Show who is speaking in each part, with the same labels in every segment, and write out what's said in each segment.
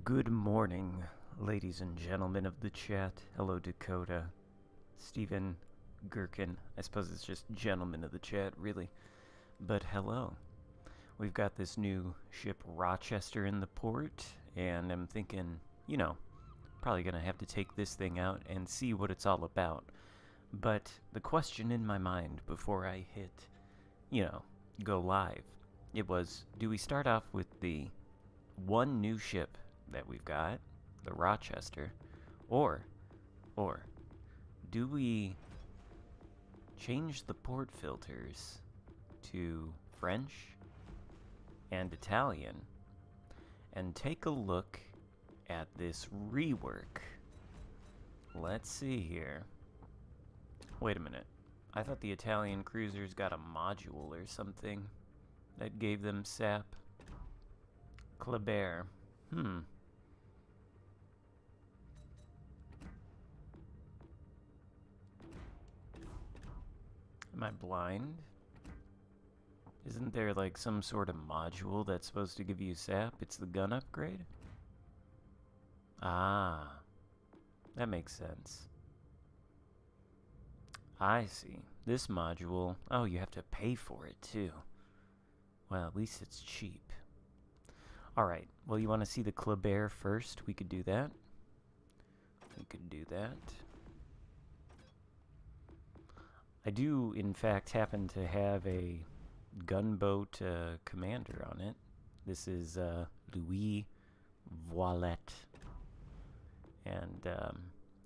Speaker 1: Good morning, ladies and gentlemen of the chat. Hello, Dakota, Stephen, Gherkin. I suppose it's just gentlemen of the chat, really. But hello. We've got this new ship, Rochester, in the port, and I'm thinking, probably gonna have to take this thing out and see what it's all about. But the question in my mind before I hit, go live, it was, do we start off with the one new ship that we've got, the Rochester, or do we change the port filters to French and Italian and take a look at this rework? Let's see here. Wait a minute. I thought the Italian cruisers got a module or something that gave them SAP. Kleber. Am I blind? Isn't there like some sort of module that's supposed to give you SAP? It's the gun upgrade? Ah, that makes sense. I see. This module, oh, you have to pay for it too. Well, at least it's cheap. Alright, well, you want to see the Kleber first? We could do that. I do, in fact, happen to have a gunboat commander on it. This is Louis Voilette. And,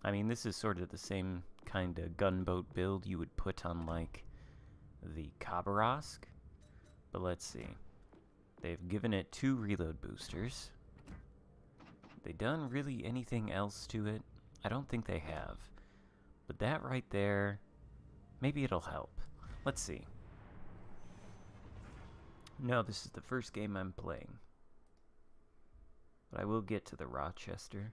Speaker 1: I mean, this is sort of the same kind of gunboat build you would put on, like, the Khabarovsk. But let's see. They've given it 2 reload boosters. They done really anything else to it? I don't think they have. But that right there, maybe it'll help. Let's see. No, this is the first game I'm playing. But I will get to the Rochester.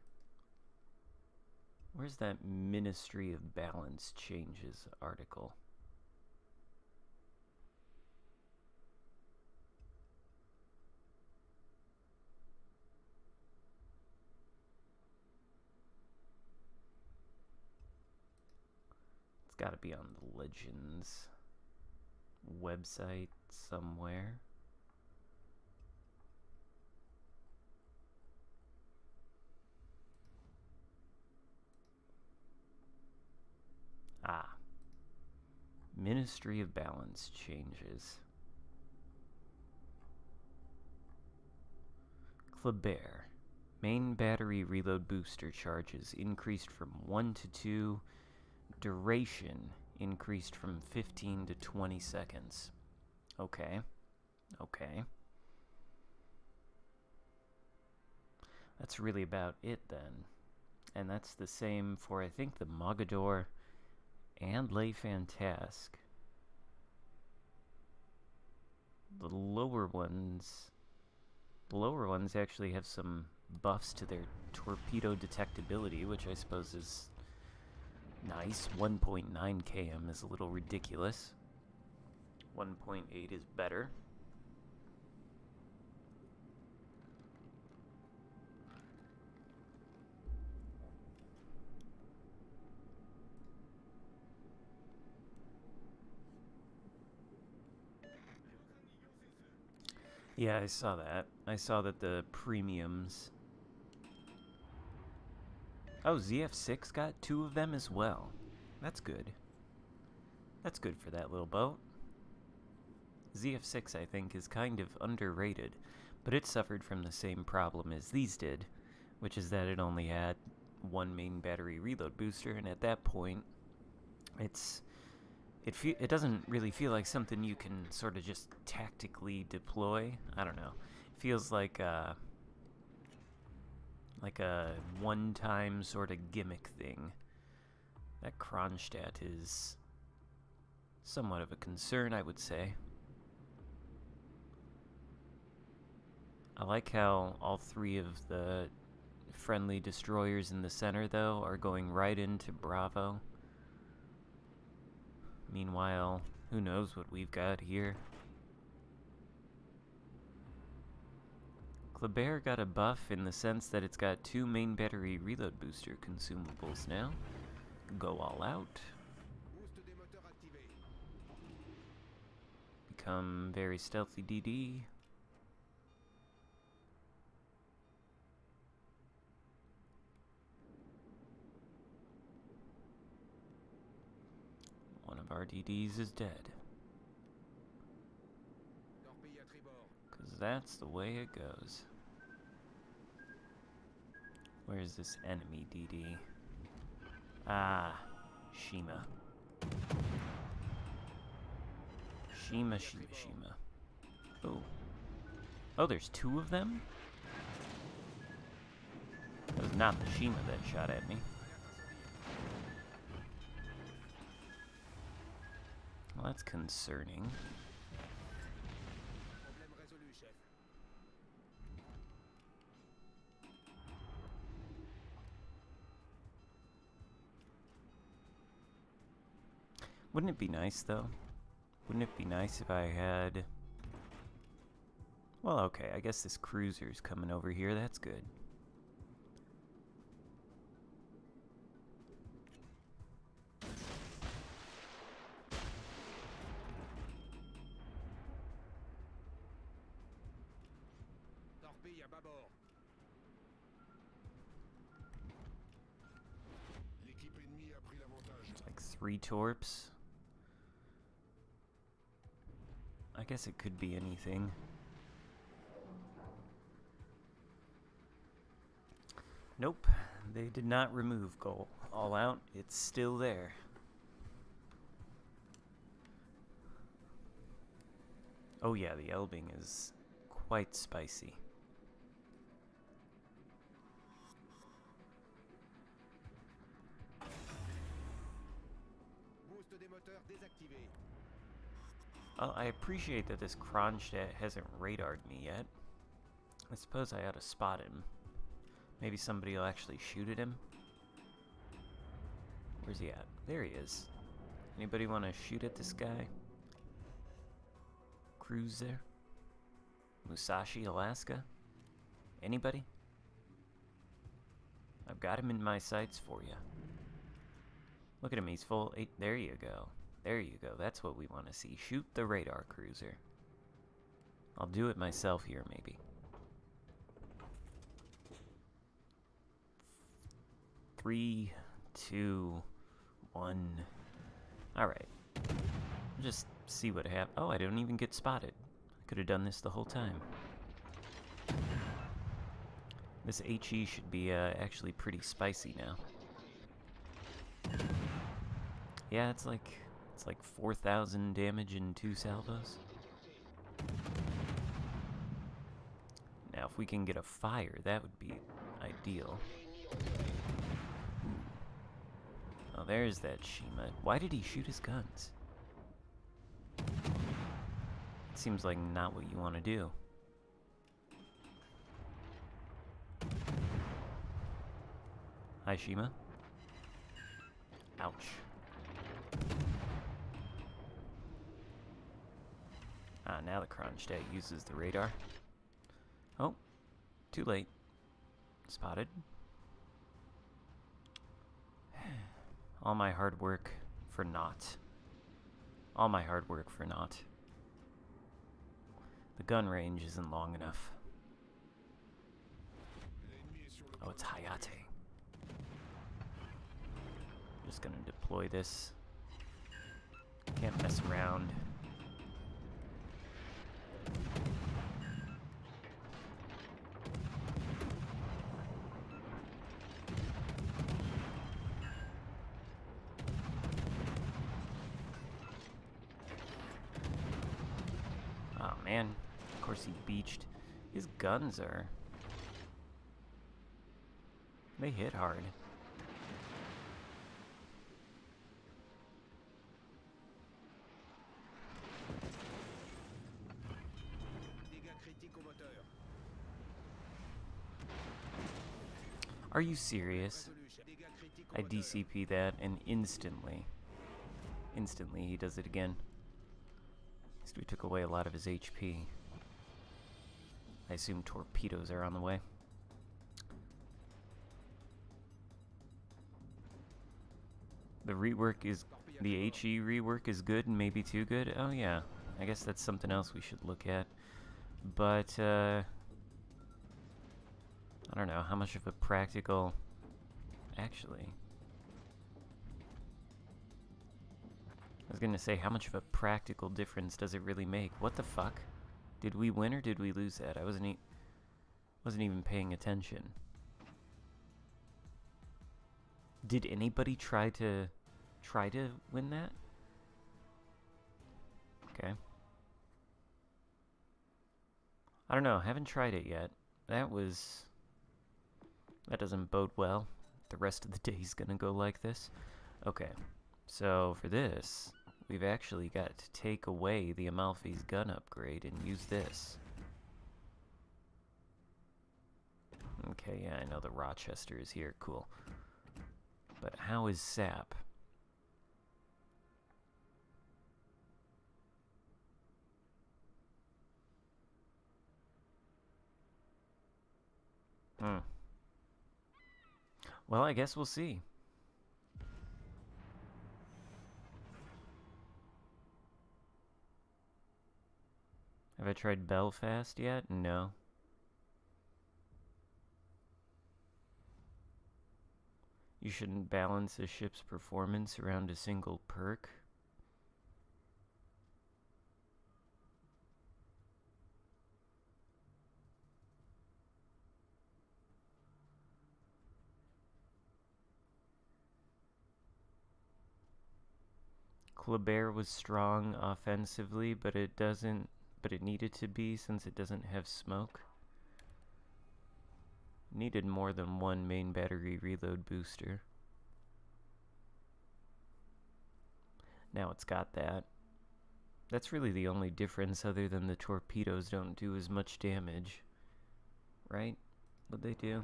Speaker 1: Where's that Ministry of Balance Changes article? It's got to be on the Legends website somewhere. Ah. Ministry of Balance Changes. Kleber. Main battery reload booster charges increased from 1 to 2. Duration increased from 15 to 20 seconds. Okay. That's really about it then. And that's the same for, I think, the Mogador and Les Fantasques. The lower ones actually have some buffs to their torpedo detectability, which I suppose is nice. 1.9 km is a little ridiculous. 1.8 is better. Yeah, I saw that. I saw that the premiums... Oh, ZF6 got 2 of them as well. That's good. That's good for that little boat. ZF6, I think, is kind of underrated, but it suffered from the same problem as these did, which is that it only had 1 main battery reload booster, and at that point, it doesn't really feel like something you can sort of just tactically deploy. I don't know. It feels like a one-time sort of gimmick thing. That Kronstadt is somewhat of a concern, I would say. I like how all 3 of the friendly destroyers in the center, though, are going right into Bravo. Meanwhile, who knows what we've got here. Kleber got a buff in the sense that it's got 2 main battery reload booster consumables now. Go all out. Become very stealthy DD. One of our DDs is dead. Because that's the way it goes. Where's this enemy DD? Ah, Shima. Shima. Oh. Oh, there's 2 of them? It was not the Shima that shot at me. Well, that's concerning. Wouldn't it be nice, though? Wouldn't it be nice if I had... Well, okay, I guess this cruiser's coming over here. That's good. It's like 3 torps. I guess it could be anything. Nope, they did not remove goal. All out, it's still there. Oh yeah, the Elbing is quite spicy. I appreciate that this Kronstadt hasn't radared me yet. I suppose I ought to spot him. Maybe somebody will actually shoot at him. Where's he at? There he is. Anybody want to shoot at this guy? Cruiser? Musashi, Alaska? Anybody? I've got him in my sights for you. Look at him, he's full. There you go. There you go. That's what we want to see. Shoot the radar cruiser. I'll do it myself here, maybe. 3, 2, 1. Alright. Just see what happens. Oh, I don't even get spotted. I could have done this the whole time. This HE should be actually pretty spicy now. Yeah, it's like 4,000 damage in 2 salvos. Now, if we can get a fire, that would be ideal. Oh, there's that Shima. Why did he shoot his guns? It seems like not what you want to do. Hi, Shima. Ouch. Ah, now the Kronstadt uses the radar. Oh, too late. Spotted. All my hard work for naught. All my hard work for naught. The gun range isn't long enough. Oh, it's Hayate. Just gonna deploy this. Can't mess around. Oh man, of course he beached. His guns are... they hit hard. Are you serious? I DCP that and instantly he does it again. At least we took away a lot of his HP. I assume torpedoes are on the way. The rework is... The HE rework is good and maybe too good? Oh yeah, I guess that's something else we should look at. But, I don't know, how much of a practical... Actually... I was gonna say, how much of a practical difference does it really make? What the fuck? Did we win or did we lose that? I wasn't even paying attention. Did anybody try to win that? Okay. I don't know, haven't tried it yet. That doesn't bode well. The rest of the day's gonna go like this. Okay. So for this, we've actually got to take away the Amalfi's gun upgrade and use this. Okay, yeah, I know the Rochester is here, cool. But how is SAP? Well, I guess we'll see. Have I tried Belfast yet? No. You shouldn't balance a ship's performance around a single perk. Kleber was strong offensively, but it needed to be since it doesn't have smoke. Needed more than one main battery reload booster. Now it's got that. That's really the only difference other than the torpedoes don't do as much damage. Right? What'd they do?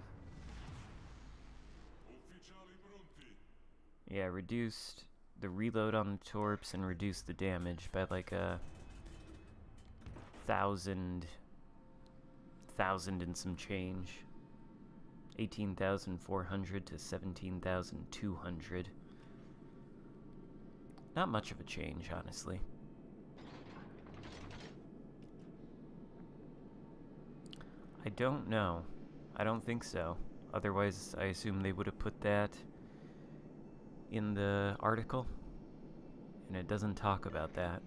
Speaker 1: Yeah, reduced the reload on the torps and reduced the damage by like a thousand and some change. 18,400 to 17,200. Not much of a change, honestly. I don't know. I don't think so. Otherwise, I assume they would have put that in the article, and it doesn't talk about that.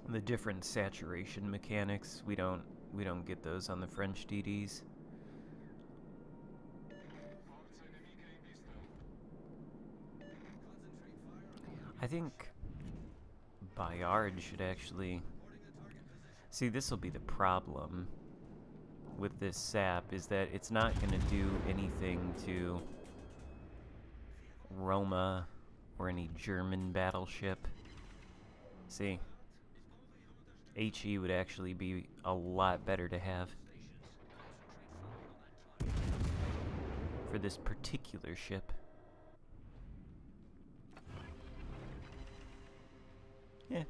Speaker 1: The different saturation mechanics, we don't get those on the French DDs. I think Bayard should actually... See, this will be the problem with this SAP, is that it's not going to do anything to Roma or any German battleship. See, HE would actually be a lot better to have for this particular ship. Yeah,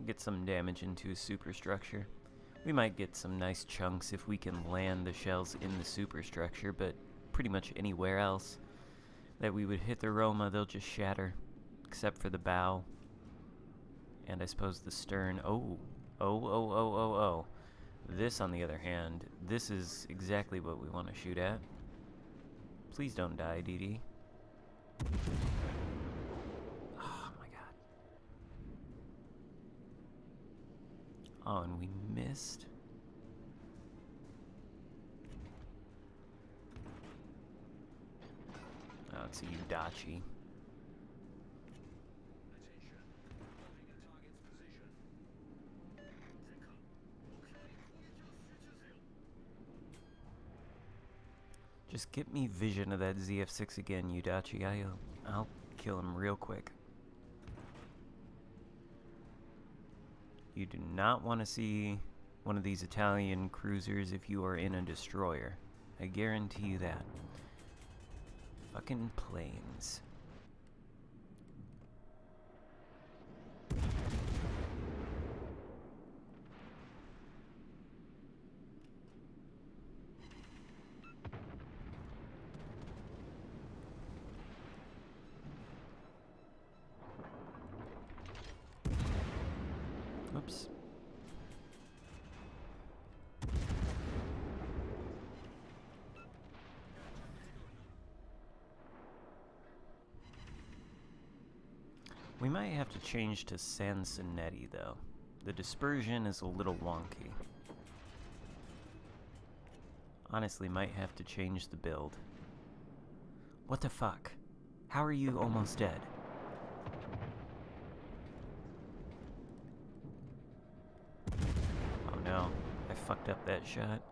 Speaker 1: get some damage into a superstructure. We might get some nice chunks if we can land the shells in the superstructure, but pretty much anywhere else that we would hit the Roma, they'll just shatter, except for the bow. And I suppose the stern. Oh. This, on the other hand, this is exactly what we want to shoot at. Please don't die, DD. Oh my god. Oh, and we missed. Oh, it's a Udachi. Just get me vision of that ZF6 again, Udachi. I'll kill him real quick. You do not want to see one of these Italian cruisers if you are in a destroyer. I guarantee you that. Fucking planes. We might have to change to Sansonetti, though. The dispersion is a little wonky. Honestly, might have to change the build. What the fuck? How are you almost dead? Oh no, I fucked up that shot.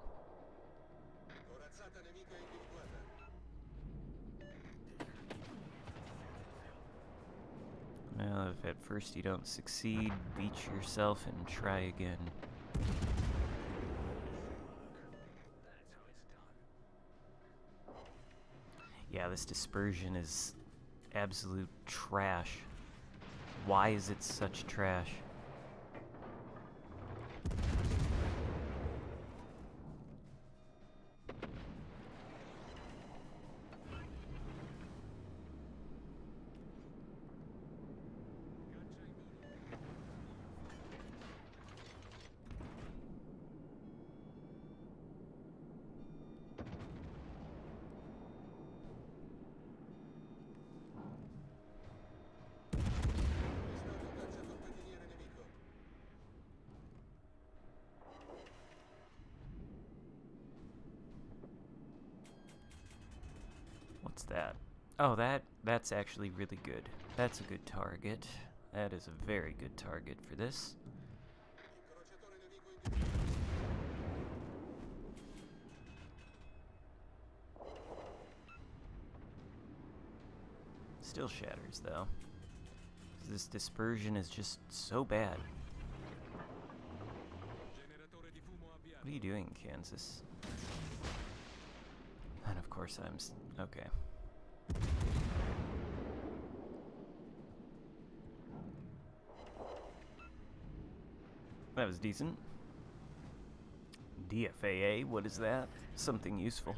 Speaker 1: Well, if at first you don't succeed, beat yourself and try again. Yeah, this dispersion is absolute trash. Why is it such trash? What's that? Oh, that's actually really good. That's a good target. That is a very good target for this. Still shatters, though. This dispersion is just so bad. What are you doing, Kansas? And of course I'm okay. That was decent. DFAA, what is that? Something useful.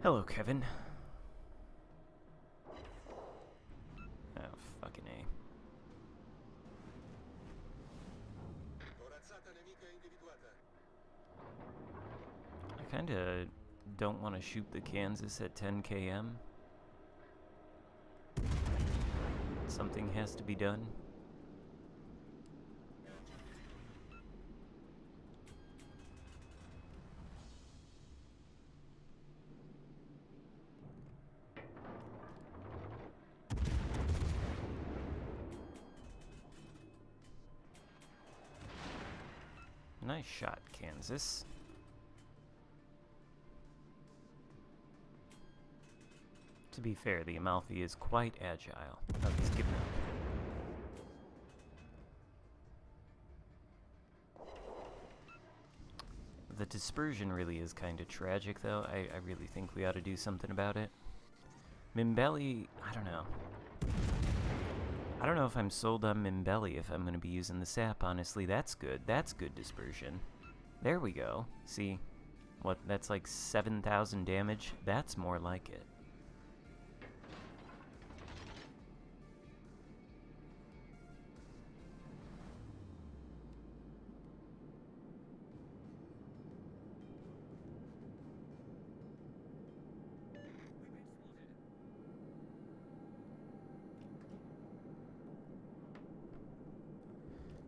Speaker 1: Hello, Kevin. Oh, fucking A. I kinda don't want to shoot the Kansas at 10 km. Something has to be done. Nice shot, Kansas. To be fair, the Amalfi is quite agile. Oh, he's giving up. The dispersion really is kind of tragic, though. I really think we ought to do something about it. Mimbelli, I don't know. I don't know if I'm sold on Mimbelli if I'm going to be using the SAP, honestly. That's good. That's good dispersion. There we go. See? What? That's like 7,000 damage? That's more like it.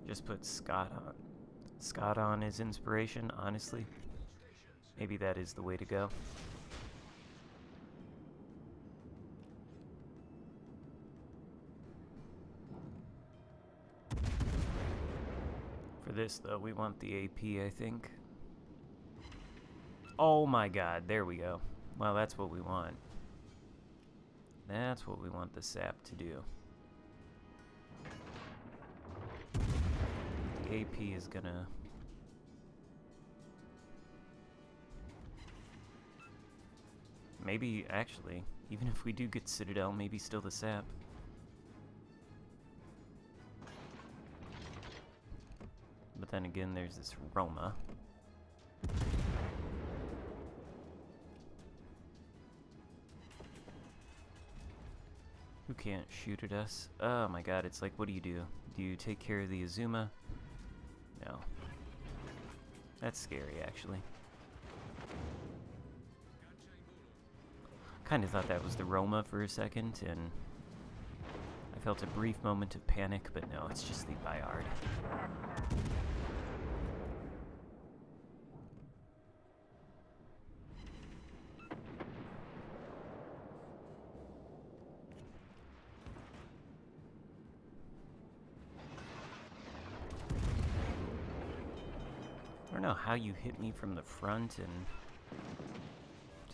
Speaker 1: Just put Scott on. Scott on his inspiration, honestly. Maybe that is the way to go. For this, though, we want the AP, I think. Oh my god, there we go. Well, that's what we want. That's what we want the SAP to do. AP is gonna... Maybe, actually, even if we do get Citadel, maybe still the SAP. But then again, there's this Roma. Who can't shoot at us? Oh my god, it's like, what do? Do you take care of the Azuma? No. That's scary, actually. Kind of thought that was the Roma for a second, and I felt a brief moment of panic, but no, it's just the Bayard. I don't know how you hit me from the front and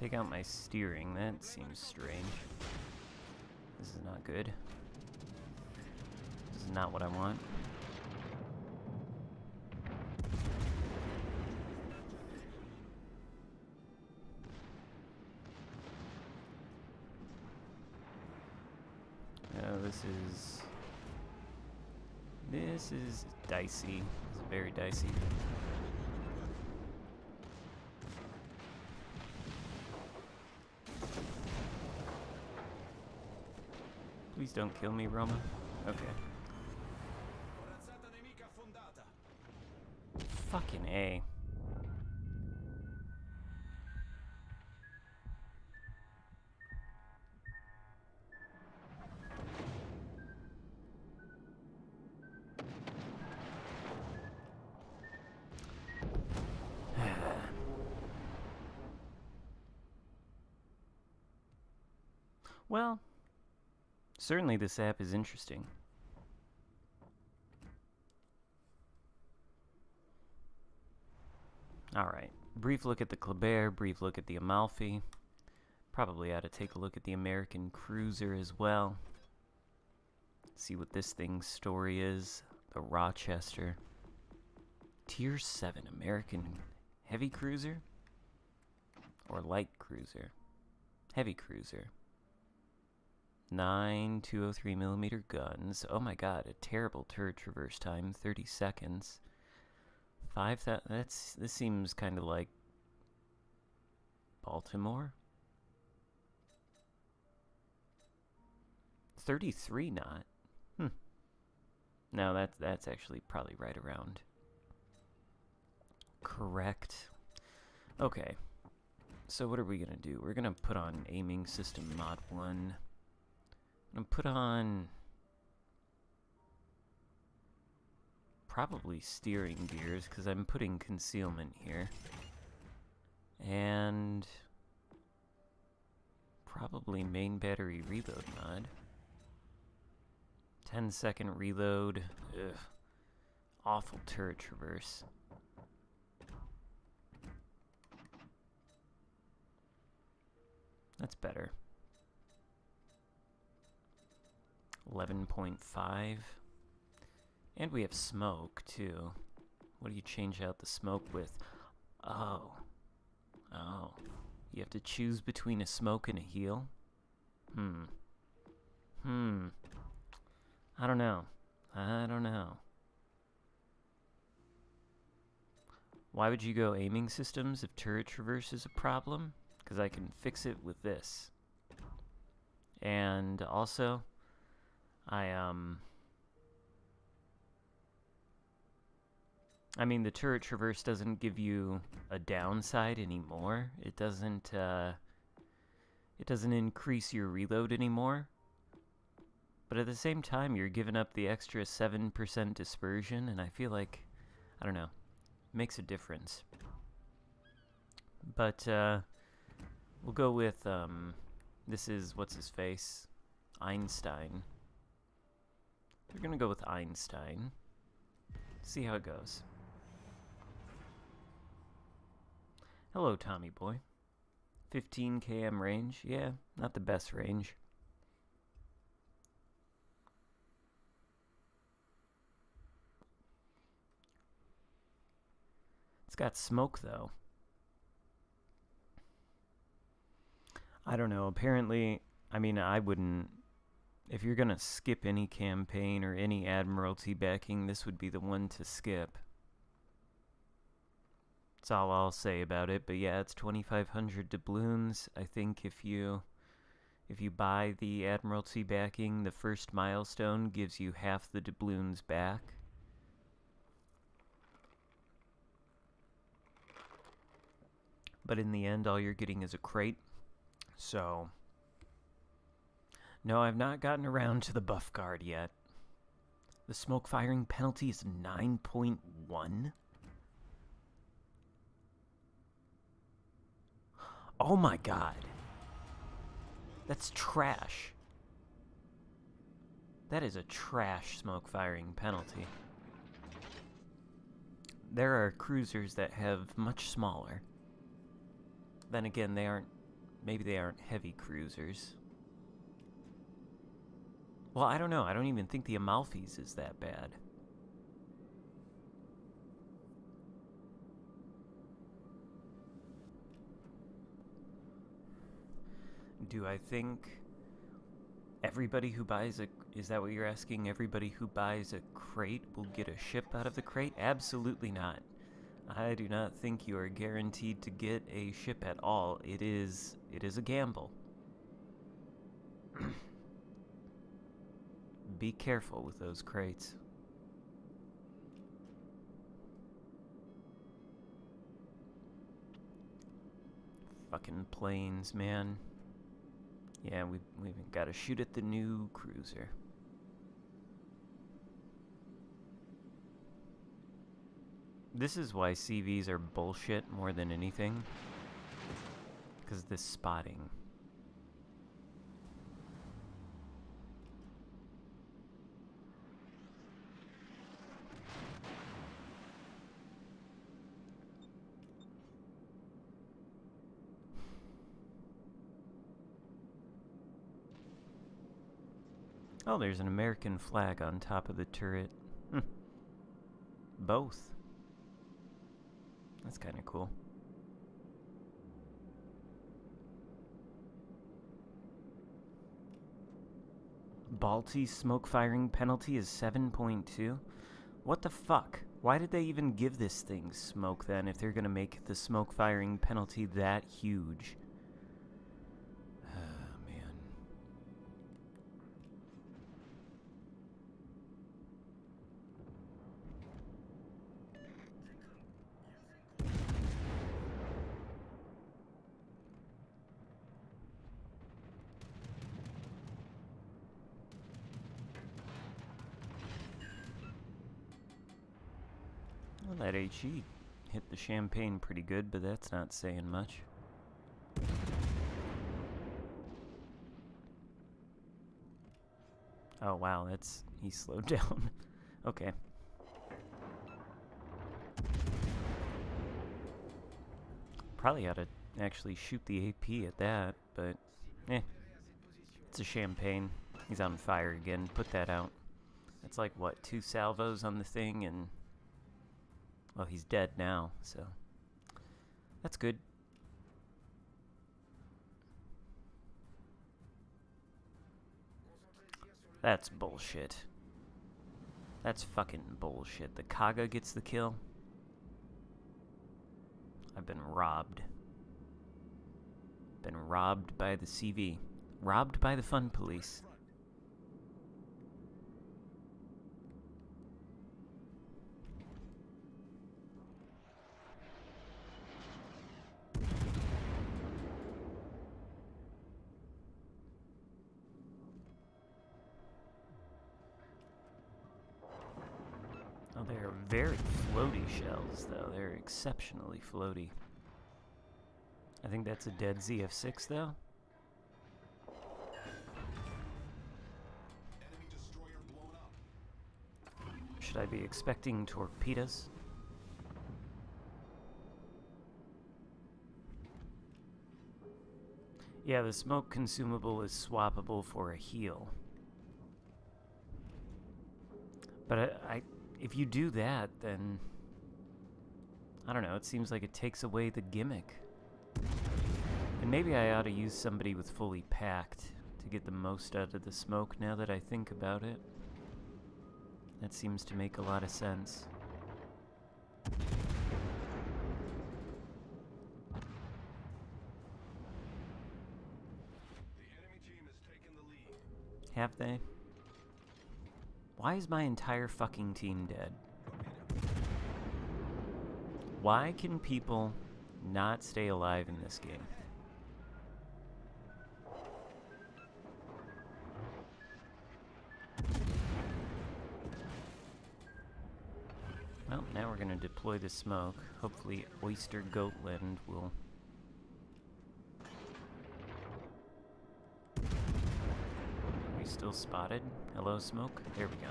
Speaker 1: take out my steering. That seems strange. This is not good. This is not what I want. Oh, this is dicey. This is very dicey. Please don't kill me, Roma. Okay. Fucking A. Well, certainly this app is interesting. Alright, brief look at the Kleber, brief look at the Amalfi. Probably ought to take a look at the American cruiser as well. See what this thing's story is. The Rochester. Tier 7 American heavy cruiser? Or light cruiser? Heavy cruiser. 9 203mm guns. Oh my god, a terrible turret traverse time, 30 seconds. 5,000. This seems kind of like Baltimore. 33 knot. No, that's actually probably right around correct. Okay. So what are we gonna do? We're gonna put on aiming system mod 1. I'm put on probably steering gears because I'm putting concealment here, and probably main battery reload mod. 10-second reload. Ugh. Awful turret traverse. That's better. 11.5. And we have smoke, too. What do you change out the smoke with? Oh. Oh. You have to choose between a smoke and a heal? I don't know. I don't know. Why would you go aiming systems if turret traverse is a problem? Because I can fix it with this. And also, I mean, the turret traverse doesn't give you a downside anymore. It doesn't increase your reload anymore. But at the same time, you're giving up the extra 7% dispersion, and I feel like, I don't know, it makes a difference. But, we'll go with, this is, what's his face? Einstein. We're gonna go with Einstein. See how it goes. Hello, Tommy boy. 15 km range. Yeah, not the best range. It's got smoke, though. I don't know. Apparently, I mean, I wouldn't... If you're gonna skip any campaign or any Admiralty backing, this would be the one to skip. That's all I'll say about it. But yeah, it's 2,500 doubloons. I think if you buy the Admiralty backing, the first milestone gives you half the doubloons back. But in the end, all you're getting is a crate. So, No, I've not gotten around to the buff guard yet. The smoke firing penalty is 9.1? Oh my god. That's trash. That is a trash smoke firing penalty. There are cruisers that have much smaller. Then again, maybe they aren't heavy cruisers. Well, I don't know. I don't even think the Amalfi's is that bad. Do I think everybody who buys a... Is that what you're asking? Everybody who buys a crate will get a ship out of the crate? Absolutely not. I do not think you are guaranteed to get a ship at all. It is a gamble. Be careful with those crates. Fucking planes, man. Yeah, we've got to shoot at the new cruiser. This is why CVs are bullshit more than anything. Because of this spotting. Oh, there's an American flag on top of the turret. Both. That's kind of cool. Balti's smoke firing penalty is 7.2? What the fuck? Why did they even give this thing smoke then if they're gonna make the smoke firing penalty that huge? Well, that HE hit the champagne pretty good, but that's not saying much. Oh wow, he slowed down. Okay. Probably ought to actually shoot the AP at that, but it's a champagne. He's on fire again. Put that out. That's like, what, 2 salvos on the thing, and... Well, he's dead now, so... That's good. That's bullshit. That's fucking bullshit. The Kaga gets the kill? I've been robbed. Been robbed by the CV. Robbed by the fun police. Oh, they're very floaty shells, though. They're exceptionally floaty. I think that's a dead ZF6, though. Should I be expecting torpedoes? Yeah, the smoke consumable is swappable for a heal. But if you do that, then... I don't know, it seems like it takes away the gimmick. And maybe I ought to use somebody with fully packed to get the most out of the smoke now that I think about it. That seems to make a lot of sense. Have they? Why is my entire fucking team dead? Why can people not stay alive in this game? Well, now we're gonna deploy the smoke. Hopefully Oyster Goatland will... Are we still spotted? Hello, smoke? There we go.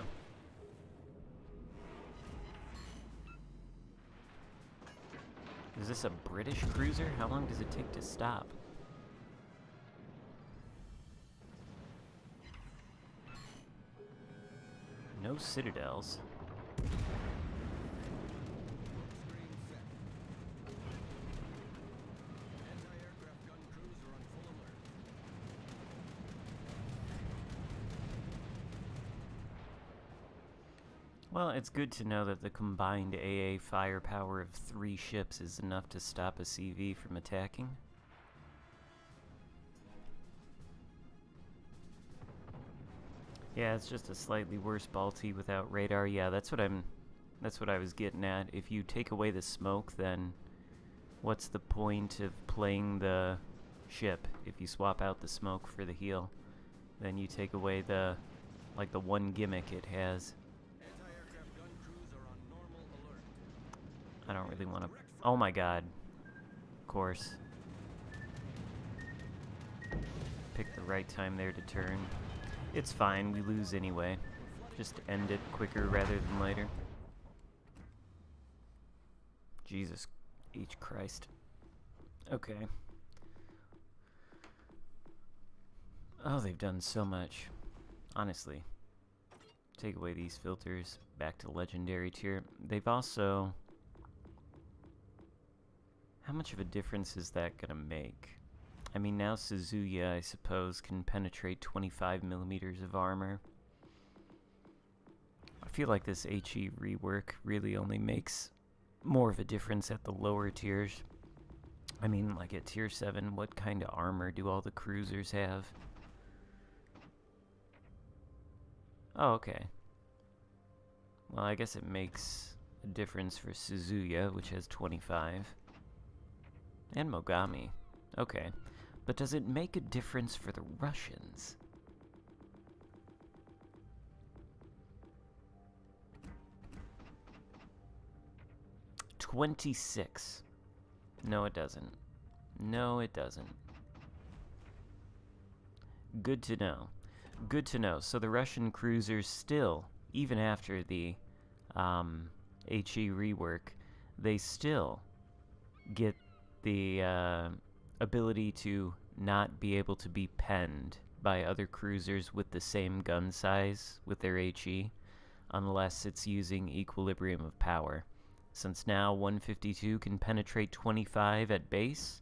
Speaker 1: Is this a British cruiser? How long does it take to stop? No citadels. Well, it's good to know that the combined AA firepower of 3 ships is enough to stop a CV from attacking. Yeah, it's just a slightly worse Balti without radar. Yeah, that's what I was getting at. If you take away the smoke, then what's the point of playing the ship? If you swap out the smoke for the heal, then you take away the one gimmick it has. I don't really want to... Oh my god. Of course. Pick the right time there to turn. It's fine, we lose anyway. Just end it quicker rather than later. Jesus H. Christ. Okay. Oh, they've done so much. Honestly. Take away these filters. Back to legendary tier. They've also... How much of a difference is that gonna make? I mean, now Suzuya, I suppose, can penetrate 25 millimeters of armor. I feel like this HE rework really only makes more of a difference at the lower tiers. I mean, like at tier 7, what kind of armor do all the cruisers have? Oh, okay. Well, I guess it makes a difference for Suzuya, which has 25. And Mogami. Okay. But does it make a difference for the Russians? $26. No, it doesn't. No, it doesn't. Good to know. Good to know. So the Russian cruisers still, even after the HE rework, they still get the ability to not be able to be penned by other cruisers with the same gun size with their HE unless it's using equilibrium of power. Since now 152 can penetrate 25 at base,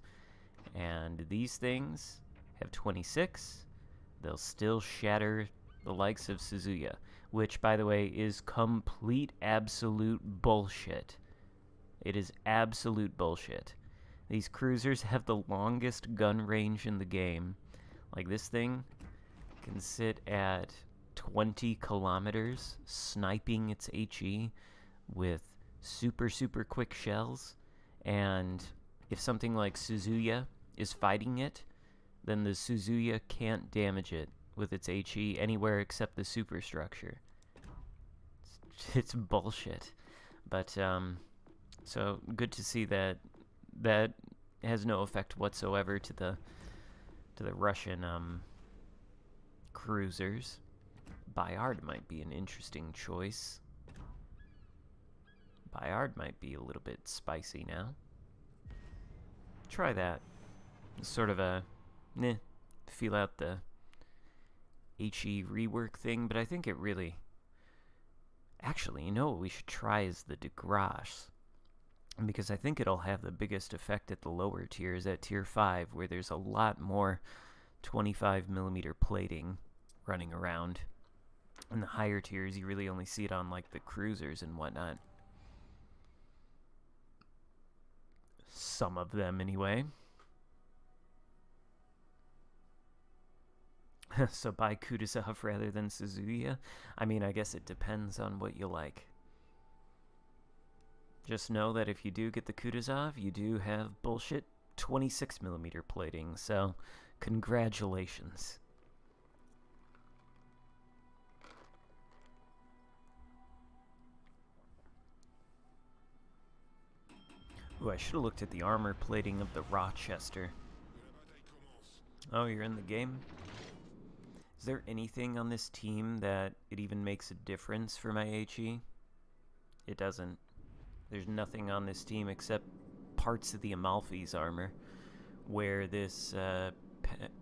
Speaker 1: and these things have 26, they'll still shatter the likes of Suzuya, which, by the way, is complete absolute bullshit. It is absolute bullshit. These cruisers have the longest gun range in the game. Like, this thing can sit at 20 kilometers sniping its HE with super, super quick shells. And if something like Suzuya is fighting it, then the Suzuya can't damage it with its HE anywhere except the superstructure. It's bullshit. But, so good to see that that has no effect whatsoever to the Russian cruisers. Bayard might be an interesting choice. Bayard might be a little bit spicy now. Try that. Sort of a feel out the HE rework thing, but I think it really... Actually, you know what we should try is the de Grasse. Because I think it'll have the biggest effect at the lower tiers, at tier 5, where there's a lot more 25mm plating running around. In the higher tiers, you really only see it on, like, the cruisers and whatnot. Some of them, anyway. So buy Kutuzov rather than Suzuya? I mean, I guess it depends on what you like. Just know that if you do get the Kutuzov, you do have bullshit 26mm plating, so congratulations. Ooh, I should have looked at the armor plating of the Rochester. Oh, you're in the game? Is there anything on this team that it even makes a difference for my HE? It doesn't. There's nothing on this team except parts of the Amalfi's armor, where this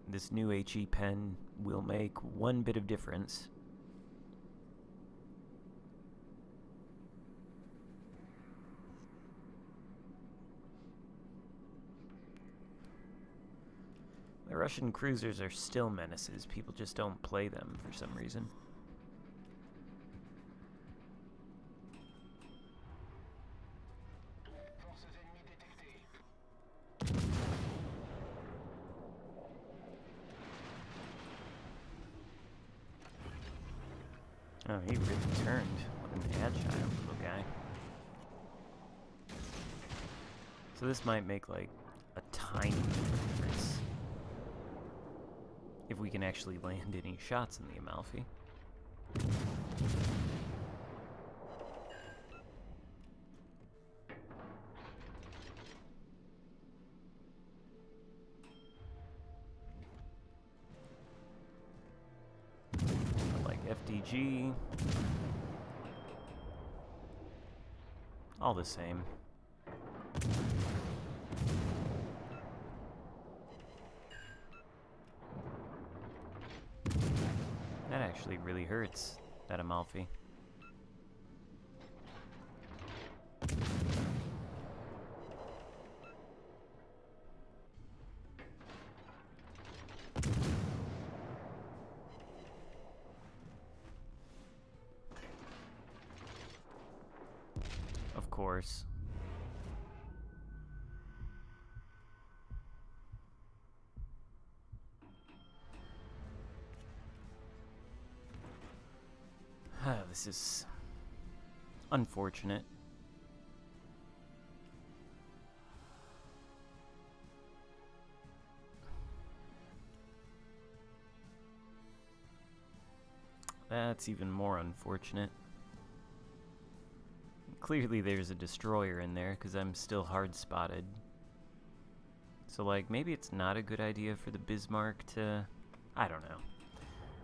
Speaker 1: this new HE pen will make one bit of difference. The Russian cruisers are still menaces. People just don't play them for some reason. Oh, he really turned. What an agile little guy. So this might make like a tiny difference if we can actually land any shots in the Amalfi. Like FDG. All the same. That actually really hurts, that Amalfi. Of course. This is unfortunate. That's even more unfortunate. Clearly there's a destroyer in there because I'm still hard spotted. So like maybe it's not a good idea for the Bismarck to... I don't know.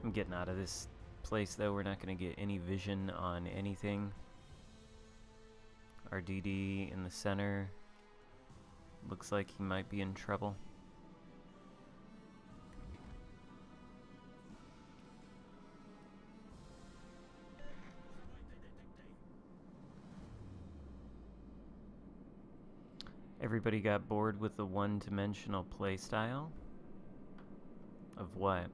Speaker 1: I'm getting out of this place though. We're not going to get any vision on anything. Our DD in the center looks like he might be in trouble. Everybody got bored with the one-dimensional playstyle? Of what?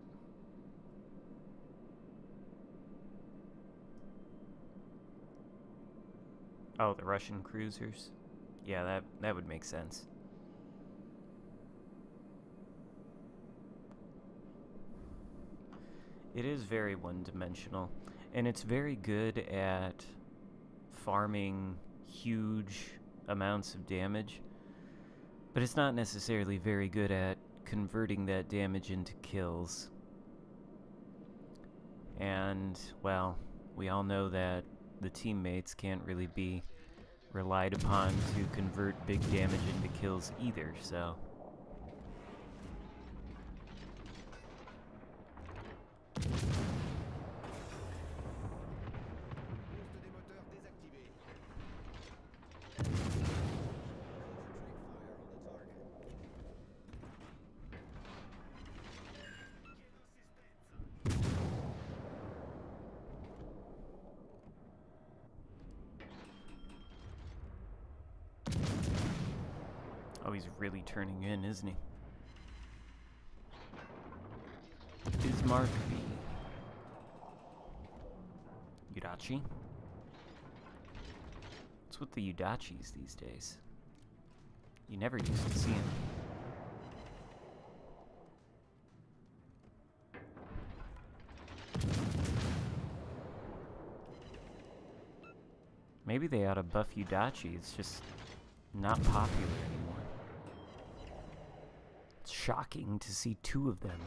Speaker 1: Oh, the Russian cruisers? Yeah, that would make sense. It is very one-dimensional, and it's very good at farming huge amounts of damage, but it's not necessarily very good at converting that damage into kills. And, well, we all know that the teammates can't really be relied upon to convert big damage into kills either, so... Oh, he's really turning in, isn't he? Bismarck V. Udachi? What's with the Udachis these days? You never used to see them. Maybe they ought to buff Udachi. It's just not popular anymore. It's shocking to see two of them.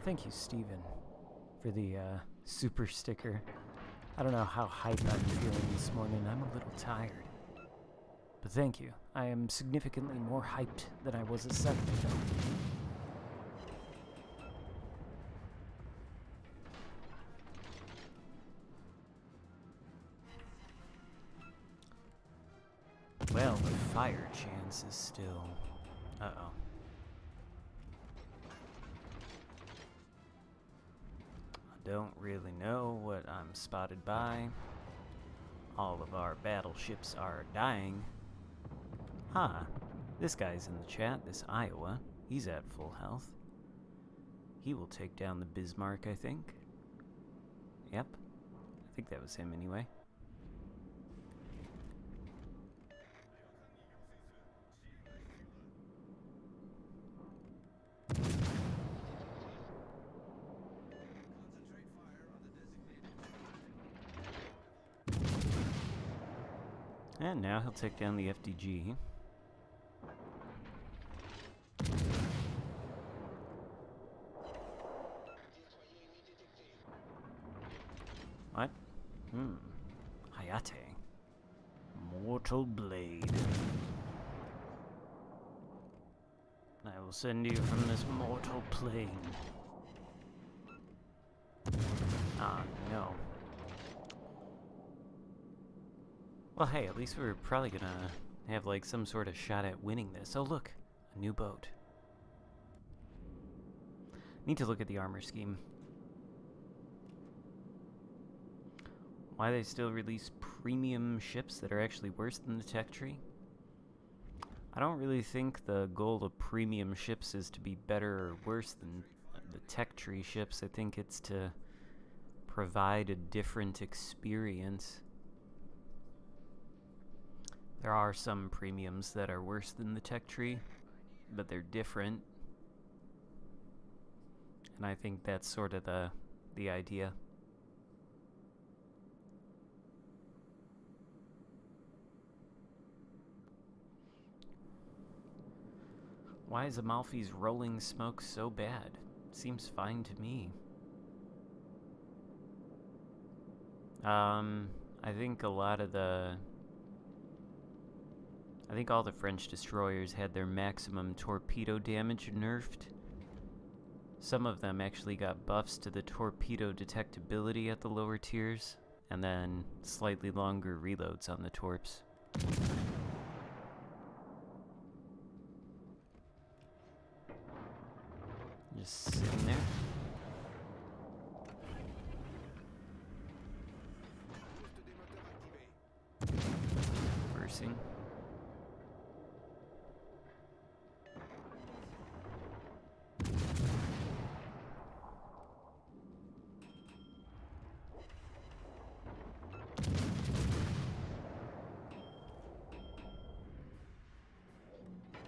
Speaker 1: Thank you, Steven, for the super sticker. I don't know how hyped I'm feeling this morning. I'm a little tired. But thank you. I am significantly more hyped than I was a second ago. Well, the fire chance is still... Uh-oh. I don't really know what I'm spotted by. All of our battleships are dying. Ah, this guy's in the chat, this Iowa. He's at full health. He will take down the Bismarck, I think. Yep. I think that was him anyway. And now he'll take down the FDG. What? Hayate. Mortal Blade. I will send you from this mortal plane. Ah, no. Well, hey, at least we're probably gonna have, like, some sort of shot at winning this. Oh, look! A new boat. Need to look at the armor scheme. Why they still release premium ships that are actually worse than the tech tree? I don't really think the goal of premium ships is to be better or worse than the tech tree ships. I think it's to provide a different experience. There are some premiums that are worse than the tech tree, but they're different. And I think that's sort of the idea. Why is Amalfi's rolling smoke so bad? Seems fine to me. I think a lot of I think all the French destroyers had their maximum torpedo damage nerfed. Some of them actually got buffs to the torpedo detectability at the lower tiers, and then slightly longer reloads on the torps. Just sitting there. Versing.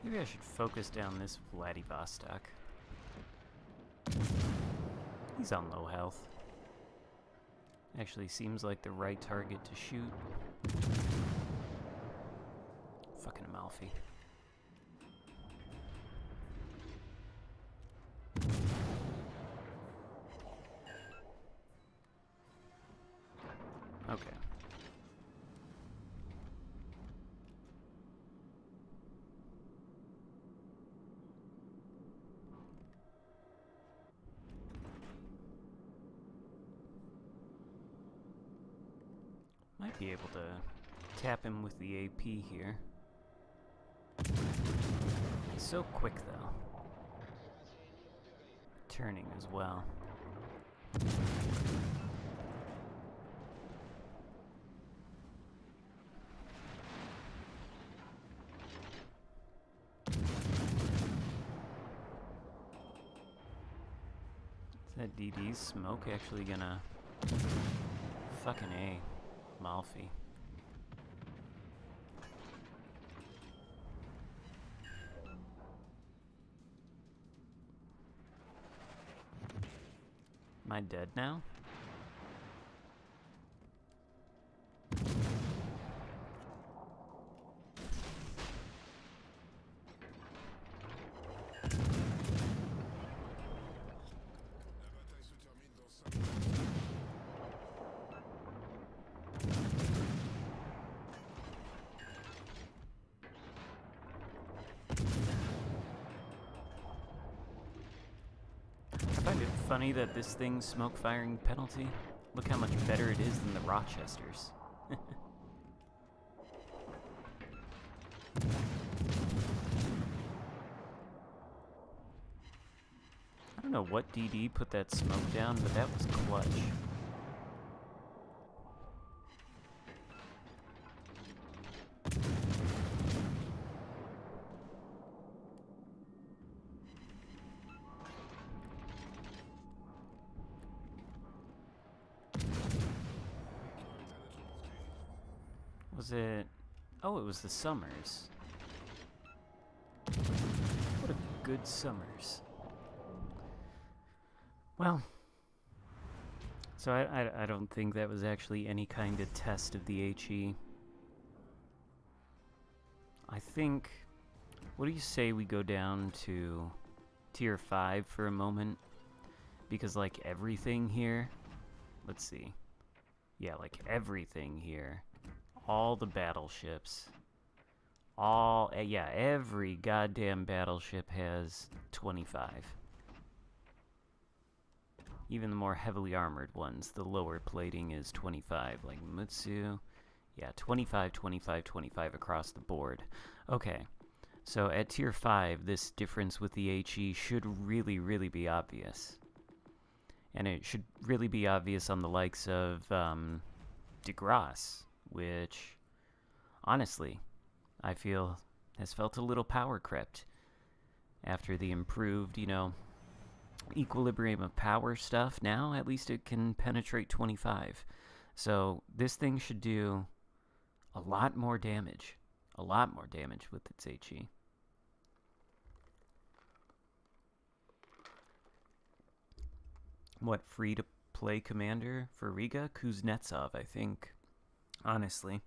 Speaker 1: Maybe I should focus down this Vladivostok. He's on low health. Actually seems like the right target to shoot. Fucking Amalfi. Okay. Might be able to tap him with the AP here. He's so quick though. Turning as well. Is that DD's smoke actually gonna... Fucking A. Amalfi. Am I dead now? funny that this thing's smoke firing penalty? Look how much better it is than the Rochesters. I don't know what DD put that smoke down, but that was clutch. Was it? Oh, it was the Summers. What a good Summers. Well, so I don't think that was actually any kind of test of the HE. I think, what do you say we go down to tier 5 for a moment? Because like everything here, let's see. Yeah, like everything here. All the battleships, yeah, every goddamn battleship has 25. Even the more heavily armored ones, the lower plating is 25, like Mutsu. Yeah, 25, 25, 25 across the board. Okay, so at tier 5, this difference with the HE should really, really be obvious. And it should really be obvious on the likes of de Grasse, which, honestly, I feel has felt a little power crept after the improved, you know, equilibrium of power stuff. Now, at least it can penetrate 25. So this thing should do a lot more damage with its HE. What, free-to-play commander for Riga? Kuznetsov, I think. Honestly.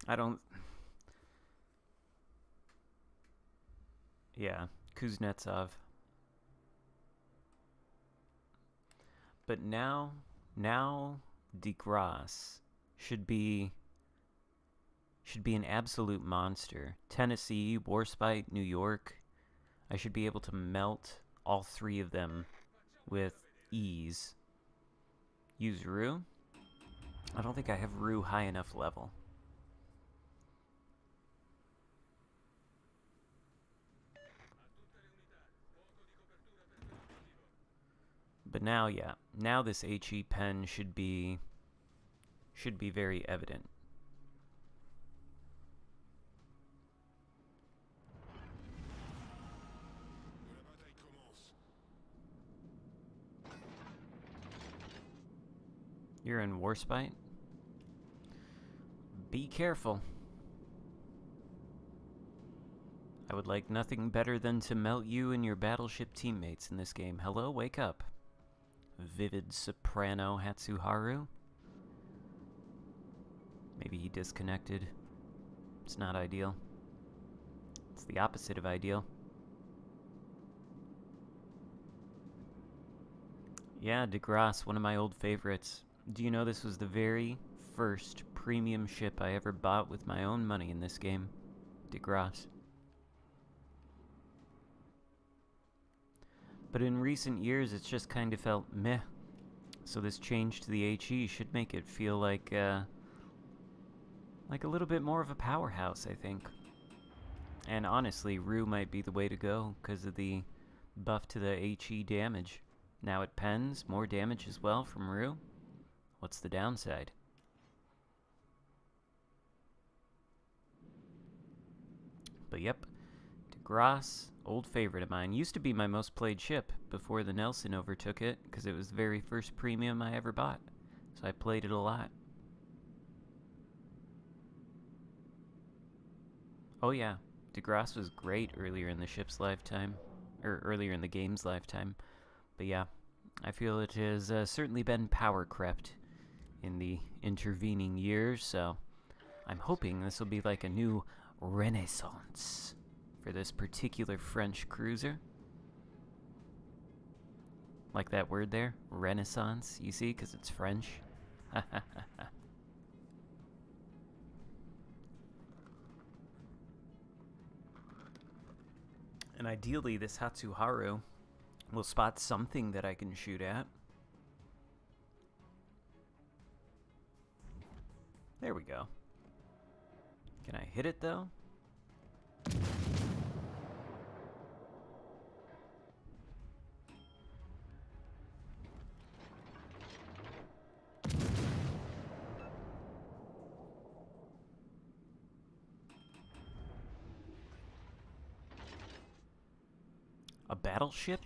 Speaker 1: I don't... Yeah, Kuznetsov. But now de Grasse should be an absolute monster. Tennessee, Warspite, New York. I should be able to melt all three of them with ease. Use Rue? I don't think I have Rue high enough level. But now, yeah, now this HE pen should be very evident. You're in Warspite? Be careful. I would like nothing better than to melt you and your battleship teammates in this game. Hello, wake up. Vivid soprano Hatsuharu. Maybe he disconnected. It's not ideal. It's the opposite of ideal. Yeah, de Grasse, one of my old favorites. Do you know this was the very first premium ship I ever bought with my own money in this game? De Grasse. But in recent years, it's just kind of felt meh. So this change to the HE should make it feel like a little bit more of a powerhouse, I think. And honestly, Rue might be the way to go because of the buff to the HE damage. Now it pens, more damage as well from Rue. What's the downside? But yep, de Grasse, old favorite of mine. Used to be my most played ship before the Nelson overtook it because it was the very first premium I ever bought. So I played it a lot. Oh yeah, de Grasse was great earlier in the ship's lifetime, or earlier in the game's lifetime. But yeah, I feel it has certainly been power crept in the intervening years, so I'm hoping this will be like a new renaissance for this particular French cruiser. Like that word there, renaissance, you see, because it's French. And ideally, this Hatsuharu We'll spot something that I can shoot at. There we go. Can I hit it though? A battleship?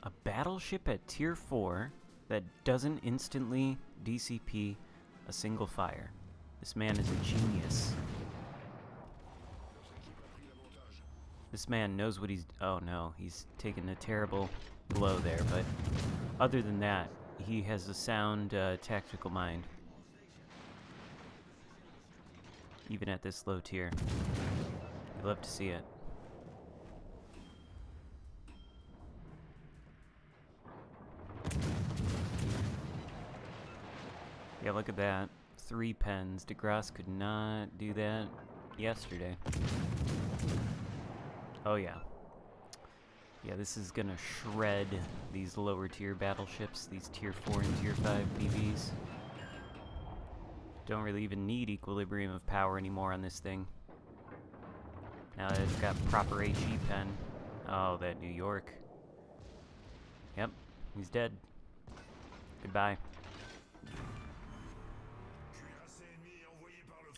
Speaker 1: A battleship at tier 4 that doesn't instantly DCP a single fire. This man is a genius. This man knows what he's... Oh no, he's taken a terrible blow there, but other than that, he has a sound tactical mind. Even at this low tier. We love to see it. Yeah, look at that. 3 pens. De Grasse could not do that yesterday. Oh yeah. Yeah, this is gonna shred these lower tier battleships, these tier 4 and tier 5 BVs. Don't really even need equilibrium of power anymore on this thing. Now that it's got proper HE pen. Oh, that New York. Yep, he's dead. Goodbye.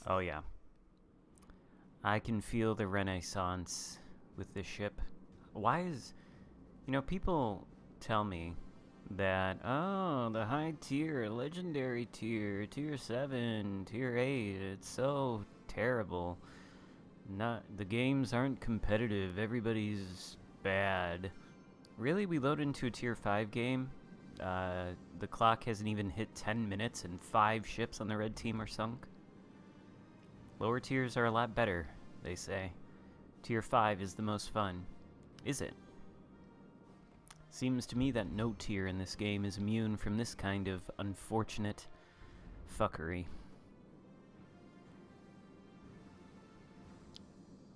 Speaker 1: Oh yeah. I can feel the renaissance with this ship. Why is... You know, people tell me that, oh, the high tier, legendary tier, tier 7, tier 8, it's so terrible. The games aren't competitive, everybody's bad. Really, we load into a tier 5 game, the clock hasn't even hit 10 minutes and 5 ships on the red team are sunk? Lower tiers are a lot better, they say. Tier 5 is the most fun. Is it? Seems to me that no tier in this game is immune from this kind of unfortunate fuckery.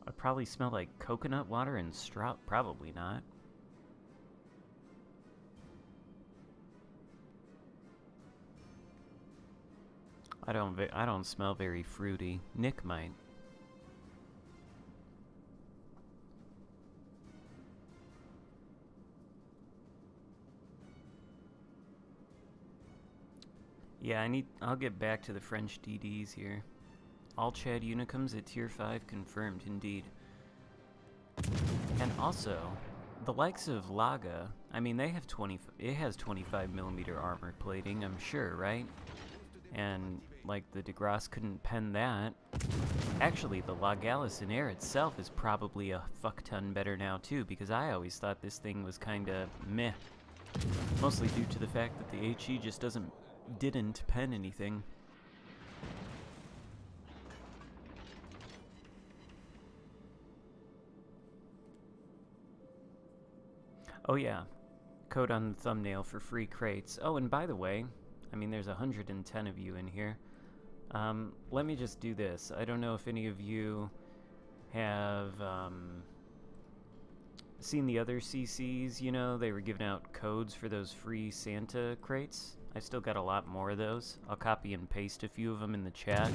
Speaker 1: I probably smell like coconut water and straw. Probably not. I don't smell very fruity. Nick might. Yeah, I'll get back to the French DDs here. All Chad Unicums at tier 5 confirmed, indeed. And also, the likes of Laga, I mean, they have it has 25mm armor plating, I'm sure, right? And, like, the De Grasse couldn't pen that. Actually, the Lagalis in Air itself is probably a fuck-ton better now, too, because I always thought this thing was kinda meh. Mostly due to the fact that the HE just didn't pen anything. Oh yeah, code on the thumbnail for free crates. Oh, and by the way, I mean there's 110 of you in here. Let me just do this. I don't know if any of you have seen the other CCs, you know, they were giving out codes for those free Santa crates. I still got a lot more of those. I'll copy and paste a few of them in the chat.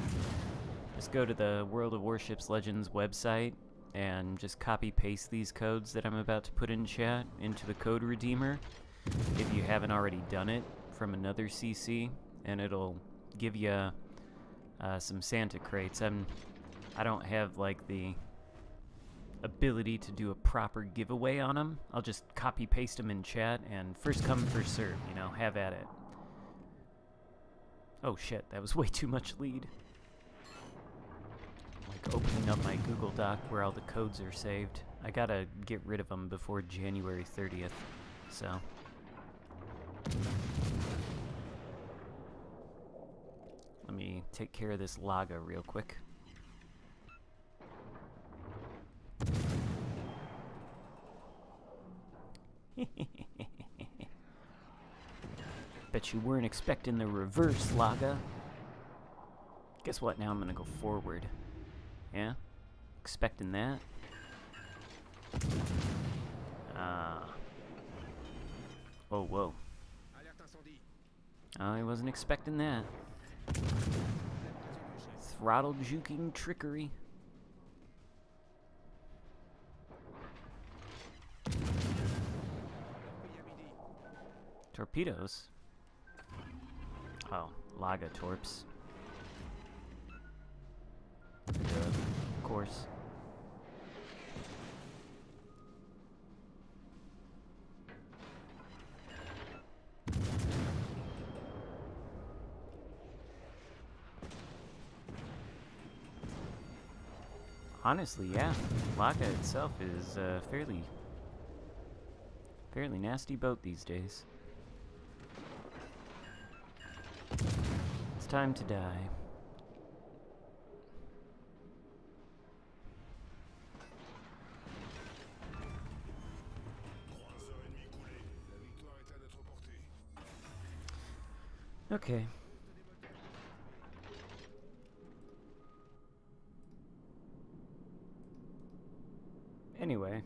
Speaker 1: Just go to the World of Warships Legends website and just copy paste these codes that I'm about to put in chat into the code redeemer if you haven't already done it from another CC, and it'll give you some Santa crates. I don't have like the ability to do a proper giveaway on them. I'll just copy paste them in chat and first come first serve, you know, have at it. Oh shit, that was way too much lead. Like opening up my Google Doc where all the codes are saved. I gotta get rid of them before January 30th, so. Let me take care of this Laga real quick. Bet you weren't expecting the reverse, Laga. Guess what? Now I'm gonna go forward. Yeah? Expecting that? Oh, whoa. I wasn't expecting that. Throttle juking trickery. Torpedoes? Oh, Laga torps. Of course. Honestly, yeah. Laga itself is a fairly nasty boat these days. It's time to die. Okay. Anyway.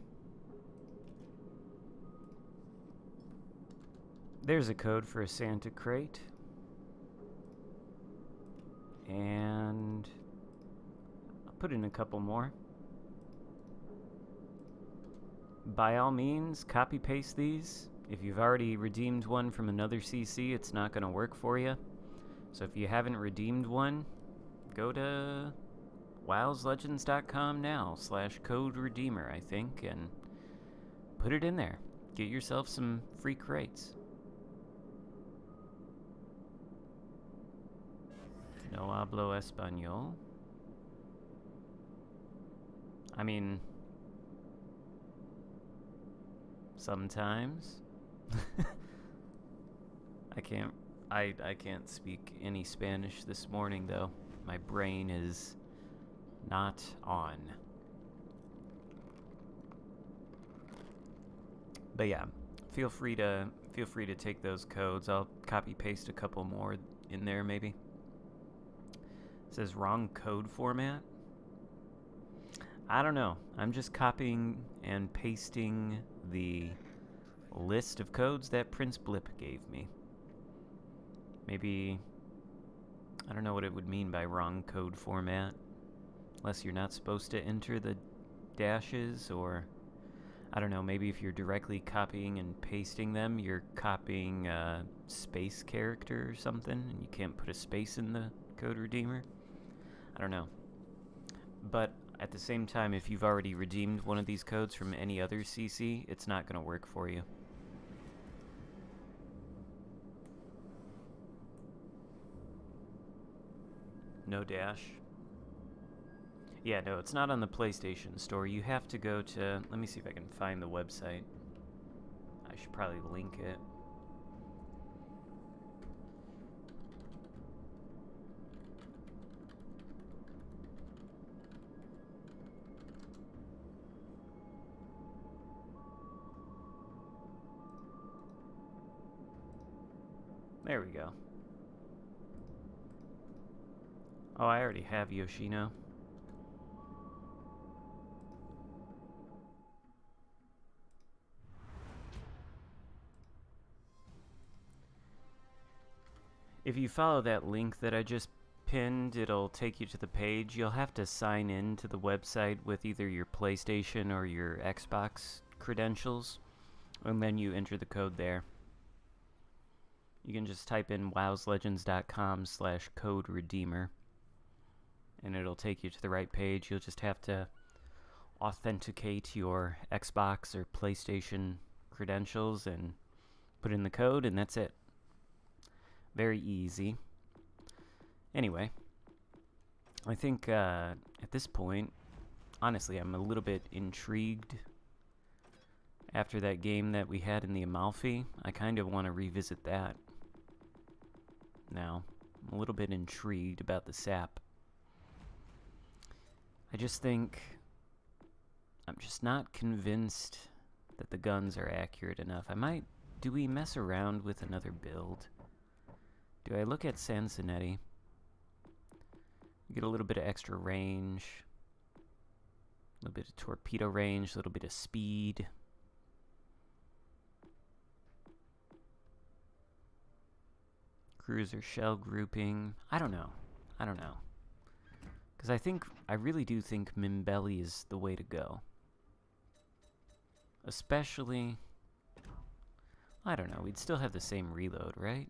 Speaker 1: There's a code for a Santa crate. And I'll put in a couple more. By all means, copy paste these. If you've already redeemed one from another CC, it's not going to work for you. So if you haven't redeemed one, go to wowslegends.com now /code redeemer, I think, and put it in there. Get yourself some free crates. No hablo español. I mean, sometimes. I can't speak any Spanish this morning, though. My brain is not on. But yeah, feel free to take those codes. I'll copy paste a couple more in there maybe. It says wrong code format. I don't know. I'm just copying and pasting the list of codes that Prince Blip gave me. Maybe, I don't know what it would mean by wrong code format. Unless you're not supposed to enter the dashes, or I don't know, maybe if you're directly copying and pasting them, you're copying a space character or something, and you can't put a space in the code redeemer. I don't know. But at the same time, if you've already redeemed one of these codes from any other CC, it's not going to work for you. No dash. Yeah, no, it's not on the PlayStation Store. You have to go to... Let me see if I can find the website. I should probably link it. There we go. Oh, I already have Yoshino. If you follow that link that I just pinned, it'll take you to the page. You'll have to sign in to the website with either your PlayStation or your Xbox credentials, and then you enter the code there. You can just type in wowslegends.com /code redeemer, and it'll take you to the right page. You'll just have to authenticate your Xbox or PlayStation credentials and put in the code, and that's it. Very easy. Anyway, I think at this point, honestly, I'm a little bit intrigued. After that game that we had in the Amalfi, I kind of want to revisit that. Now, I'm a little bit intrigued about the SAP. I just think I'm just not convinced that the guns are accurate enough. Do we mess around with another build? Do I look at Sansonetti? Get a little bit of extra range, a little bit of torpedo range, a little bit of speed. cruiser shell grouping. I don't know. I don't know. Because I really do think Mimbelli is the way to go. Especially, I don't know, we'd still have the same reload, right?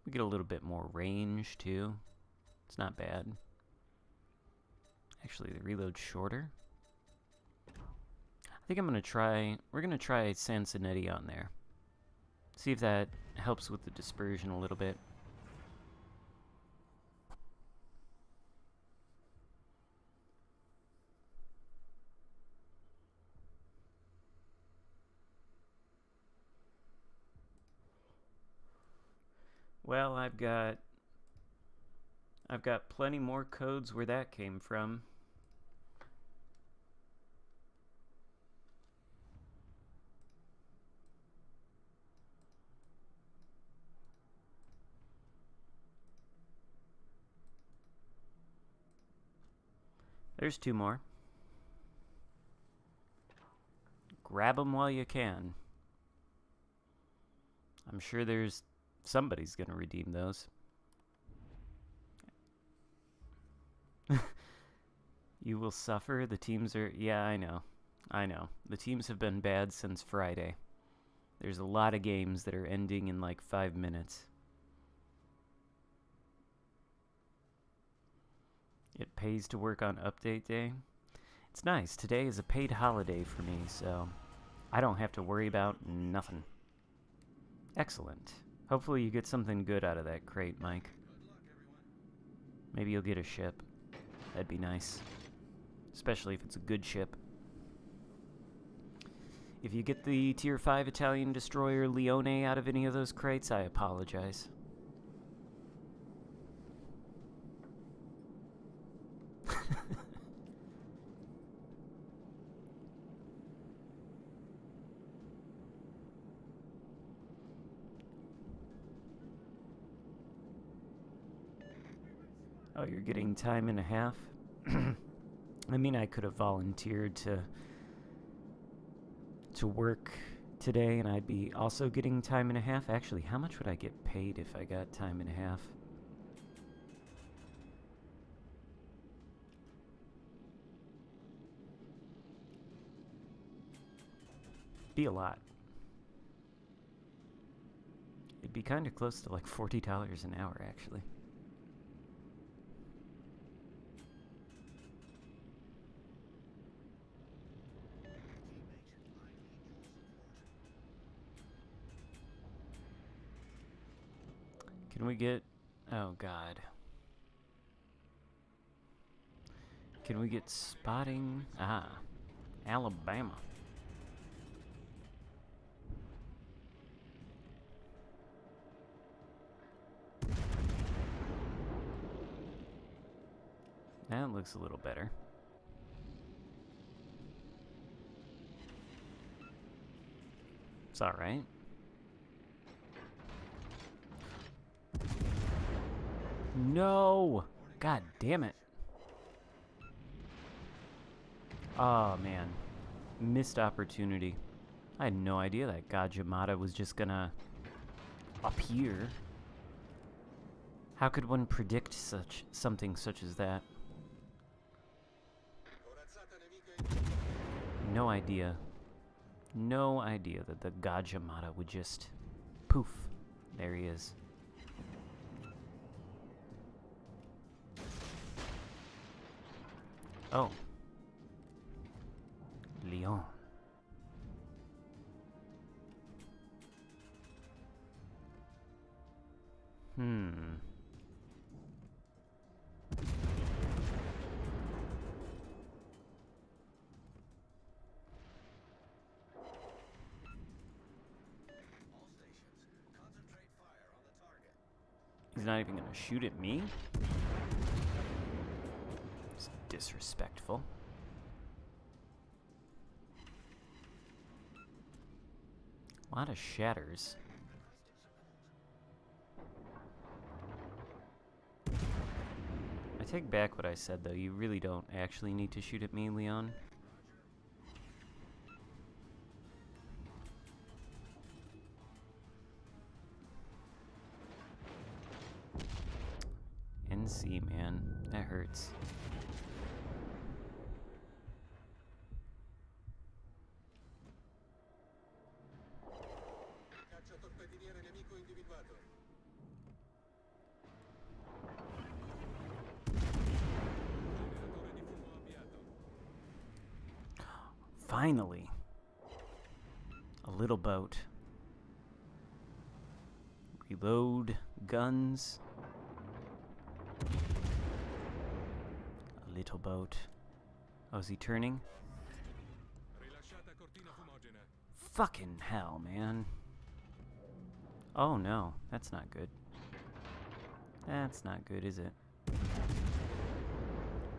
Speaker 1: We get a little bit more range, too. It's not bad. Actually, the reload's shorter. I think we're gonna try Sansonetti on there. See if that helps with the dispersion a little bit. Well, I've got plenty more codes where that came from. There's 2 more. Grab them while you can. I'm sure somebody's gonna redeem those. You will suffer. The teams are... Yeah, I know. I know. The teams have been bad since Friday. There's a lot of games that are ending in like 5 minutes. It pays to work on update day. It's nice. Today is a paid holiday for me, so I don't have to worry about nothing. Excellent. Hopefully you get something good out of that crate, Mike. Maybe you'll get a ship. That'd be nice. Especially if it's a good ship. If you get the Tier 5 Italian destroyer Leone out of any of those crates, I apologize. Oh, you're getting time and a half? I mean, I could have volunteered to work today, and I'd be also getting time and a half. Actually, how much would I get paid if I got time and a half? Be a lot. It'd be kind of close to like $40 an hour, actually. Can we get... Oh, God. Can we get spotting? Ah. Alabama. That looks a little better. It's alright. No! God damn it. Oh, man. Missed opportunity. I had no idea that Gajimata was just gonna appear. How could one predict something such as that? No idea. No idea that the Gajimata would just... poof. There he is. Oh. Lyon. He's not even gonna shoot at me? It's disrespectful. A lot of shatters. I take back what I said, though. You really don't actually need to shoot at me, Leon. NC, man. That hurts. Finally, a little boat. Reload guns. A little boat. Oh, is he turning? Fucking hell, man. Oh no, that's not good. That's not good, is it?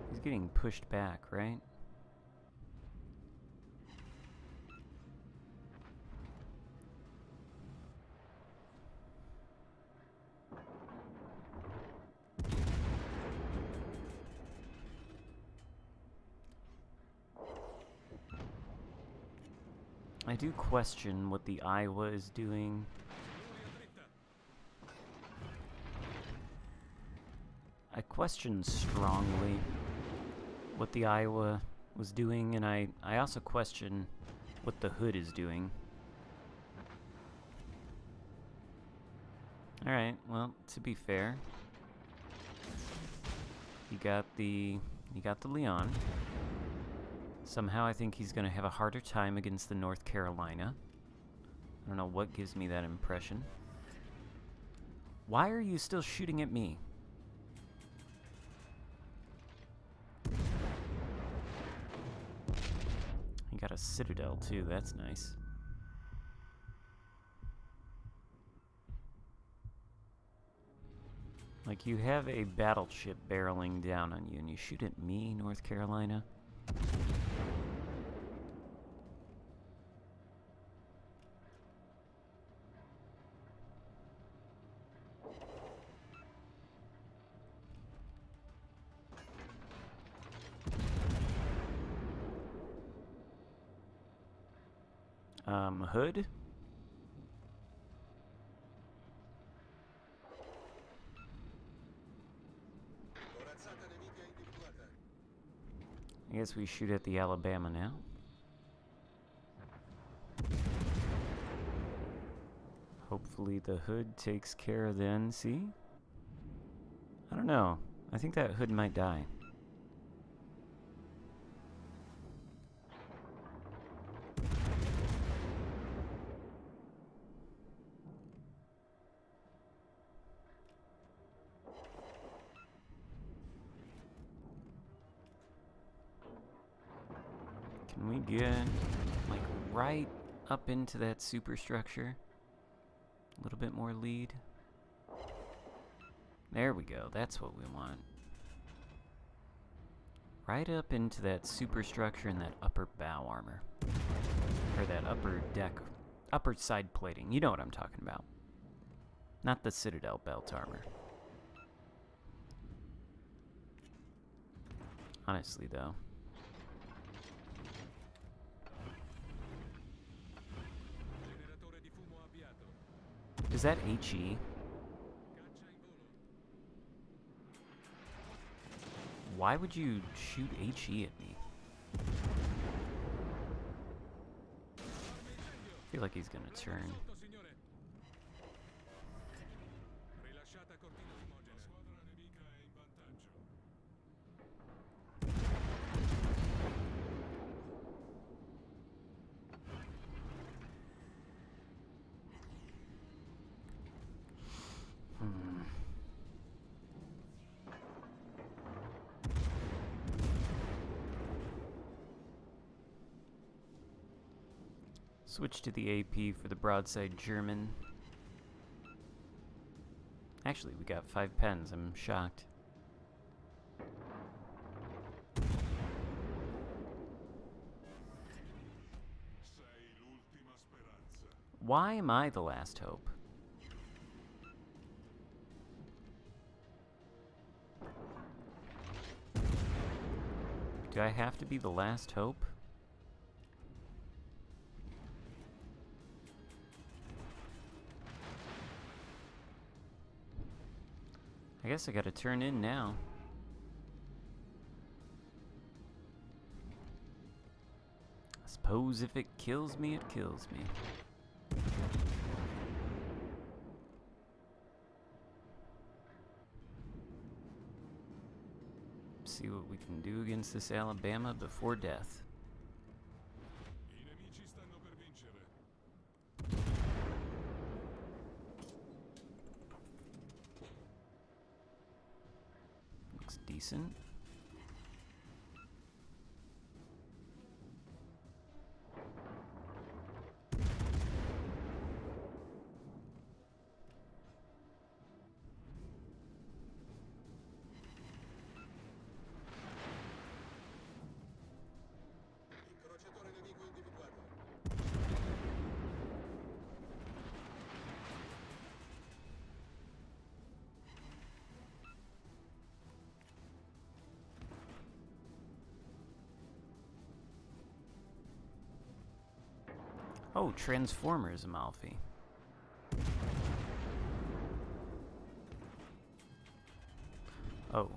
Speaker 1: He's getting pushed back, right? I do question what the Iowa is doing. I question strongly what the Iowa was doing, and I also question what the Hood is doing. Alright, well, to be fair, you got the Leon. Somehow I think he's going to have a harder time against the North Carolina. I don't know what gives me that impression. Why are you still shooting at me? You got a Citadel too, that's nice. Like, you have a battleship barreling down on you and you shoot at me, North Carolina? Hood? I guess we shoot at the Alabama now. Hopefully the Hood takes care of the NC. I don't know. I think that Hood might die. Can we get, like, right up into that superstructure? A little bit more lead. There we go. That's what we want. Right up into that superstructure and that upper bow armor. Or that upper deck, upper side plating. You know what I'm talking about. Not the Citadel belt armor. Honestly, though. Is that HE? Why would you shoot HE at me? I feel like he's gonna turn. Switch to the AP for the broadside German. Actually, we got 5 pens. I'm shocked. Why am I the last hope? Do I have to be the last hope? I guess I gotta turn in now. I suppose if it kills me, it kills me. See what we can do against this Alabama before death. Looks decent. Oh, Transformers, Amalfi. Oh.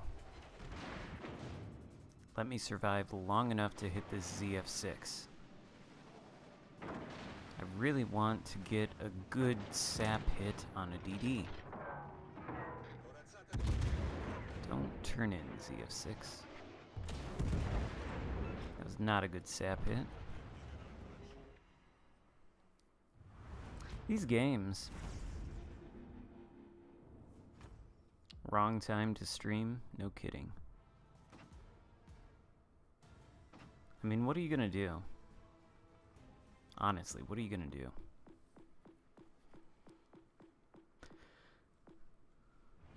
Speaker 1: Let me survive long enough to hit this ZF6. I really want to get a good sap hit on a DD. Don't turn in, ZF6. That was not a good sap hit. These games. Wrong time to stream? No kidding. I mean, what are you gonna do? Honestly, what are you gonna do?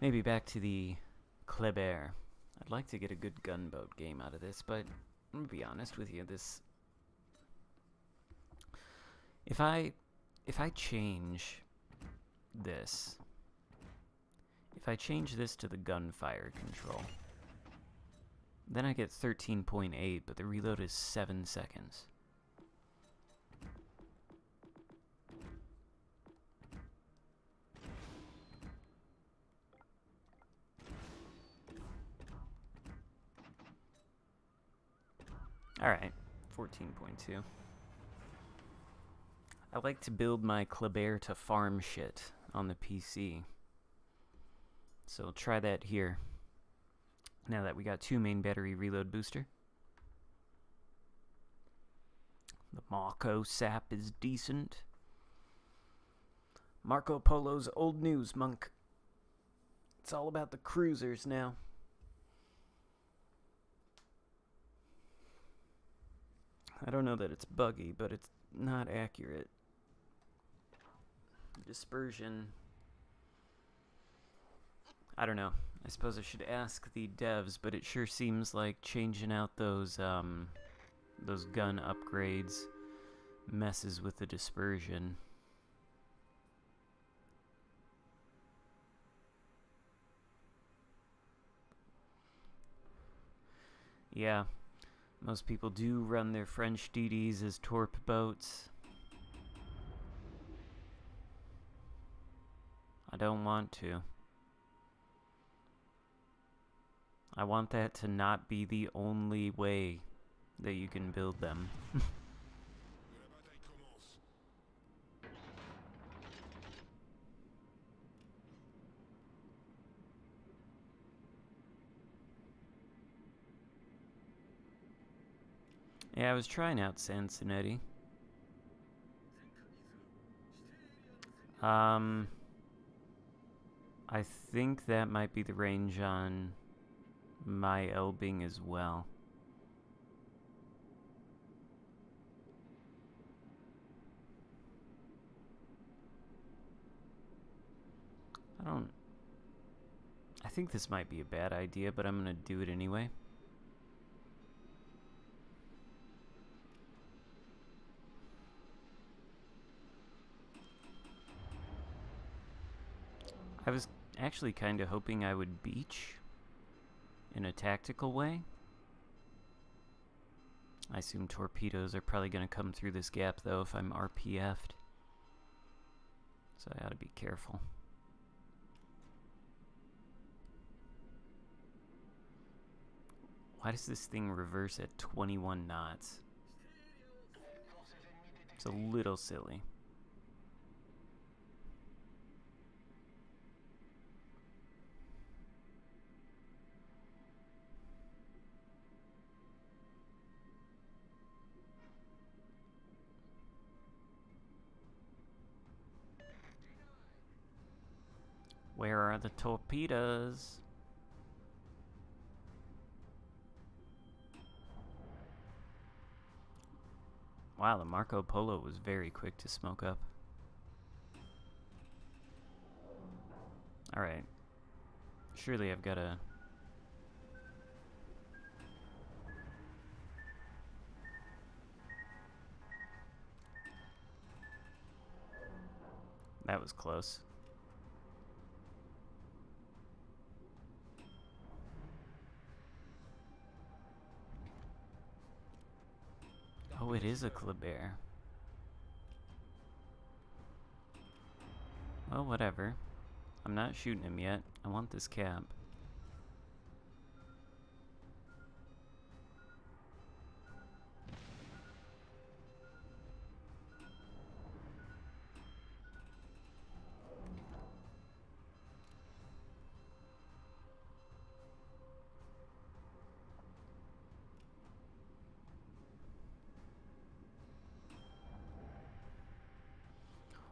Speaker 1: Maybe back to the Kleber. I'd like to get a good gunboat game out of this, but I'm gonna be honest with you, this... If I change this... If I change this to the gunfire control, then I get 13.8, but the reload is 7 seconds. Alright, 14.2. I like to build my Kleber to farm shit on the PC. So try that here. Now that we got 2 main battery reload booster. The Marco SAP is decent. Marco Polo's old news, monk. It's all about the cruisers now. I don't know that it's buggy, but it's not accurate. Dispersion. I don't know. I suppose I should ask the devs, but it sure seems like changing out those gun upgrades messes with the dispersion. Yeah, most people do run their French DDs as torp boats. I don't want to. I want that to not be the only way that you can build them. Yeah, I was trying out Sansonetti. I think that might be the range on my Elbing as well. I think this might be a bad idea, but I'm gonna do it anyway. I was actually kind of hoping I would beach in a tactical way. I assume torpedoes are probably going to come through this gap, though, if I'm RPF'd. So I ought to be careful. Why does this thing reverse at 21 knots? It's a little silly. Where are the torpedoes? Wow, the Marco Polo was very quick to smoke up. Alright. Surely I've got a... That was close. Oh, it is a Kleber. Well, whatever. I'm not shooting him yet. I want this cap.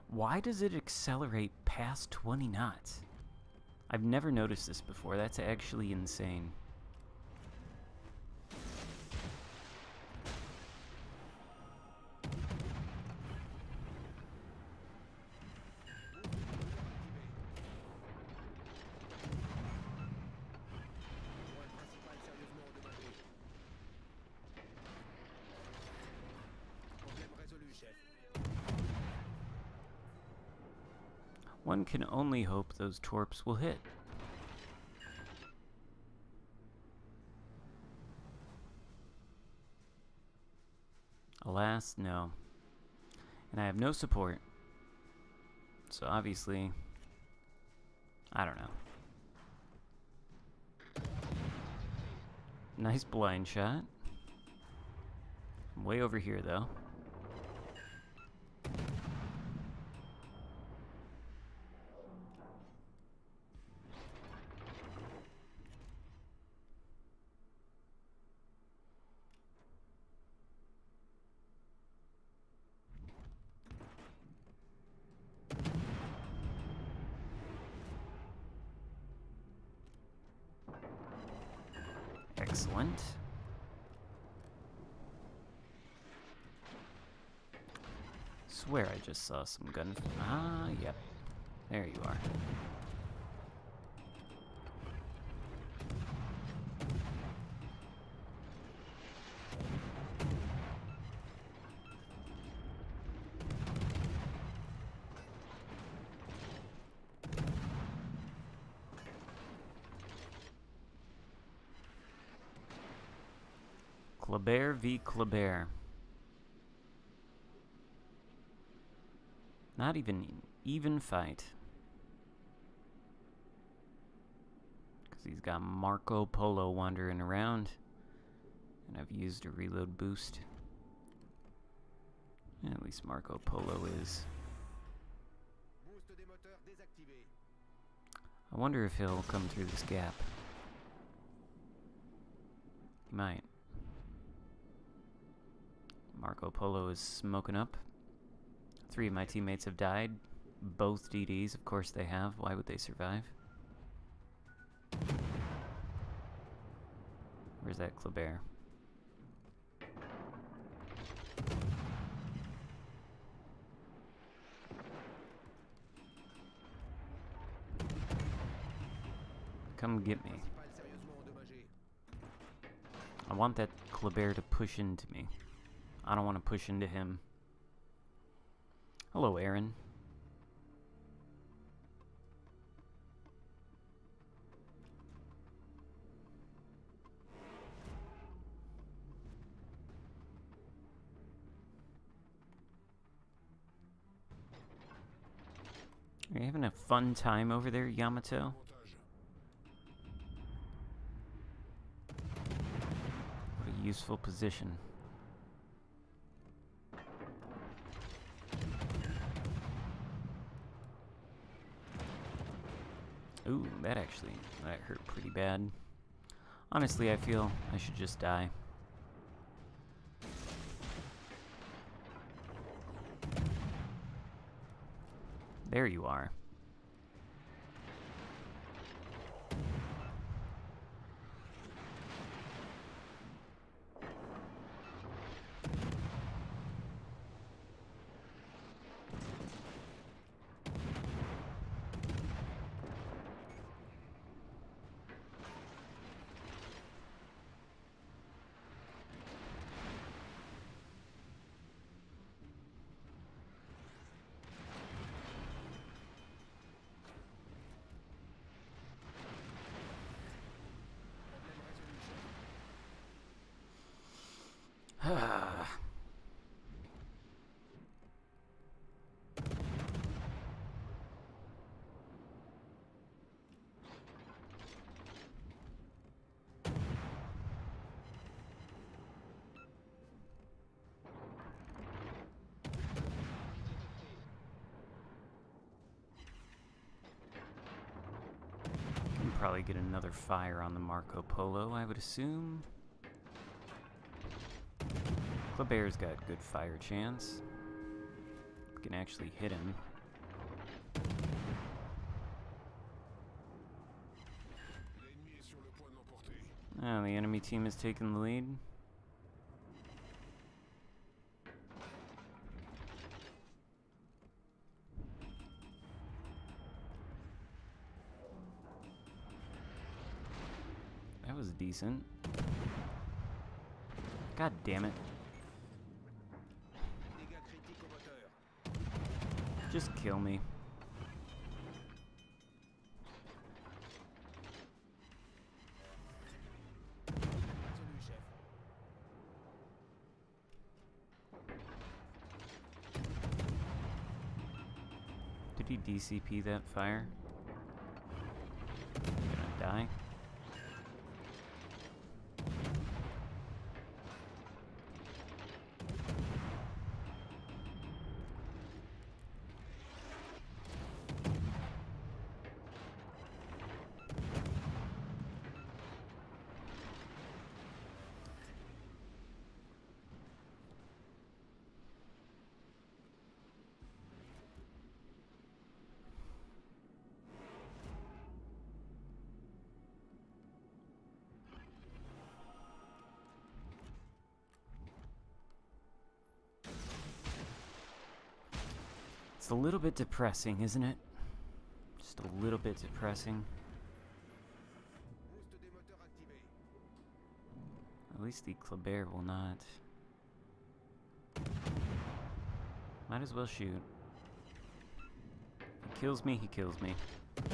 Speaker 1: Why does it accelerate past 20 knots? I've never noticed this before. That's actually insane. One can only hope those torps will hit. Alas, no. And I have no support. So obviously, I don't know. Nice blind shot. I'm way over here though. Excellent. Swear I just saw some gun. Ah, yep. There you are. Kleber v. Kleber. Not even an even fight. Because he's got Marco Polo wandering around. And I've used a reload boost. Yeah, at least Marco Polo is. I wonder if he'll come through this gap. He might. Marco Polo is smoking up. 3 of my teammates have died. Both DDs, of course they have. Why would they survive? Where's that Kleber? Come get me. I want that Kleber to push into me. I don't want to push into him. Hello, Aaron. Are you having a fun time over there, Yamato? useful position. Ooh, that hurt pretty bad. Honestly, I feel I should just die. There you are. Probably get another fire on the Marco Polo, I would assume. Kleber's got good fire chance. Can actually hit him. Oh, the enemy team has taken the lead. That was decent. God damn it. Just kill me. Did he DCP that fire? I'm gonna die. It's a little bit depressing, isn't it? Just a little bit depressing. At least the Kleber will not. Might as well shoot. If he kills me, he kills me. If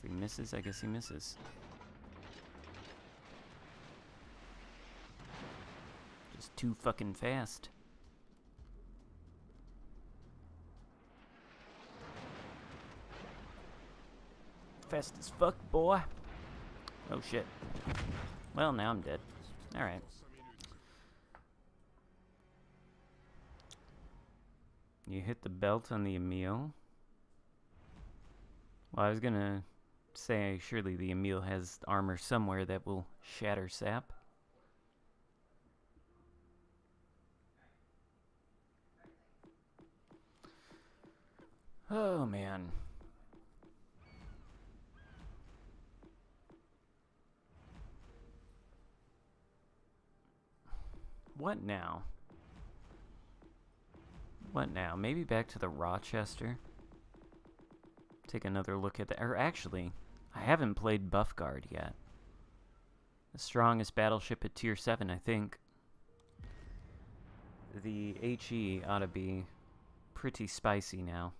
Speaker 1: he misses, I guess he misses. Just too fucking fast. Fast as fuck, boy. Oh shit. Well, now I'm dead. Alright. You hit the belt on the Emile. Well, I was gonna say, surely the Emile has armor somewhere that will shatter sap. Oh, man. What now? What now? Maybe back to the Rochester? Take another look at that. Or actually, I haven't played Buffguard yet. The strongest battleship at tier 7, I think. The HE ought to be pretty spicy now.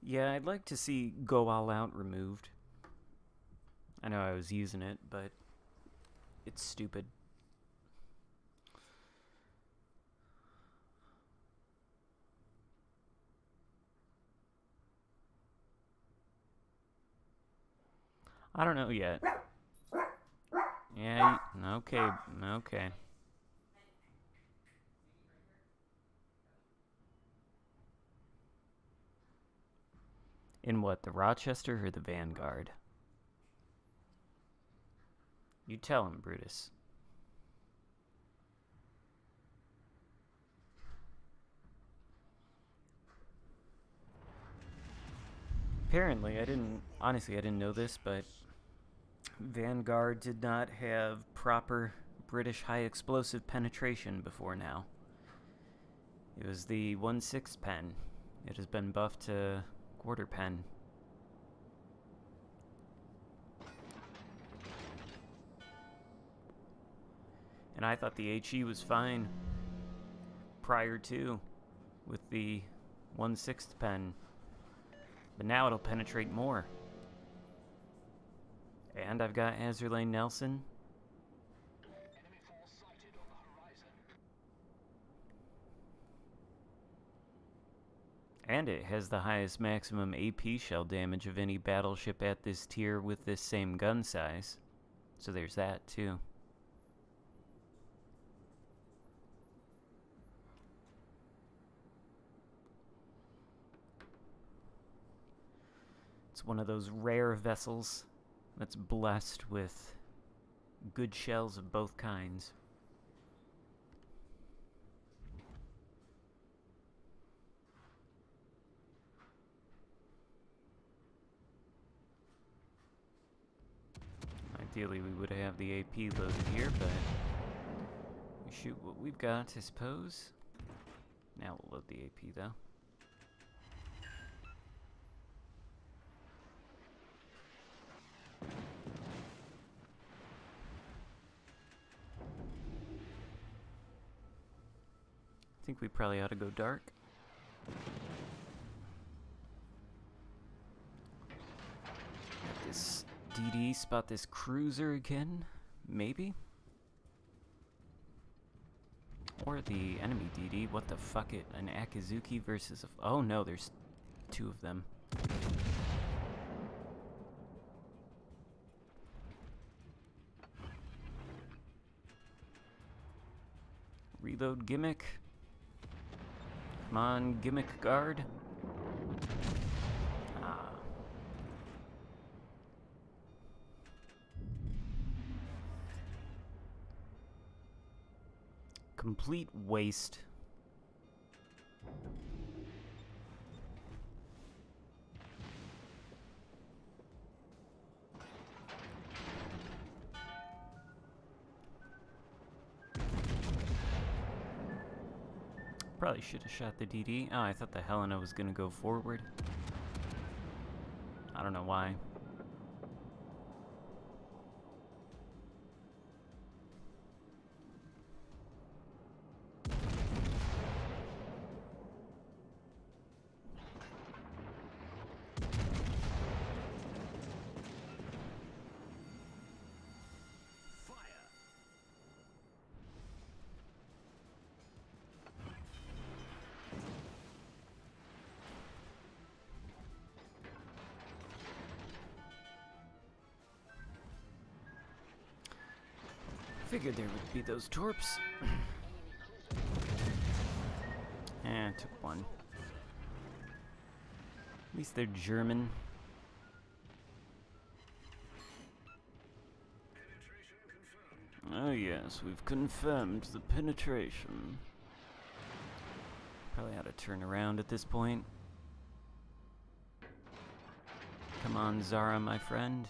Speaker 1: Yeah, I'd like to see Go All Out removed. I know I was using it, but it's stupid. I don't know yet. Yeah, okay, okay. In what, the Rochester or the Vanguard? You tell him, Brutus. Apparently, honestly, I didn't know this, but Vanguard did not have proper British high explosive penetration before now. It was the 1/6 pen. It has been buffed to quarter pen. And I thought the HE was fine prior to with the 1/6 pen. But now it'll penetrate more. And I've got Azurlane Nelson.
Speaker 2: Enemy force sighted on the horizon.
Speaker 1: And it has the highest maximum AP shell damage of any battleship at this tier with this same gun size. So there's that too. It's one of those rare vessels that's blessed with good shells of both kinds. Ideally, we would have the AP loaded here, but we shoot what we've got, I suppose. Now we'll load the AP, though. I think we probably ought to go dark. Got this DD, spot this cruiser again, maybe? Or the enemy DD, what the fuck it, an Akizuki versus a... Oh no, there's two of them. Reload gimmick. Come on, gimmick guard. Ah. Complete waste. Probably should have shot the DD. Oh, I thought the Helena was gonna go forward. I don't know why. Figured there would be those torps. Eh, took one. At least they're German. Oh yes, we've confirmed the penetration. Probably ought to turn around at this point. Come on, Zara, my friend.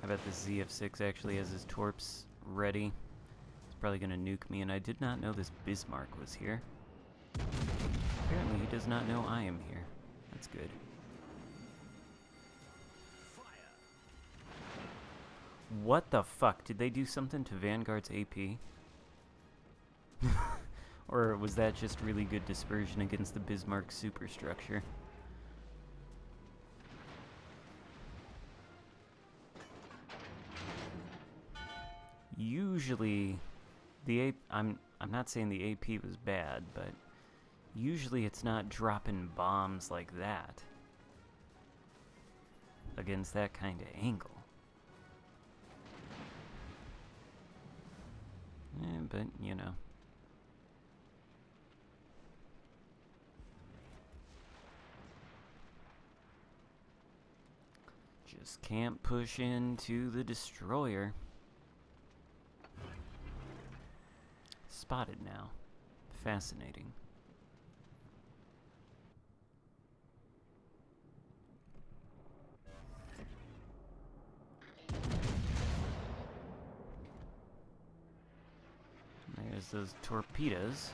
Speaker 1: I bet the ZF6 actually has his torps ready. He's probably gonna nuke me, and I did not know this Bismarck was here. Apparently he does not know I am here. That's good. What the fuck? Did they do something to Vanguard's AP? Or was that just really good dispersion against the Bismarck superstructure? Usually, the AP, I'm not saying the AP was bad, but usually it's not dropping bombs like that. against that kind of angle. But, you know. Just can't push into the destroyer. Spotted now. Fascinating. There's those torpedoes.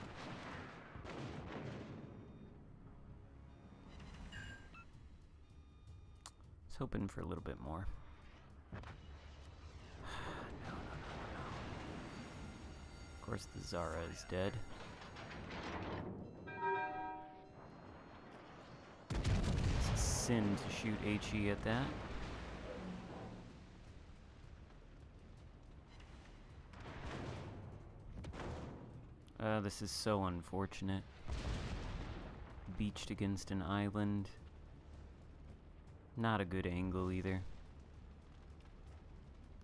Speaker 1: I was hoping for a little bit more. No. Of course, the Zara is dead. It's a sin to shoot HE at that. This is so unfortunate. Beached against an island. Not a good angle either.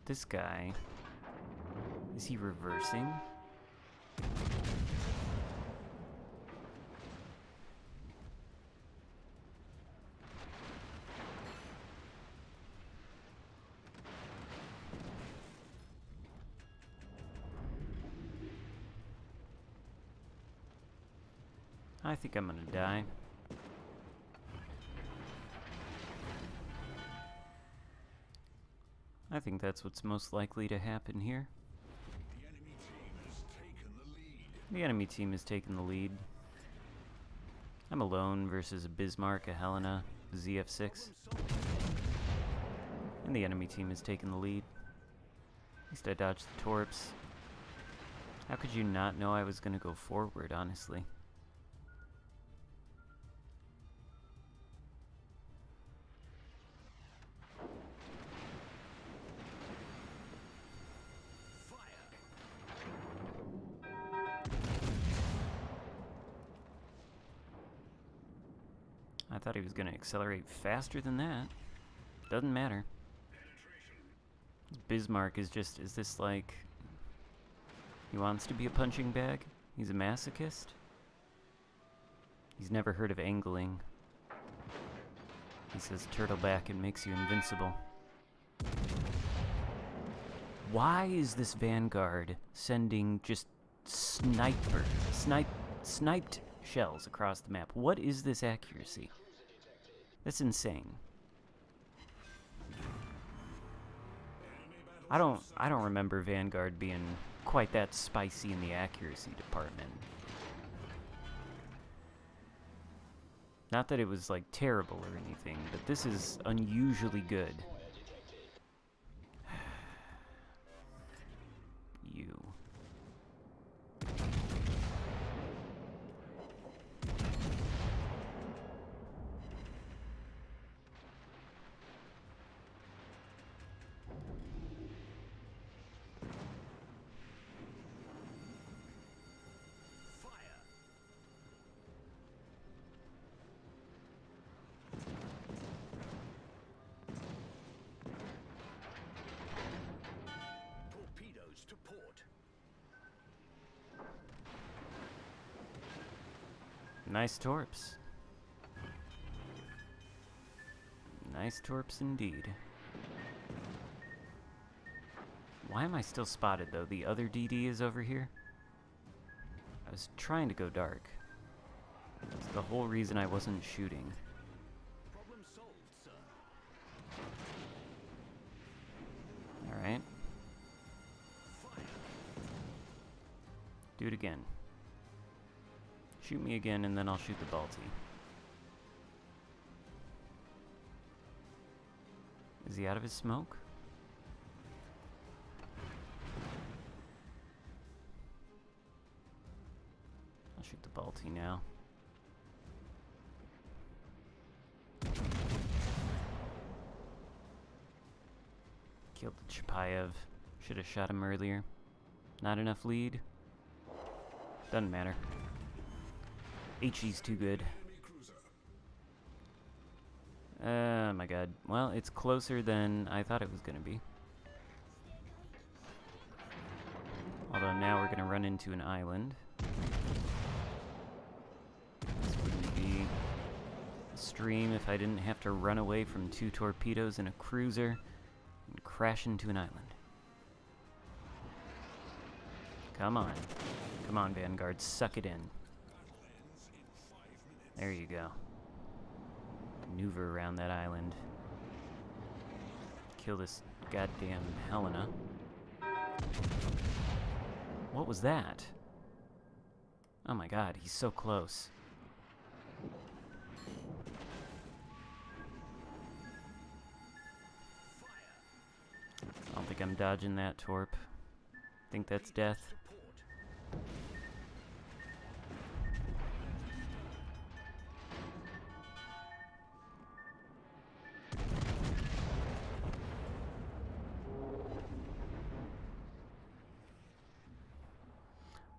Speaker 1: This guy... Is he reversing? I think I'm gonna die. I think that's what's most likely to happen here.
Speaker 3: The enemy team has taken the lead.
Speaker 1: The enemy team has taken the lead. I'm alone versus a Bismarck, a Helena, a ZF6. And the enemy team has taken the lead. At least I dodged the torps. How could you not know I was gonna go forward, honestly? I thought he was going to accelerate faster than that. Doesn't matter. Bismarck is just, is this like... He wants to be a punching bag? He's a masochist? He's never heard of angling. He says turtle back and makes you invincible. Why is this Vanguard sending just sniped shells across the map? What is this accuracy? That's insane. I don't remember Vanguard being quite that spicy in the accuracy department. Not that it was like terrible or anything, but this is unusually good. You.
Speaker 3: To port.
Speaker 1: Nice torps. Nice torps indeed. Why am I still spotted though? The other DD is over here? I was trying to go dark. That's the whole reason I wasn't shooting.
Speaker 3: Problem solved, sir.
Speaker 1: Alright. Do it again. Shoot me again and then I'll shoot the Balti. Is he out of his smoke? I'll shoot the Balti now. Killed the Chapayev. Should have shot him earlier. Not enough lead. Doesn't matter. HE's too good. Oh my god. Well, it's closer than I thought it was gonna be. Although now we're gonna run into an island. This wouldn't be a stream if I didn't have to run away from 2 torpedoes and a cruiser and crash into an island. Come on. Come on, Vanguard. Suck it in. There you go. Maneuver around that island. Kill this goddamn Helena. What was that? Oh my god, he's so close. I don't think I'm dodging that torp. Think that's death.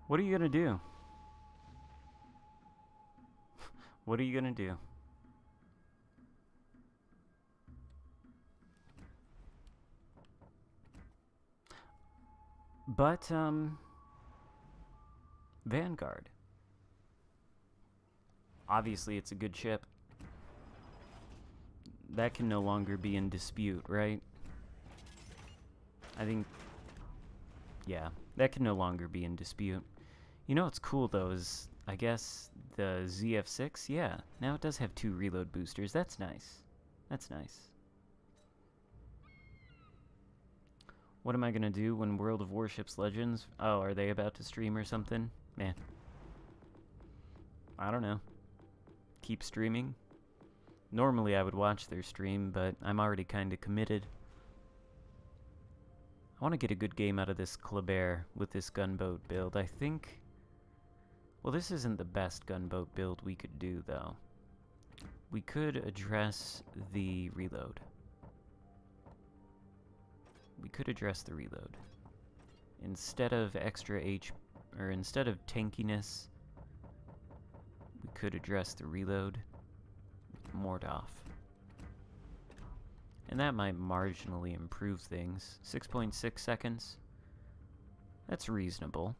Speaker 1: What are you gonna do? What are you gonna do? But, Vanguard. Obviously, it's a good ship. That can no longer be in dispute, right? I think... yeah, that can no longer be in dispute. You know what's cool, though, is, I guess, the ZF6, yeah, now it does have 2 reload boosters. That's nice. That's nice. What am I gonna do when World of Warships Legends... oh, are they about to stream or something? Man. I don't know. Keep streaming? Normally I would watch their stream, but I'm already kinda committed. I want to get a good game out of this Kleber with this gunboat build. I think... well, this isn't the best gunboat build we could do, though. We could address the reload. We could address the reload. Instead of extra or instead of tankiness, we could address the reload with Mordov. And that might marginally improve things. 6.6 seconds. That's reasonable.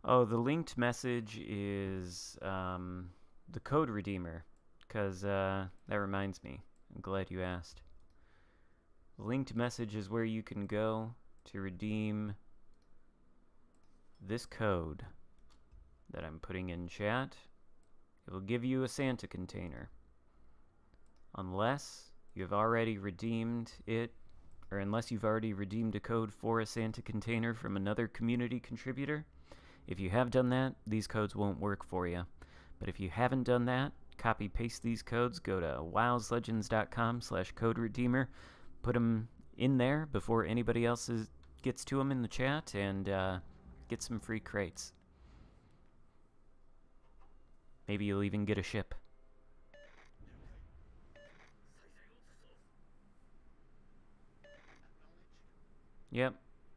Speaker 1: Oh, the linked message is the code redeemer, because that reminds me. I'm glad you asked. The linked message is where you can go to redeem this code that I'm putting in chat. It will give you a Santa container. Unless you have already redeemed it, or unless you've already redeemed a code for a Santa container from another community contributor. If you have done that, these codes won't work for you. But if you haven't done that, copy-paste these codes, go to wowslegends.com/code-redeemer, put them in there before anybody else gets to them in the chat, and get some free crates. Maybe you'll even get a ship. Yep,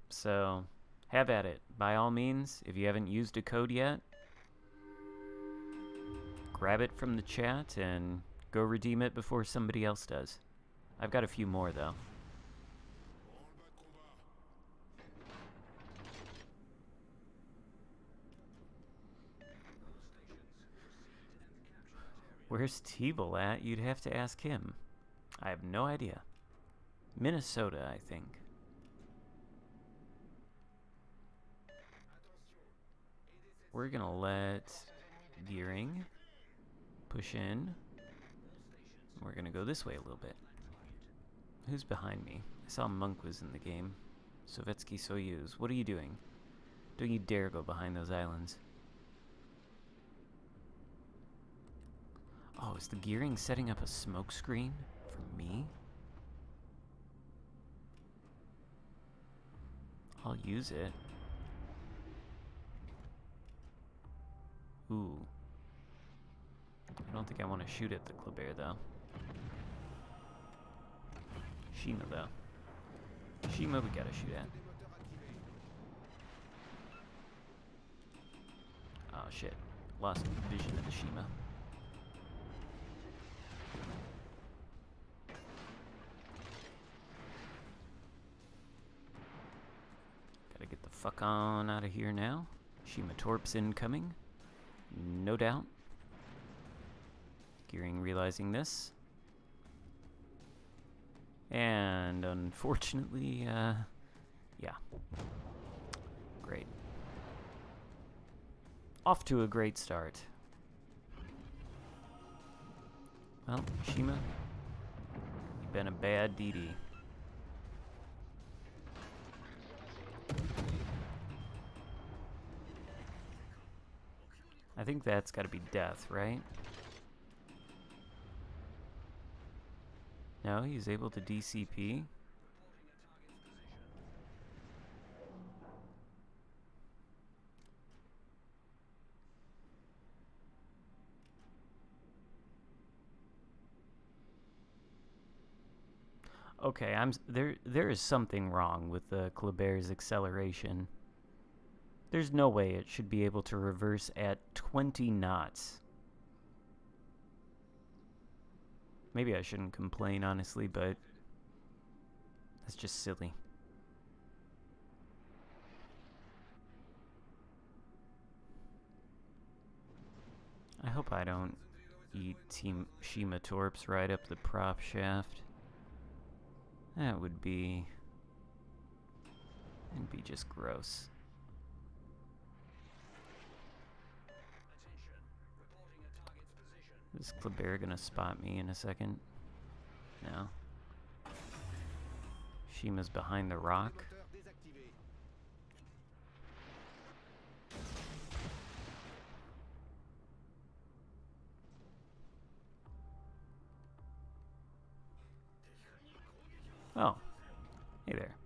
Speaker 1: so have at it. By all means, if you haven't used a code yet, grab it from the chat and go redeem it before somebody else does. I've got a few more, though. Where's Teeble at? You'd have to ask him. I have no idea. Minnesota, I think. We're gonna let Gearing push in. We're gonna go this way a little bit. Who's behind me? I saw Monk was in the game. Sovietsky Soyuz. What are you doing? Don't you dare go behind those islands. Oh, is the Gearing setting up a smoke screen for me? I'll use it. Ooh. I don't think I want to shoot at the Kleber, though. Shima, though. Shima we gotta shoot at. Oh shit. Lost vision of the Shima. Gotta get the fuck on out of here now. Shima Torps incoming. No doubt. Gearing realizing this. And unfortunately, yeah. Great. Off to a great start. Well, Shima, you've been a bad DD. I think that's gotta be death, right? No, he's able to DCP. Okay, there is something wrong with the Kleber's acceleration. There's no way it should be able to reverse at 20 knots. Maybe I shouldn't complain, honestly, but that's just silly. I hope I don't eat Team Shima Torps right up the prop shaft. That would be... it'd be just gross. Is Kleber gonna spot me in a second? No. Shima's behind the rock. Oh. Hey there.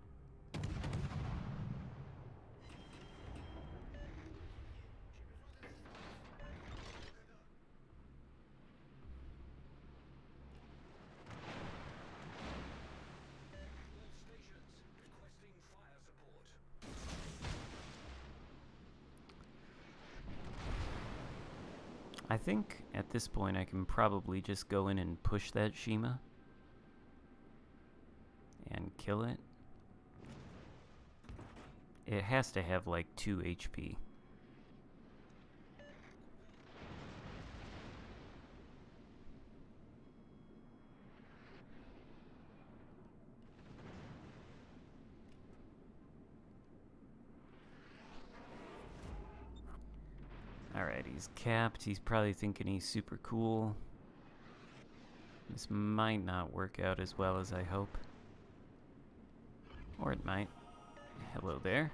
Speaker 1: I think at this point I can probably just go in and push that Shima and kill it. It has to have like 2 HP. Alright, he's capped. He's probably thinking he's super cool. This might not work out as well as I hope. Or it might. Hello there.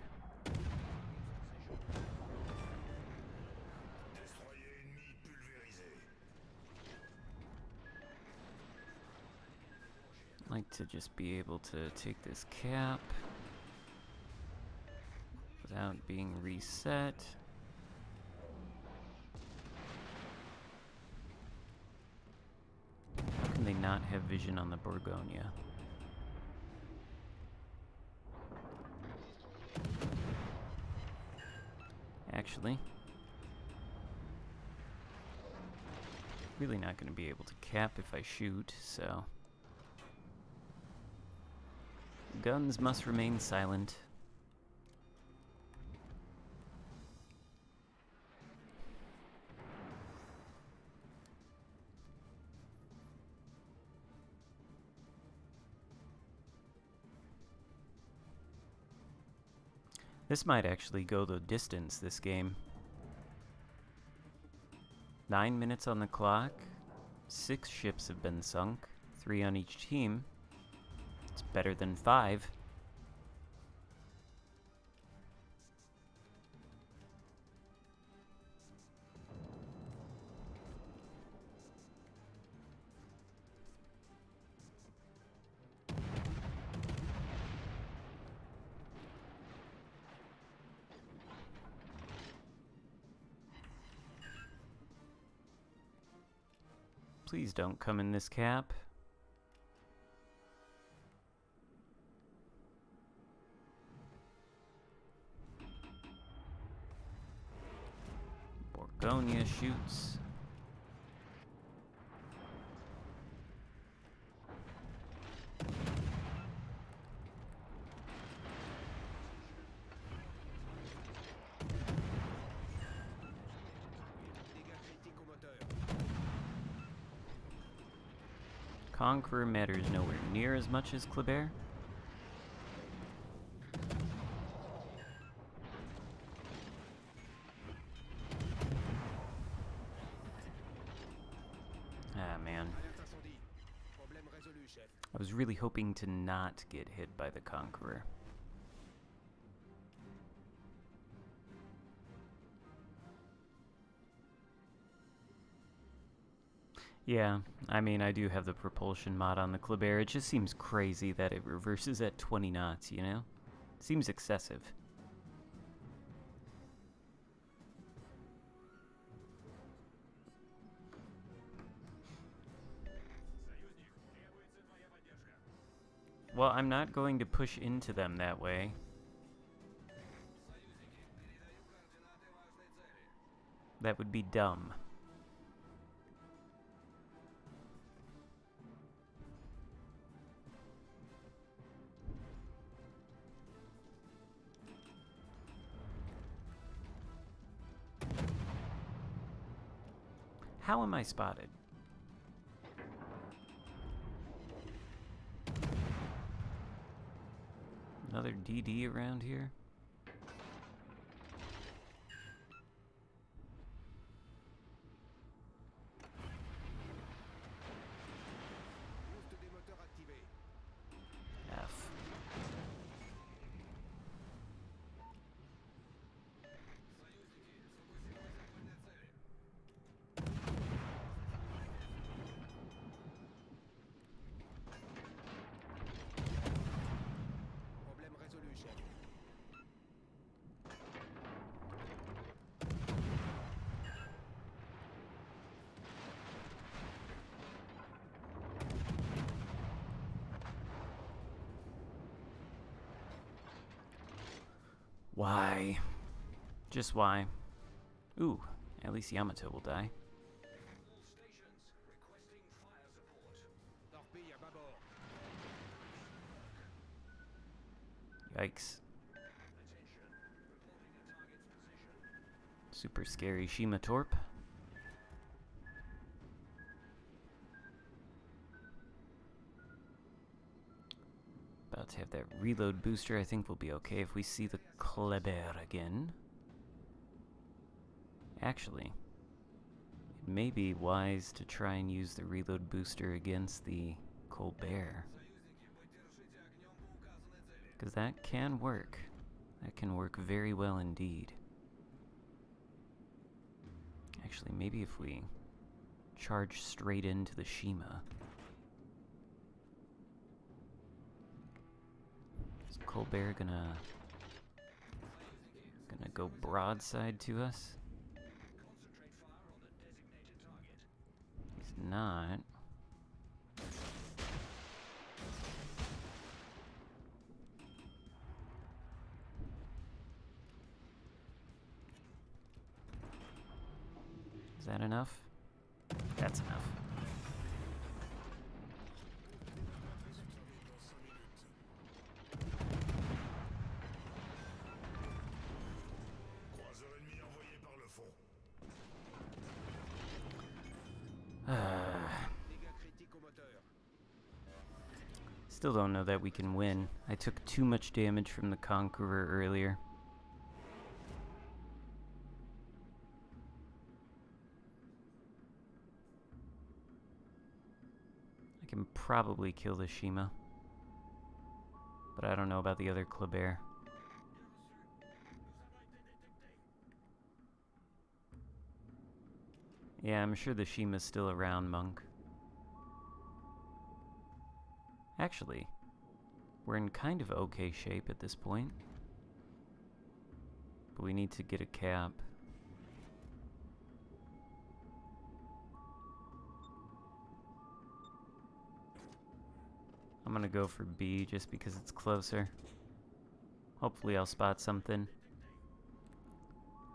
Speaker 1: I'd like to just be able to take this cap without being reset. How can they not have vision on the Borgonia? Actually, really not going to be able to cap if I shoot, so guns must remain silent. This might actually go the distance, this game. 9 minutes on the clock. 6 ships have been sunk. 3 on each team. It's better than 5. Please don't come in this cap. Borgonia shoots. Conqueror matters nowhere near as much as Kleber. Ah, man. I was really hoping to not get hit by the Conqueror. Yeah, I mean, I do have the propulsion mod on the Kleber. It just seems crazy that it reverses at 20 knots, you know? Seems excessive. Well, I'm not going to push into them that way. That would be dumb. How am I spotted? Another DD around here? F. Why? Just why? Ooh, at least Yamato will die.
Speaker 2: All stations requesting fire support. Torpille à bâbord.
Speaker 1: Yikes.
Speaker 2: Attention. Reporting the target's position.
Speaker 1: Super scary Shima Torp. About to have that reload booster. I think we'll be okay if we see the Kleber again. Actually, it may be wise to try and use the reload booster against the Colbert. Because that can work. That can work very well indeed. Actually, maybe if we charge straight into the Shima. Is Colbert gonna go broadside to us?
Speaker 2: Concentrate fire on the designated target.
Speaker 1: He's not. Is that enough? That's enough.
Speaker 3: Croiseur ennemi envoyé par le fond.
Speaker 2: Dégâts critiques au moteur.
Speaker 1: Still don't know that we can win. I took too much damage from the Conqueror earlier. I can probably kill the Shima. But I don't know about the other Kleber. Yeah, I'm sure the Shima's still around, Monk. Actually, we're in kind of okay shape at this point. But we need to get a cap. I'm gonna go for B just because it's closer. Hopefully I'll spot something.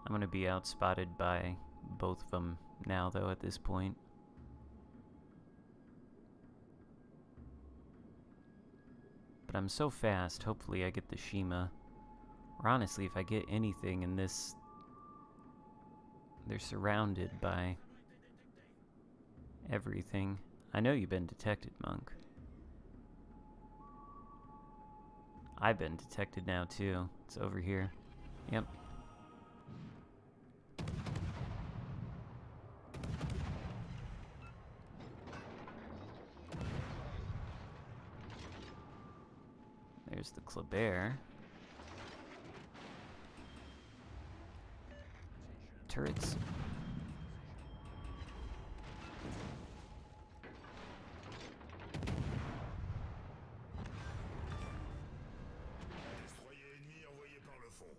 Speaker 1: I'm gonna be outspotted by both of them now, though, at this point. But I'm so fast, hopefully I get the Shima. Or honestly, if I get anything in this... They're surrounded by everything. I know you've been detected, Monk. I've been detected now, too. It's over here. Yep. There's the Kleber. Turrets.
Speaker 3: Destroyer ennemi envoyé par le fond.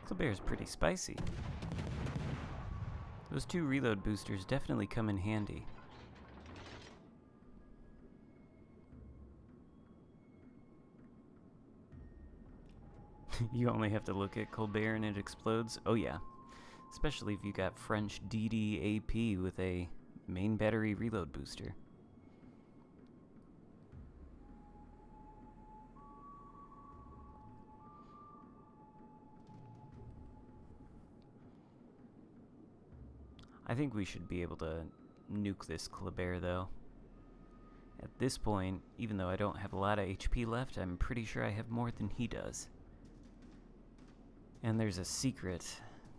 Speaker 1: Kleber's pretty spicy. Those 2 reload boosters definitely come in handy. You only have to look at Colbert and it explodes? Oh yeah. Especially if you got French DD AP with a main battery reload booster. I think we should be able to nuke this Kleber, though. At this point, even though I don't have a lot of HP left, I'm pretty sure I have more than he does. And there's a secret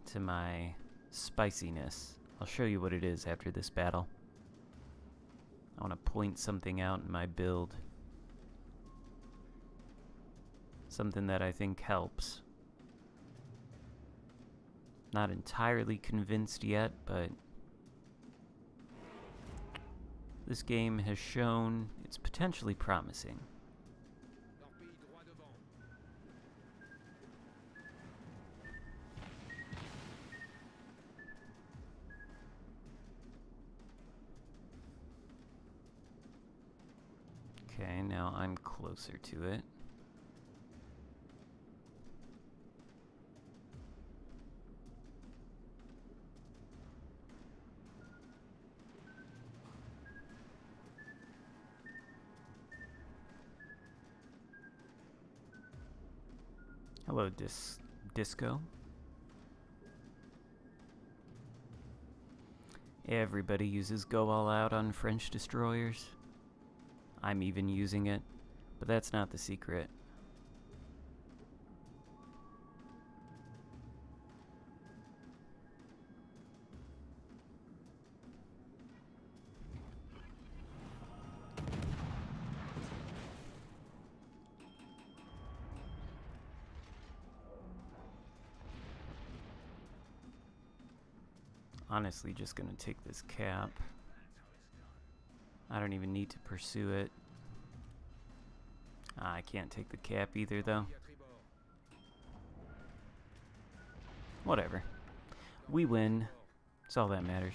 Speaker 1: to my spiciness. I'll show you what it is after this battle. I want to point something out in my build. Something that I think helps. Not entirely convinced yet, but this game has shown it's potentially promising. Okay, now I'm closer to it. Hello, Disco. Everybody uses Go All Out on French destroyers. I'm even using it, but that's not the secret. Honestly, just gonna take this cap. I don't even need to pursue it. I can't take the cap either, though. Whatever. We win. That's all that matters.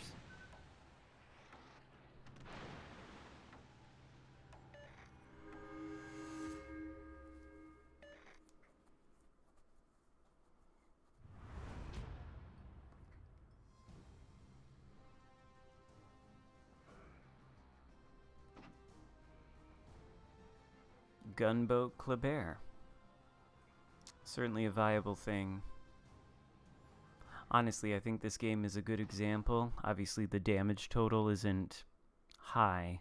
Speaker 1: Gunboat Kleber. Certainly a viable thing. Honestly, I think this game is a good example. Obviously, the damage total isn't high,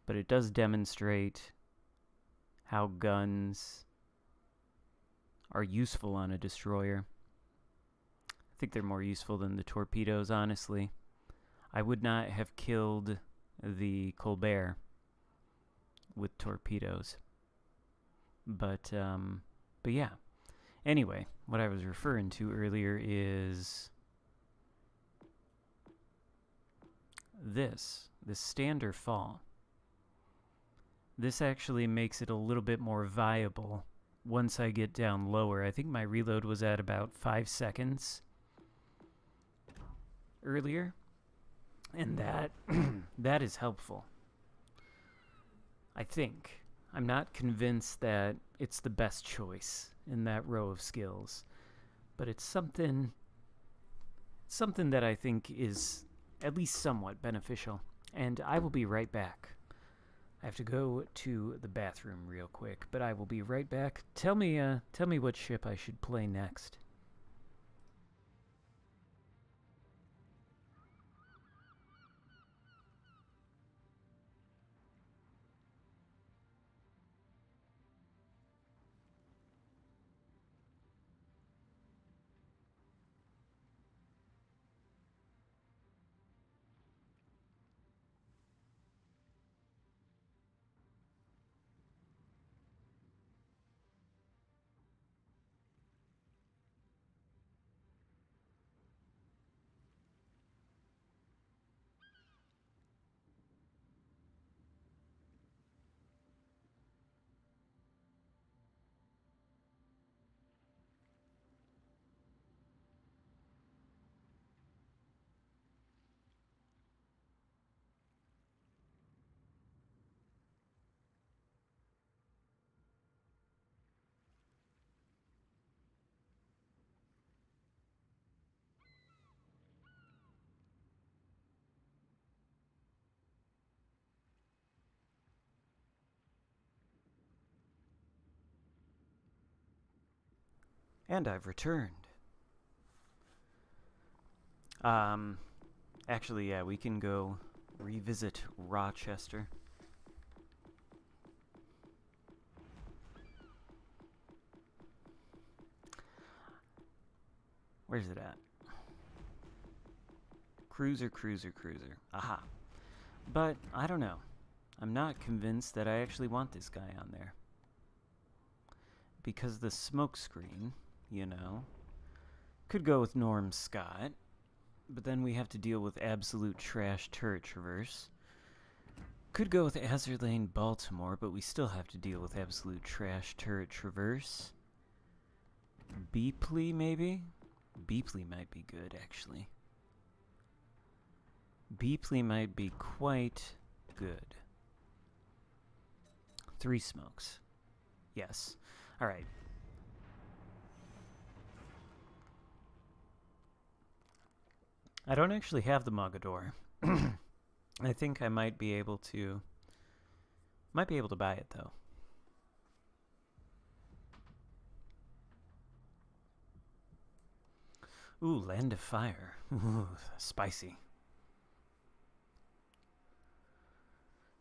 Speaker 1: but it does demonstrate how guns are useful on a destroyer. I think they're more useful than the torpedoes, honestly. I would not have killed the Colbert with torpedoes. But yeah. Anyway, what I was referring to earlier is this stand or fall. This actually makes it a little bit more viable once I get down lower. I think my reload was at about 5 seconds earlier, and that That is helpful. I think. I'm not convinced that it's the best choice in that row of skills, but it's something that I think is at least somewhat beneficial. And I will be right back. I have to go to the bathroom real quick, but I will be right back. Tell me what ship I should play next. And I've returned. Actually, yeah, we can go revisit Rochester. Where's it at? Cruiser. Aha. But, I don't know. I'm not convinced that I actually want this guy on there. Because the smoke screen, you know, could go with Norm Scott, but then we have to deal with absolute trash turret traverse. Could go with Azerlane Baltimore, but we still have to deal with absolute trash turret traverse. Beepley, maybe? Beepley might be good, actually. Beepley might be quite good. 3 smokes. Yes. Alright. I don't actually have the Mogador. I think I might be able to buy it though. Ooh, Land of Fire. Ooh, spicy.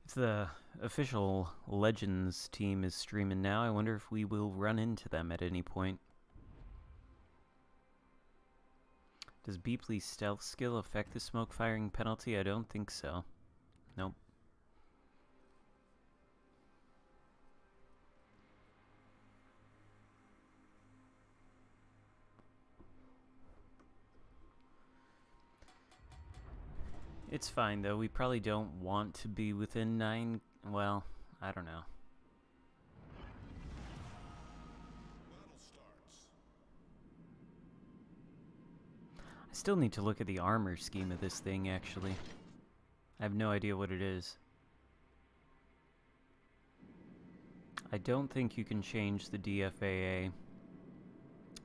Speaker 1: If the official Legends team is streaming now, I wonder if we will run into them at any point. Does Beepley's stealth skill affect the smoke firing penalty? I don't think so. Nope. It's fine though, we probably don't want to be within 9, well, I don't know. I still need to look at the armor scheme of this thing, actually. I have no idea what it is. I don't think you can change the DFAA.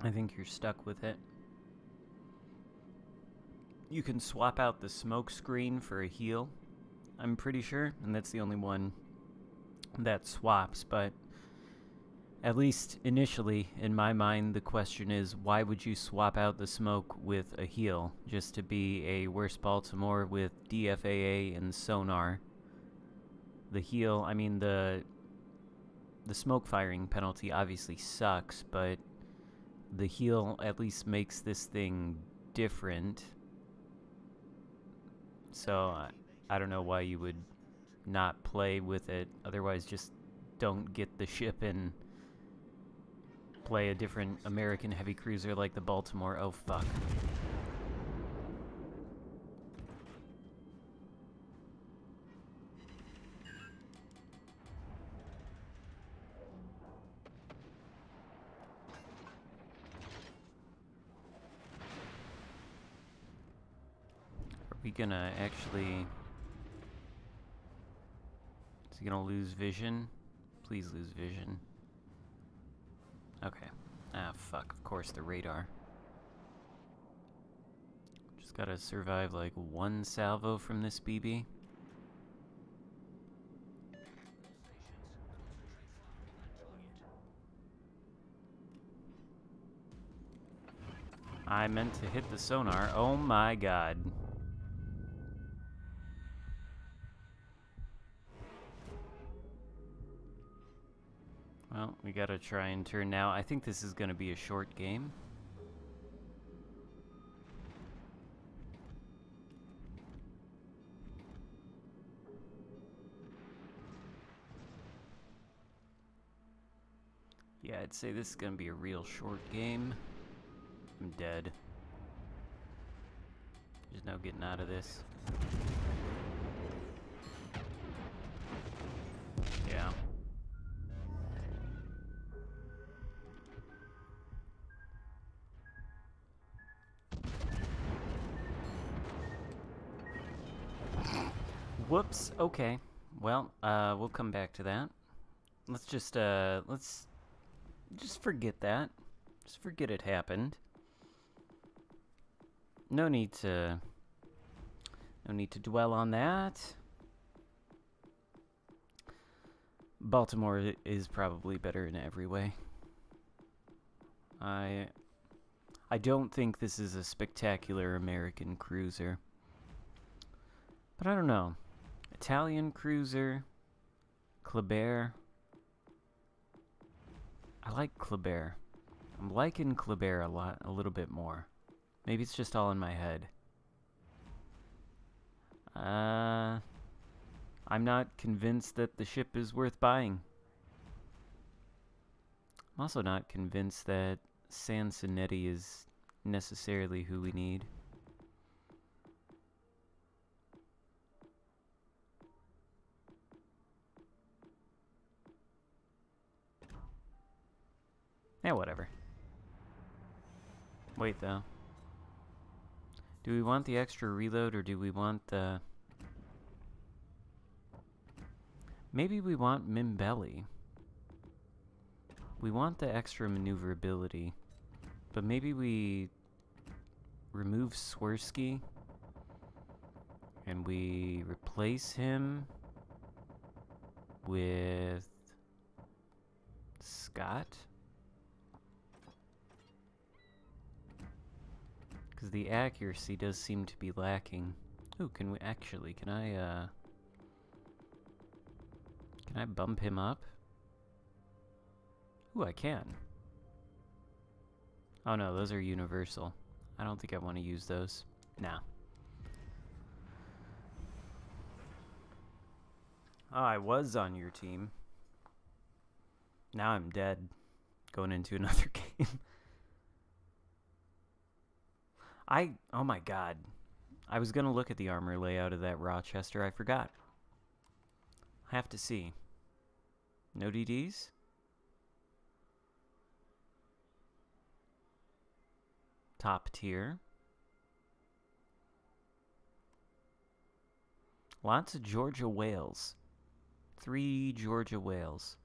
Speaker 1: I think you're stuck with it. You can swap out the smoke screen for a heal, I'm pretty sure, and that's the only one that swaps, but at least initially, in my mind, the question is, why would you swap out the smoke with a heal, just to be a worse Baltimore with DFAA and sonar? The heal, I mean, the smoke firing penalty obviously sucks, but the heal at least makes this thing different. So, I don't know why you would not play with it. Otherwise, just don't get the ship and play a different American heavy cruiser like the Baltimore. Oh, fuck. Are we gonna actually... Is he gonna lose vision? Please lose vision. Okay. Ah, fuck. Of course, the radar. Just gotta survive like one salvo from this BB. I meant to hit the sonar. Oh my god. Well, we gotta try and turn now. I think this is gonna be a short game. Yeah, I'd say this is gonna be a real short game. I'm dead. There's no getting out of this. Yeah. Whoops. Okay. Well, we'll come back to that. Let's just forget that. Just forget it happened. No need to dwell on that. Baltimore is probably better in every way. I don't think this is a spectacular American cruiser. But I don't know. Italian cruiser, Kleber. I like Kleber. I'm liking Kleber a little bit more. Maybe it's just all in my head. I'm not convinced that the ship is worth buying. I'm also not convinced that Sansonetti is necessarily who we need. Yeah, whatever. Wait, though. Do we want the extra reload, or do we want the... Maybe we want Mimbelli. We want the extra maneuverability. But maybe we remove Swirsky and we replace him with Scott? Because the accuracy does seem to be lacking. Ooh, can I bump him up? Ooh, I can. Oh no, those are universal. I don't think I want to use those. Nah. Oh, I was on your team. Now I'm dead. Going into another game. Oh my god. I was gonna look at the armor layout of that Rochester. I forgot. I have to see. No DDs? Top tier. Lots of Georgia whales. 3 Georgia whales.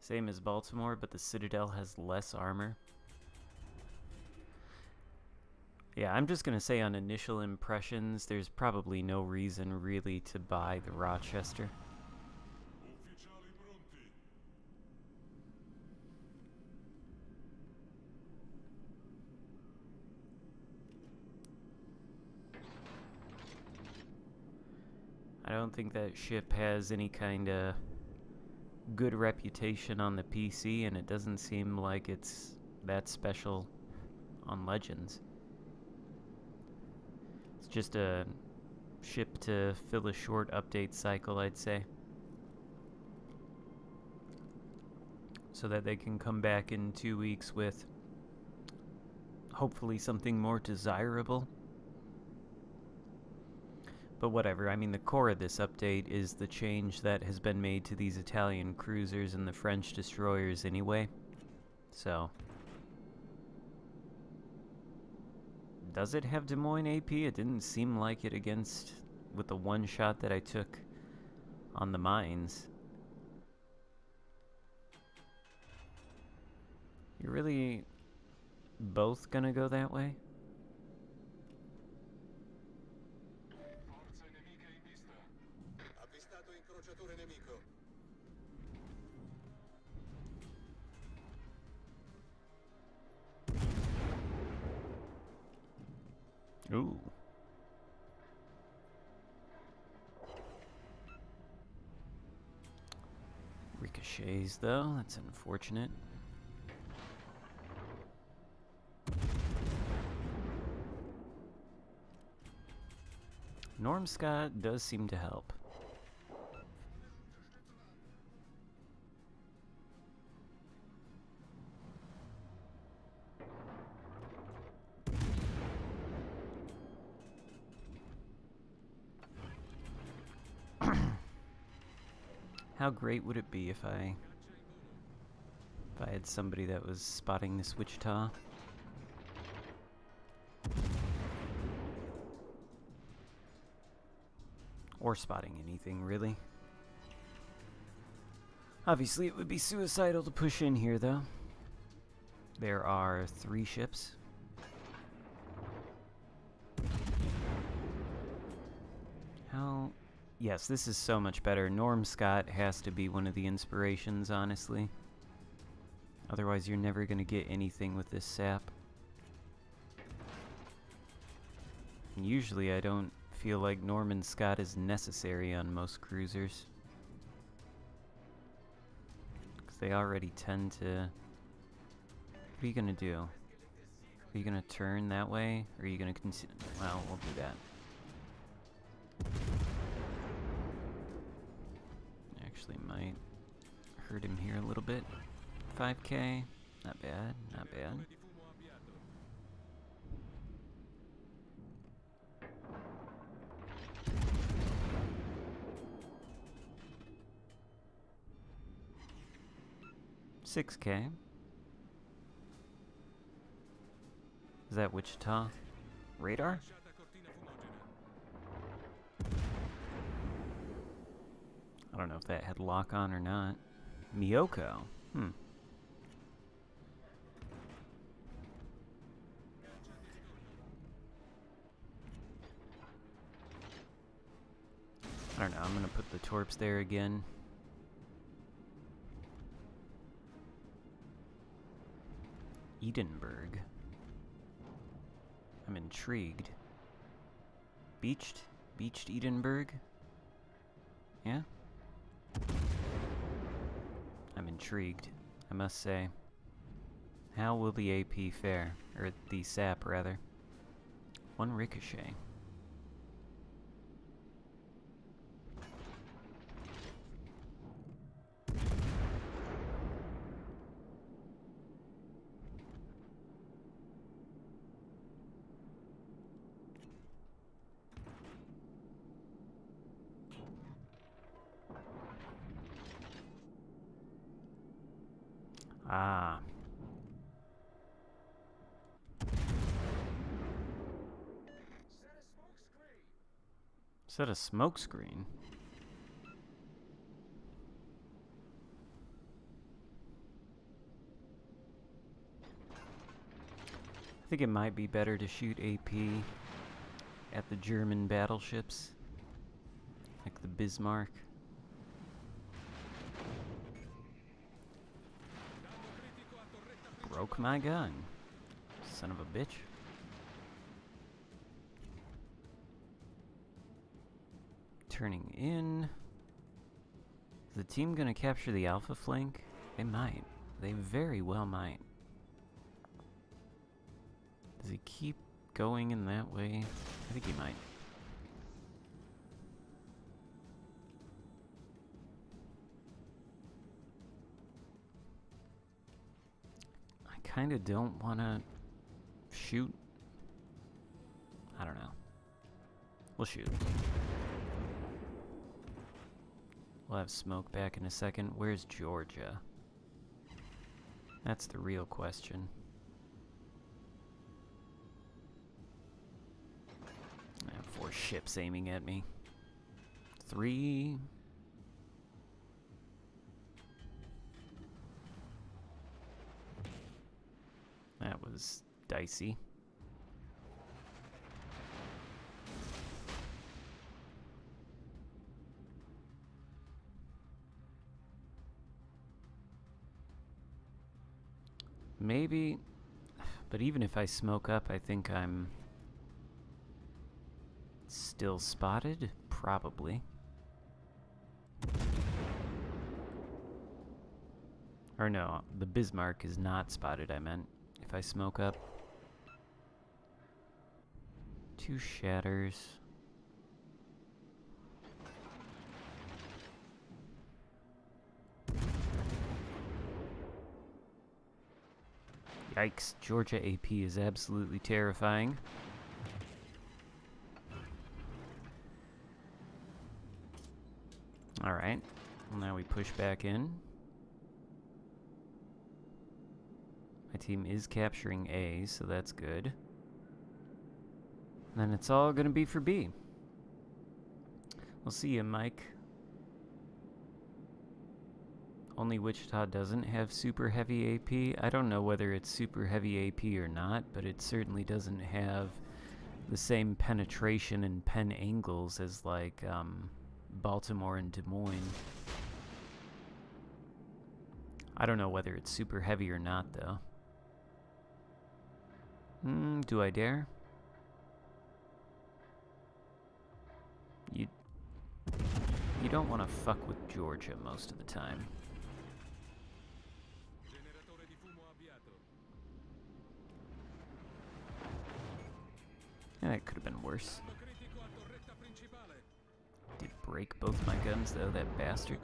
Speaker 1: Same as Baltimore, but the Citadel has less armor. Yeah, I'm just gonna say on initial impressions, there's probably no reason really to buy the Rochester. I don't think that ship has any kind of good reputation on the PC, and it doesn't seem like it's that special on Legends. It's just a ship to fill a short update cycle, I'd say. So that they can come back in 2 weeks with hopefully something more desirable. But whatever, I mean, the core of this update is the change that has been made to these Italian cruisers and the French destroyers anyway. So, does it have Des Moines AP? It didn't seem like it against, with the one shot that I took on the mines. You're really both gonna go that way?
Speaker 3: Forze nemiche in vista. Avvistato incrociatore nemico.
Speaker 1: Ooh. Ricochets, though. That's unfortunate. Norm Scott does seem to help. How great would it be if I had somebody that was spotting this Wichita? Or spotting anything, really. Obviously, it would be suicidal to push in here, though. There are 3 ships. How... Yes, this is so much better. Norm Scott has to be one of the inspirations, honestly. Otherwise, you're never going to get anything with this sap. And usually, I don't feel like Norman Scott is necessary on most cruisers. Because they already tend to... What are you going to do? Are you going to turn that way? Or are you going to continue? Well, we'll do that. Actually might hurt him here a little bit. 5k, not bad, not bad. $6k. Is that Wichita? Radar? I don't know if that had lock on or not. Miyoko. I don't know, I'm gonna put the torps there again. Edinburgh. I'm intrigued. Beached Edinburgh? Yeah? I'm intrigued, I must say. How will the AP fare? Or the sap, rather. 1 ricochet. Ah. Set a smoke screen. I think it might be better to shoot AP at the German battleships, like the Bismarck. Broke my gun, son of a bitch. Turning in. Is the team gonna capture the alpha flank? They might. They very well might. Does he keep going in that way? I think he might. I kinda don't wanna shoot. I don't know. We'll shoot. We'll have smoke back in a second. Where's Georgia? That's the real question. I have 4 ships aiming at me. 3. That was dicey. Maybe, but even if I smoke up, I think I'm still spotted? Probably. Or no, the Bismarck is not spotted, I meant. If I smoke up. 2 shatters. Yikes, Georgia AP is absolutely terrifying. Alright, well, now we push back in. My team is capturing A, so that's good. And then it's all gonna be for B. We'll see you, Mike. Only Wichita doesn't have super heavy AP. I don't know whether it's super heavy AP or not, but it certainly doesn't have the same penetration and pen angles as like Baltimore and Des Moines. I don't know whether it's super heavy or not though. Do I dare? You don't want to fuck with Georgia most of the time. Yeah, that could have been worse. Did break both my guns though, that bastard.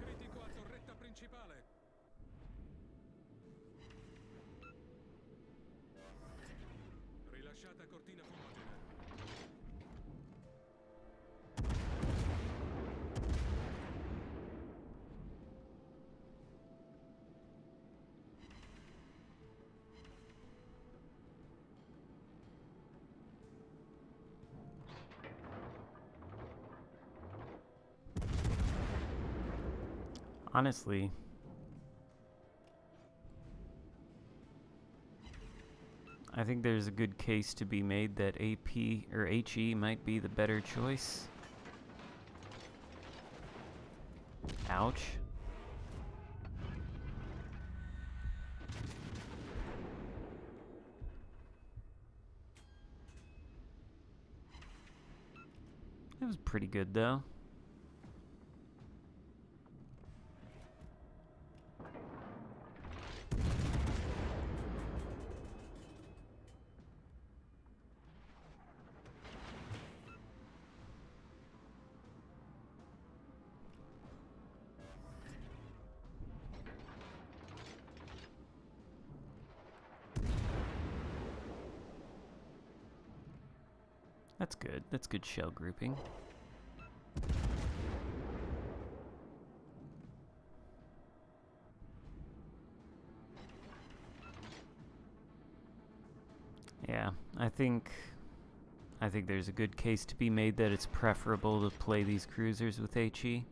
Speaker 1: Honestly, I think there's a good case to be made that AP or HE might be the better choice. Ouch. That was pretty good though. That's good. That's good shell grouping. Yeah, I think there's a good case to be made that it's preferable to play these cruisers with HE.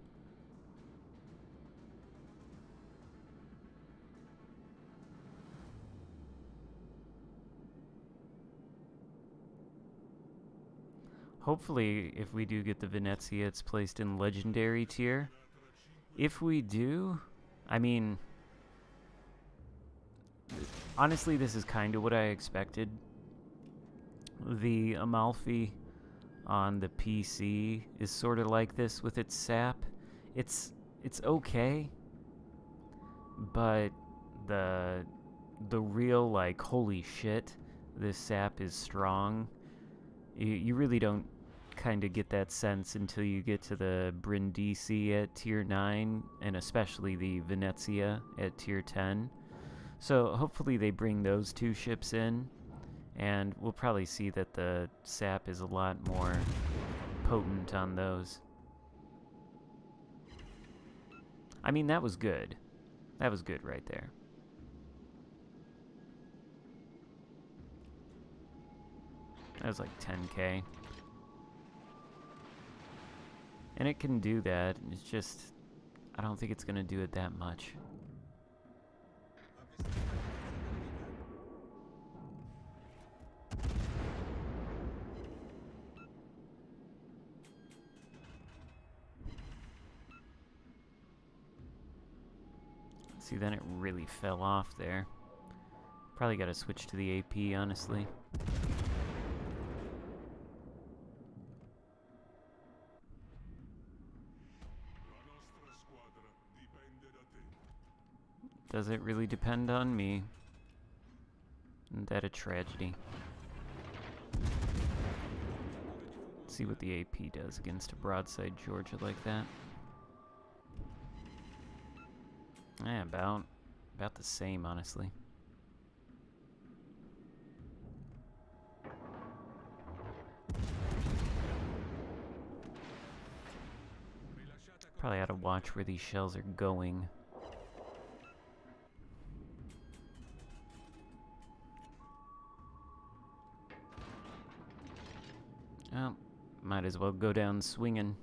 Speaker 1: Hopefully, if we do get the Venezia, it's placed in Legendary tier. If we do, I mean, honestly, this is kind of what I expected. The Amalfi on the PC is sort of like this with its SAP. It's okay, but the real, like, holy shit, this SAP is strong. You really don't kind of get that sense until you get to the Brindisi at tier 9, and especially the Venezia at tier 10. So hopefully they bring those 2 ships in, and we'll probably see that the SAP is a lot more potent on those. I mean, that was good. That was good right there. That was like 10k. And it can do that. It's just, I don't think it's gonna do it that much. See, then it really fell off there. Probably gotta switch to the AP, honestly. Does it really depend on me? Isn't that a tragedy? Let's see what the AP does against a broadside Georgia like that. Yeah, about the same, honestly. Probably ought to watch where these shells are going. Oh, might as well go down swinging.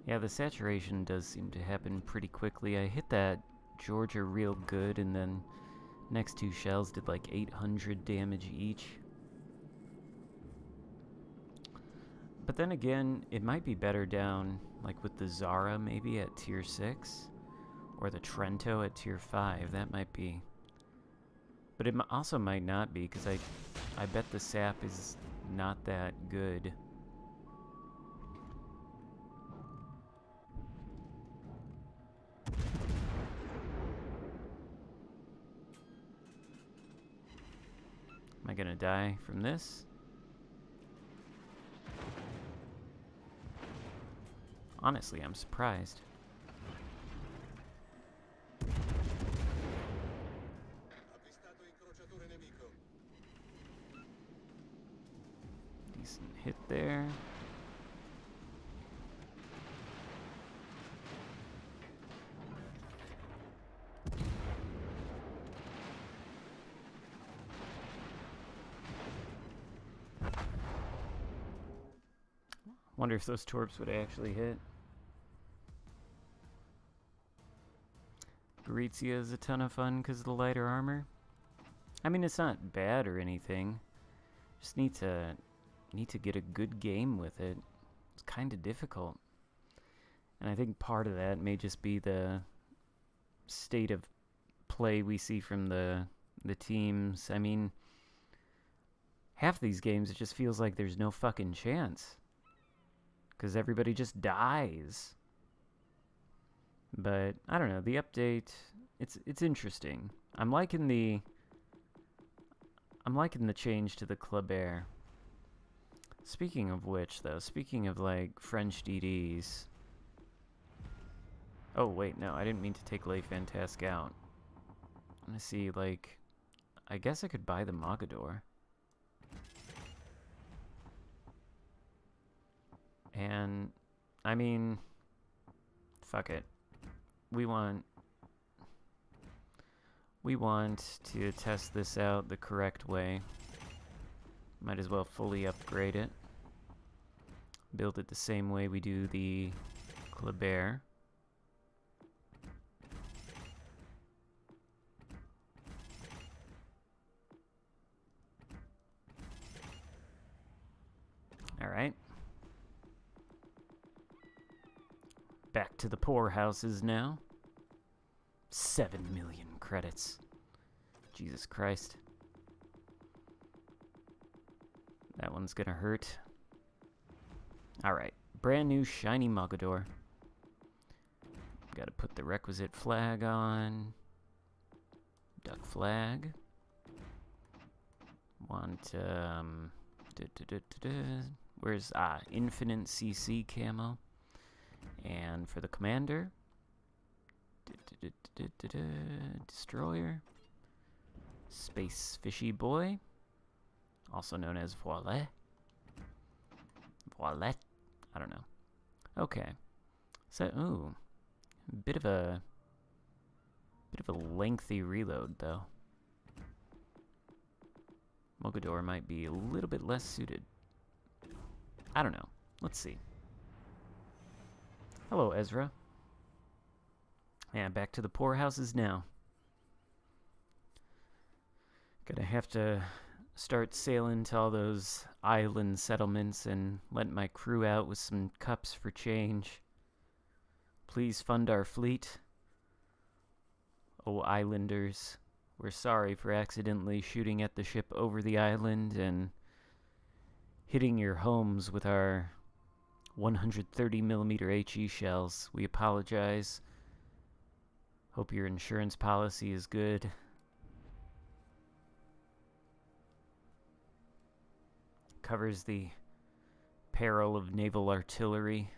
Speaker 1: Yeah, the saturation does seem to happen pretty quickly. I hit that Georgia real good, and then next two shells did like 800 damage each. But then again, it might be better down, like with the Zara maybe at tier 6, or the Trento at tier 5. That might be. But it also might not be, because I bet the SAP is not that good. Am I gonna die from this? Honestly, I'm surprised. Decent hit there. Wonder if those torps would actually hit. Gorizia is a ton of fun because of the lighter armor. I mean, it's not bad or anything. Just need to get a good game with it. It's kind of difficult. And I think part of that may just be the state of play we see from the teams. I mean, half these games it just feels like there's no fucking chance. Because everybody just dies. But I don't know, the update, it's interesting. I'm liking the change to the Club Air. Speaking of which, though, speaking of like French DDs. Oh wait, no, I didn't mean to take Le Fantasque out. I'm gonna see, like, I guess I could buy the Mogador. And I mean, fuck it. We want to test this out the correct way. Might as well fully upgrade it. Build it the same way we do the Kleber. Alright. Back to the poorhouses now. 7 million credits. Jesus Christ. That one's gonna hurt. Alright. Brand new shiny Mogador. Gotta put the requisite flag on. Duck flag. Want, where's, infinite CC camo. And for the commander, destroyer, space fishy boy, also known as Voilette. Voilette? I don't know. Okay. So, ooh, bit of a lengthy reload though. Mogador might be a little bit less suited. I don't know. Let's see. Hello, Ezra. Yeah, back to the poorhouses now. Gonna have to start sailing to all those island settlements and let my crew out with some cups for change. Please fund our fleet. Oh, islanders. We're sorry for accidentally shooting at the ship over the island and hitting your homes with our 130mm HE shells. We apologize. Hope your insurance policy is good. Covers the peril of naval artillery.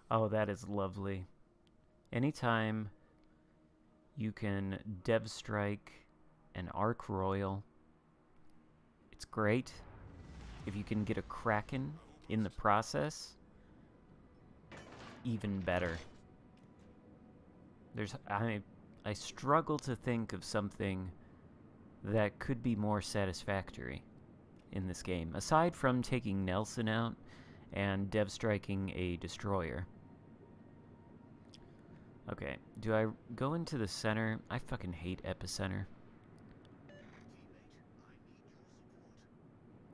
Speaker 1: Oh, that is lovely. Anytime you can Dev Strike an Arc Royal, it's great. If you can get a Kraken in the process, even better. I struggle to think of something that could be more satisfactory in this game, aside from taking Nelson out and Dev Striking a Destroyer. Okay, do I go into the center? I fucking hate Epicenter.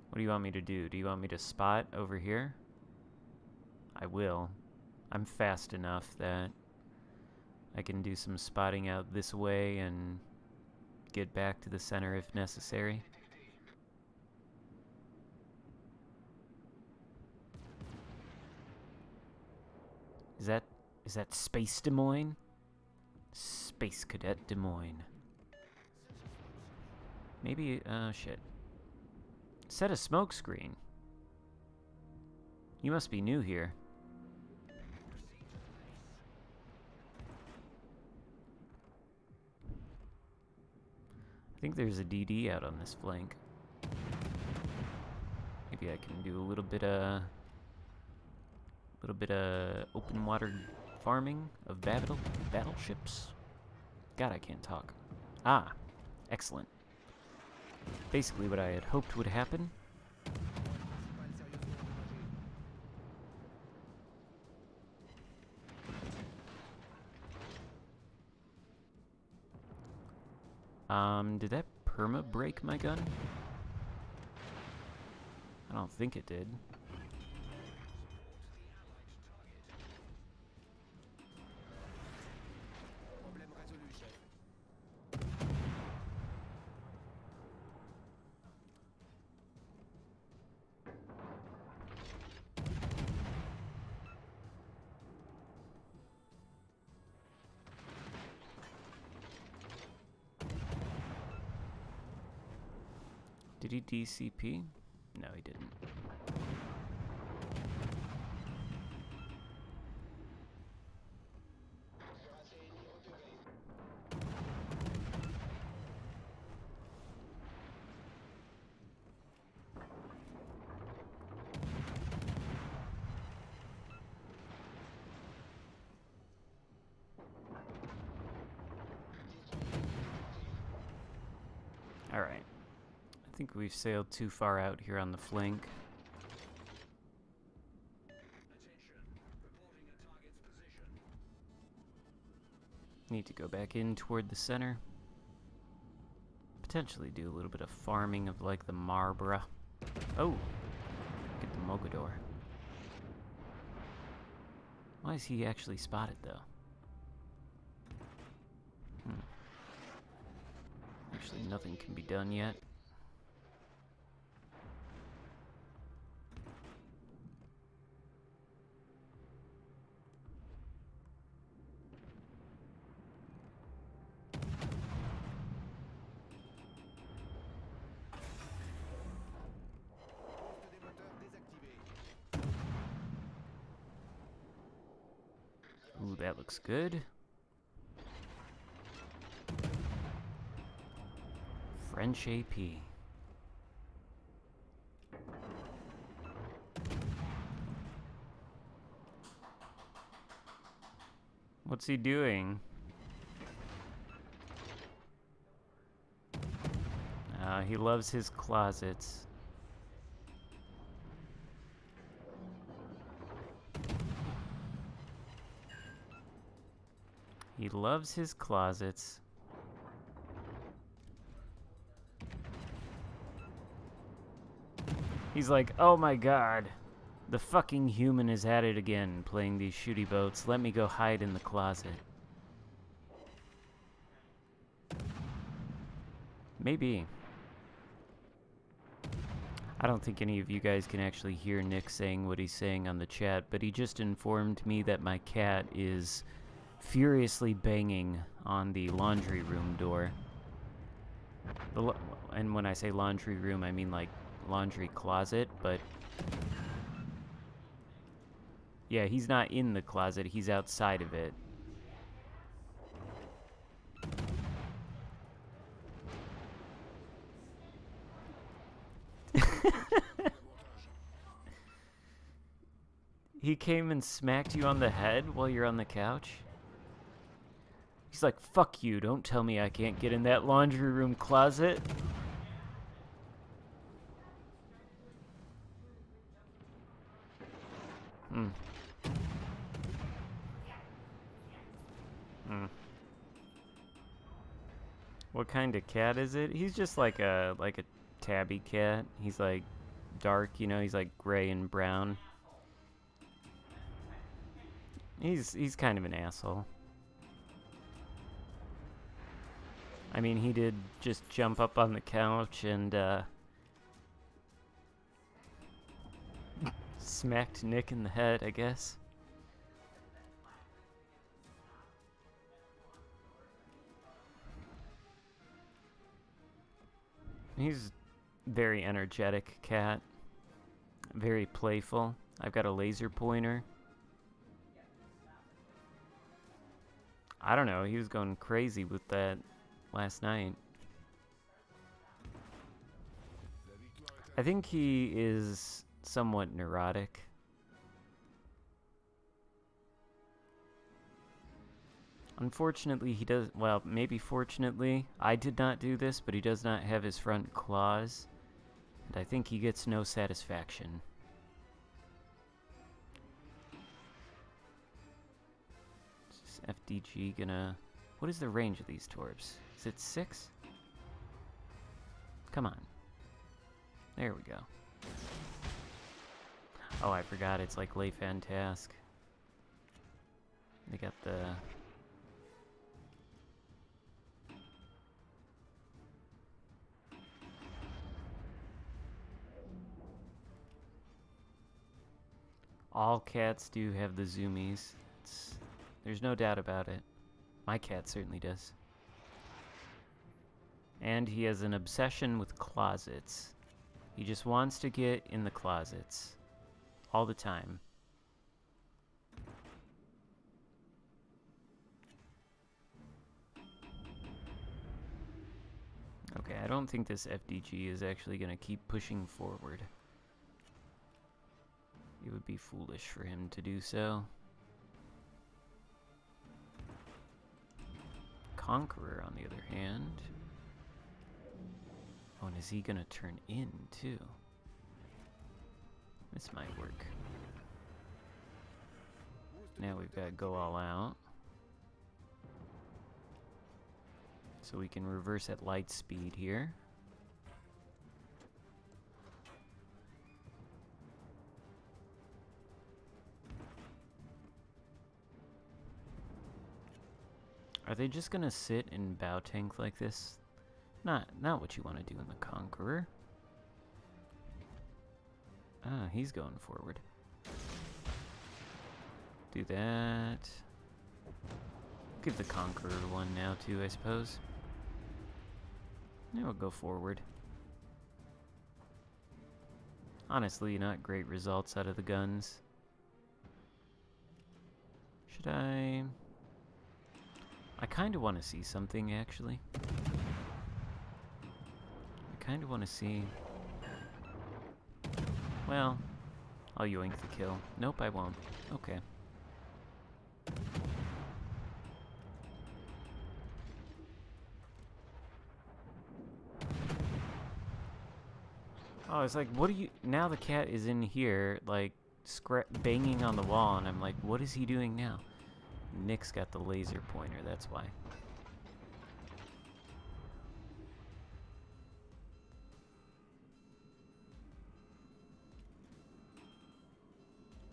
Speaker 1: What do you want me to do? Do you want me to spot over here? I will. I'm fast enough that I can do some spotting out this way and get back to the center if necessary. Is that Space Des Moines? Space Cadet Des Moines. Maybe, shit. Set a smoke screen. You must be new here. I think there's a DD out on this flank. Maybe I can do a little bit of open water farming of battleships. God, I can't talk. Ah, excellent. Basically what I had hoped would happen. Did that perma break my gun? I don't think it did. Did he DCP? No, he didn't. All right. I think we've sailed too far out here on the flank. Need to go back in toward the center. Potentially do a little bit of farming of like the Marlborough. Oh, get the Mogador. Why is he actually spotted though? Actually, nothing can be done yet. Ooh, that looks good. French AP. What's he doing? He loves his closets. He loves his closets. He's like, oh my god, the fucking human is at it again, playing these shooty boats. Let me go hide in the closet. Maybe. I don't think any of you guys can actually hear Nick saying what he's saying on the chat, but he just informed me that my cat is furiously banging on the laundry room door. And when I say laundry room, I mean like laundry closet, but yeah, he's not in the closet, he's outside of it. He came and smacked you on the head while you're on the couch? He's like, fuck you, don't tell me I can't get in that laundry room closet. What kind of cat is it? He's just like a tabby cat. He's like dark, you know, he's like gray and brown. He's kind of an asshole. I mean, he did just jump up on the couch and smacked Nick in the head, I guess. He's very energetic cat. Very playful. I've got a laser pointer. I don't know, he was going crazy with that last night. I think he is somewhat neurotic. Unfortunately, he does, well, maybe fortunately, I did not do this, but he does not have his front claws, and I think he gets no satisfaction. Is FDG gonna... What is the range of these torps? Is it 6? Come on. There we go. Oh, I forgot, it's like Le Fantasque. They got the... All cats do have the zoomies. There's no doubt about it. My cat certainly does. And he has an obsession with closets. He just wants to get in the closets. All the time. Okay, I don't think this FDG is actually going to keep pushing forward. It would be foolish for him to do so. Conqueror, on the other hand. Oh, and is he gonna turn in, too? This might work. Now we've got to go all out. So we can reverse at light speed here. Are they just gonna sit and bow tank like this? Not what you want to do in the Conqueror. Ah, he's going forward. Do that. Give the Conqueror one now too, I suppose. Now we'll go forward. Honestly, not great results out of the guns. Should I kind of want to see something, actually. I kind of want to see... Well, I'll yoink the kill. Nope, I won't. Okay. Oh, it's like, what are you... Now the cat is in here, like, banging on the wall, and I'm like, what is he doing now? Nick's got the laser pointer, that's why.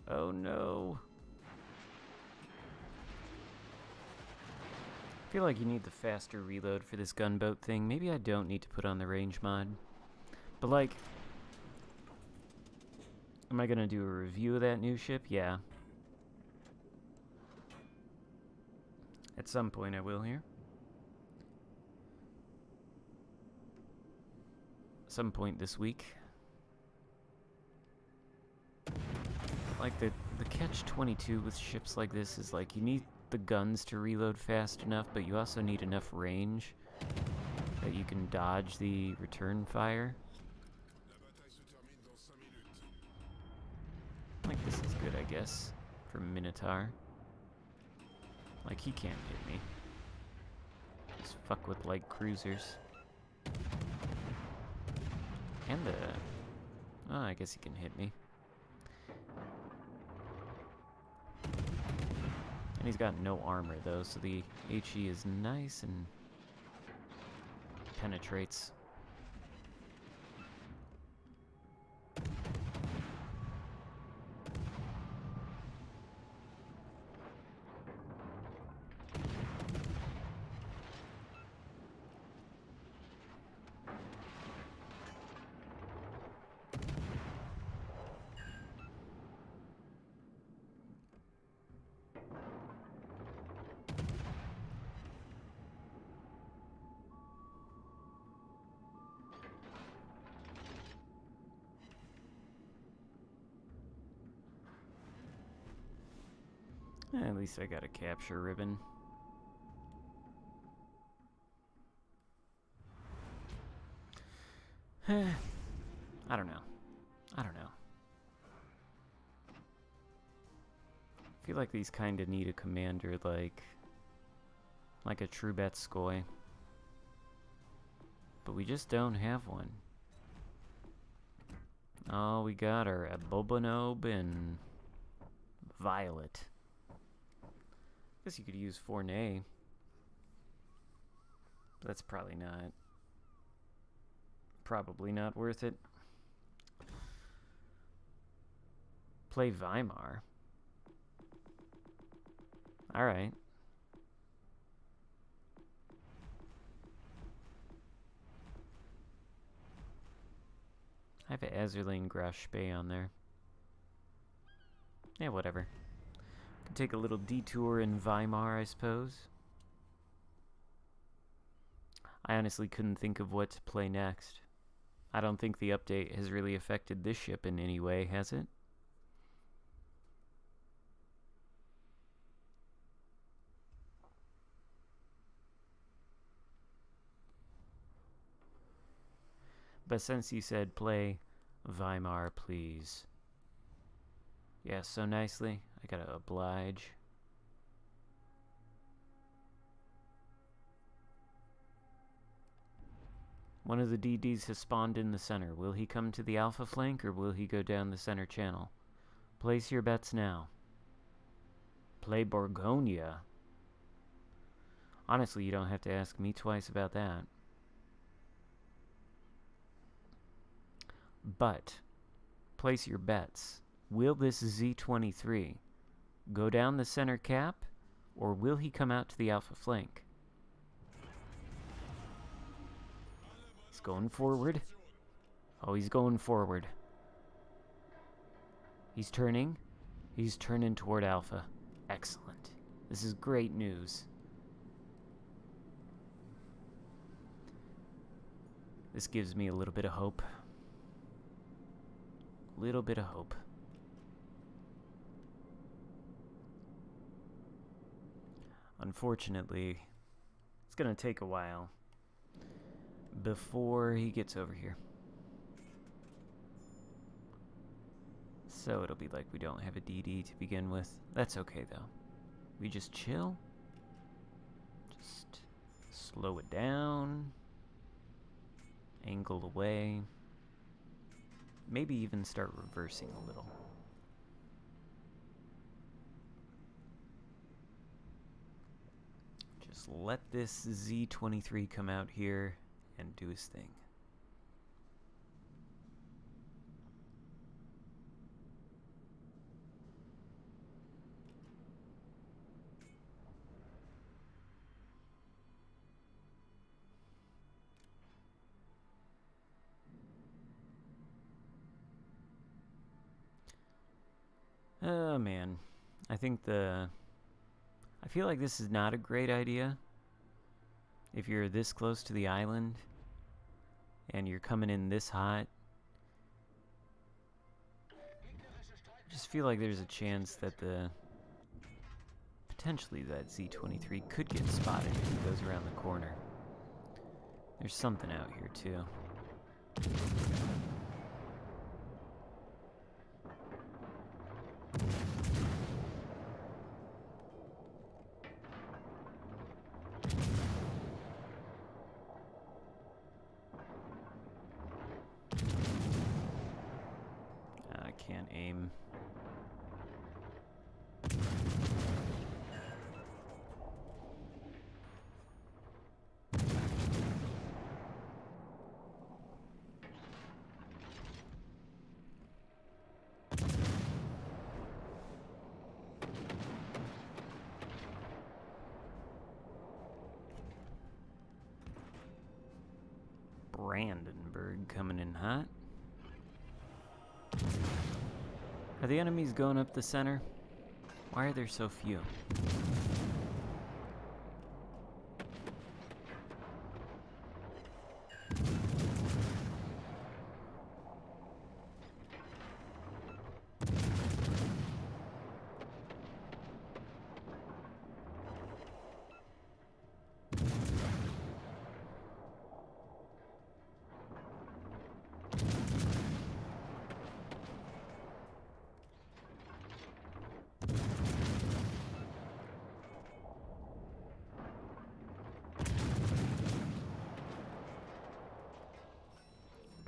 Speaker 1: Oh no. I feel like you need the faster reload for this gunboat thing. Maybe I don't need to put on the range mod. But like, am I gonna do a review of that new ship? Yeah. At some point I will here. Some point this week. Like the catch-22 with ships like this is like you need the guns to reload fast enough, but you also need enough range that you can dodge the return fire. Like this is good, I guess, for Minotaur. Like he can't hit me. Just fuck with light cruisers. And the... Oh, I guess he can hit me. And he's got no armor though, so the HE is nice and penetrates. At least I got a capture ribbon. I don't know. I don't know. I feel like these kinda need a commander like a Trubetskoy. But we just don't have one. Oh, we got our Abobanob and Violet. Guess you could use Fournay. But that's probably not worth it. Play Weimar. Alright. I have an Azerlane Grasse HE on there. Yeah, whatever. Could take a little detour in Weimar, I suppose. I honestly couldn't think of what to play next. I don't think the update has really affected this ship in any way, has it? But since you said play Weimar, please. Yeah, so nicely. I gotta oblige. One of the DDs has spawned in the center. Will he come to the alpha flank or will he go down the center channel? Place your bets now. Play Borgonia. Honestly, you don't have to ask me twice about that. But, place your bets. Will this Z-23 go down the center cap, or will he come out to the alpha flank? He's going forward. Oh, he's going forward. He's turning. He's turning toward alpha. Excellent. This is great news. This gives me a little bit of hope. Little bit of hope. Unfortunately, it's gonna take a while before he gets over here. So it'll be like we don't have a DD to begin with. That's okay though. We just chill. Just slow it down. Angle away. maybe even start reversing a little. Just let this Z-23 come out here and do his thing. Oh man, I feel like this is not a great idea. If you're this close to the island and you're coming in this hot, I just feel like there's a chance that potentially that Z-23 could get spotted if he goes around the corner. There's something out here too. I can't aim. Brandenburg coming in hot. Are the enemies going up the center? Why are there so few?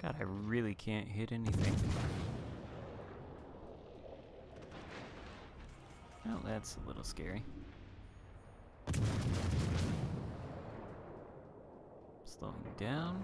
Speaker 1: God, I really can't hit anything. Oh, that's a little scary. Slowing down.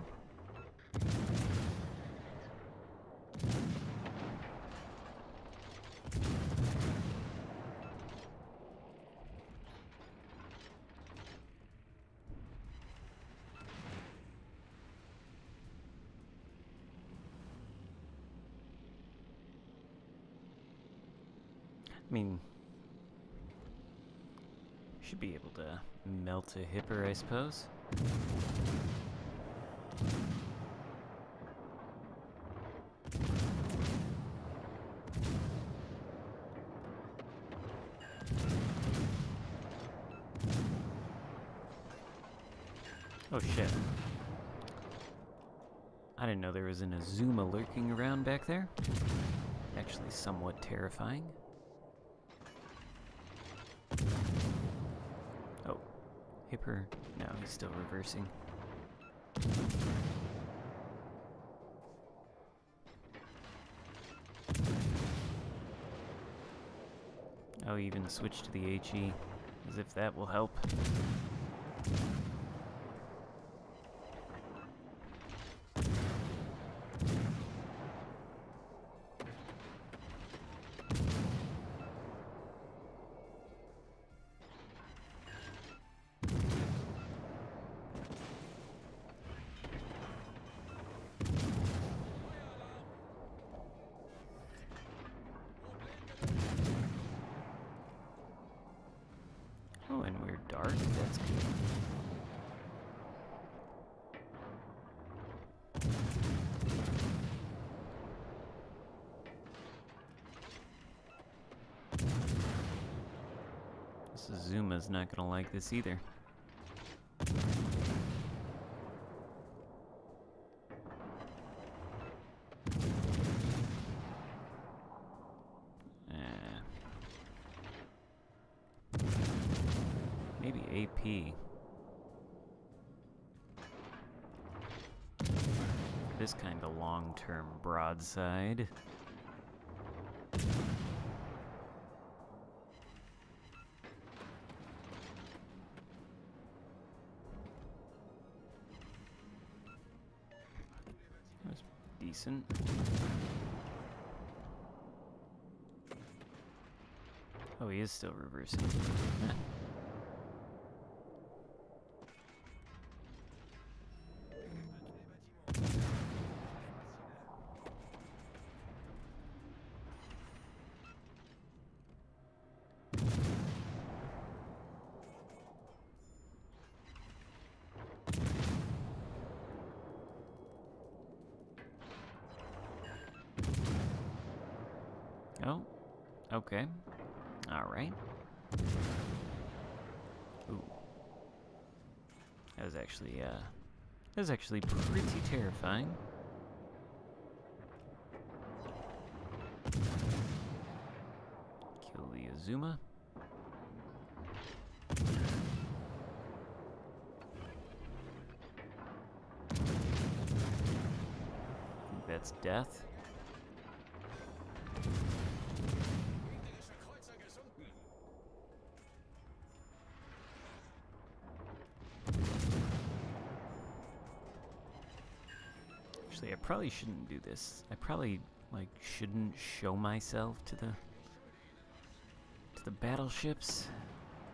Speaker 1: I mean, should be able to melt a hipper, I suppose. Oh shit. I didn't know there was an Azuma lurking around back there. Actually somewhat terrifying. Oh, hipper. No, he's still reversing. Oh, even switch to the HE, as if that will help. Oh, and we're dark. That's good. This Azuma's not gonna like this either. Maybe AP. this kind of long-term broadside. That's decent. Oh, he is still reversing. Oh, okay. All right. Ooh. That was actually pretty terrifying. Kill the Azuma. I think that's death. Actually, I probably shouldn't do this. I probably, like, shouldn't show myself to the battleships.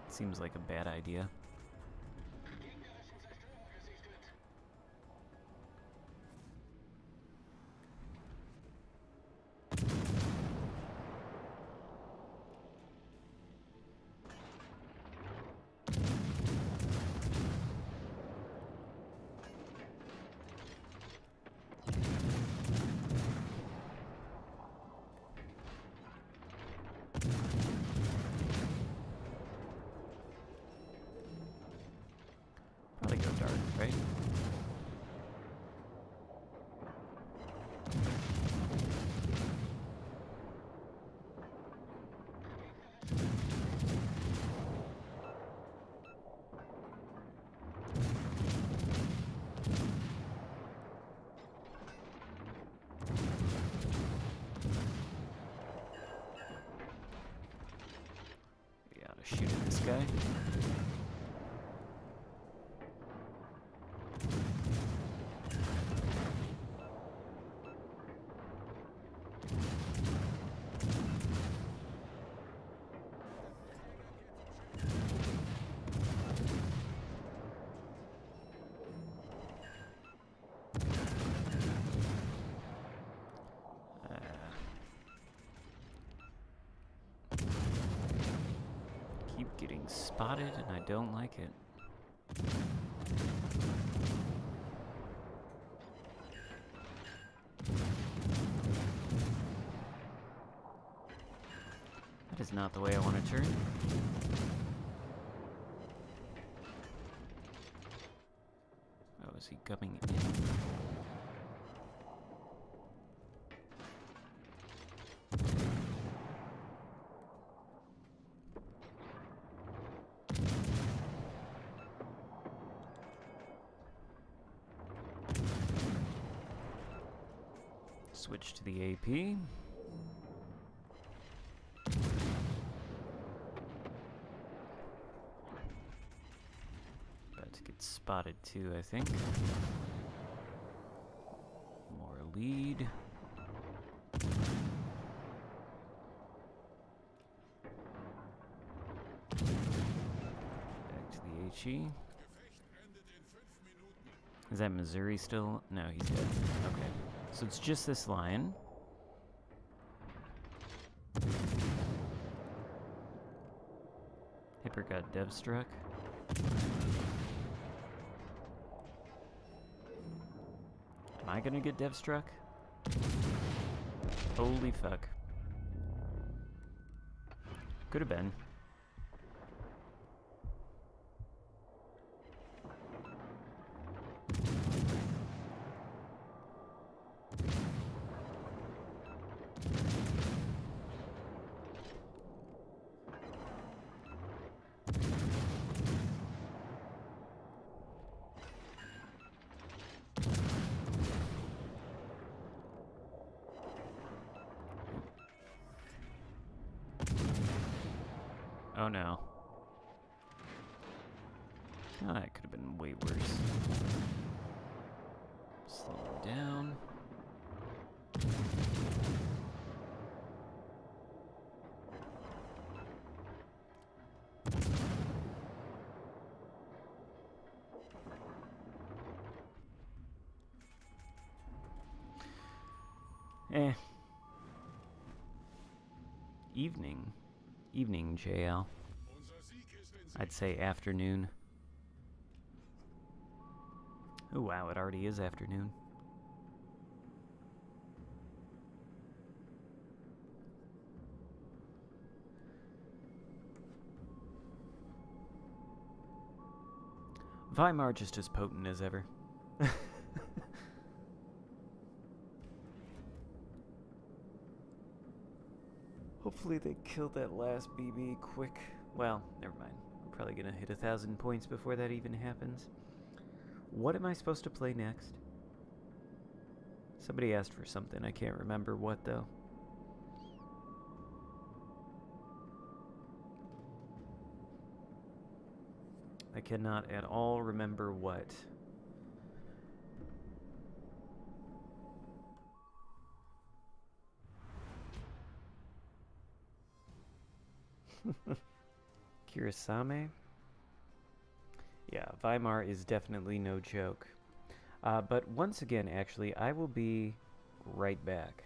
Speaker 1: Seems like a bad idea. Probably go dark, right? We gotta shoot at this guy. Keep getting spotted, and I don't like it. That is not the way I want to turn. Oh, is he coming in? Switch to the AP. About to get spotted too, I think. More lead. Back to the HE. Is that Missouri still? No, he's dead. Okay. So it's just this line. Hipper got dev struck. Am I gonna get dev struck? Holy fuck. Could have been. Oh no. Oh, that could have been way worse. Slow him down. Evening, JL. I'd say afternoon. Oh wow, it already is afternoon. Weimar just as potent as ever. Hopefully they killed that last BB quick. Well, never mind. I'm probably gonna hit 1,000 points before that even happens. What am I supposed to play next? Somebody asked for something. I can't remember what, though. I cannot at all remember what. Kurasame? Yeah, Weimar is definitely no joke. But once again, actually, I will be right back.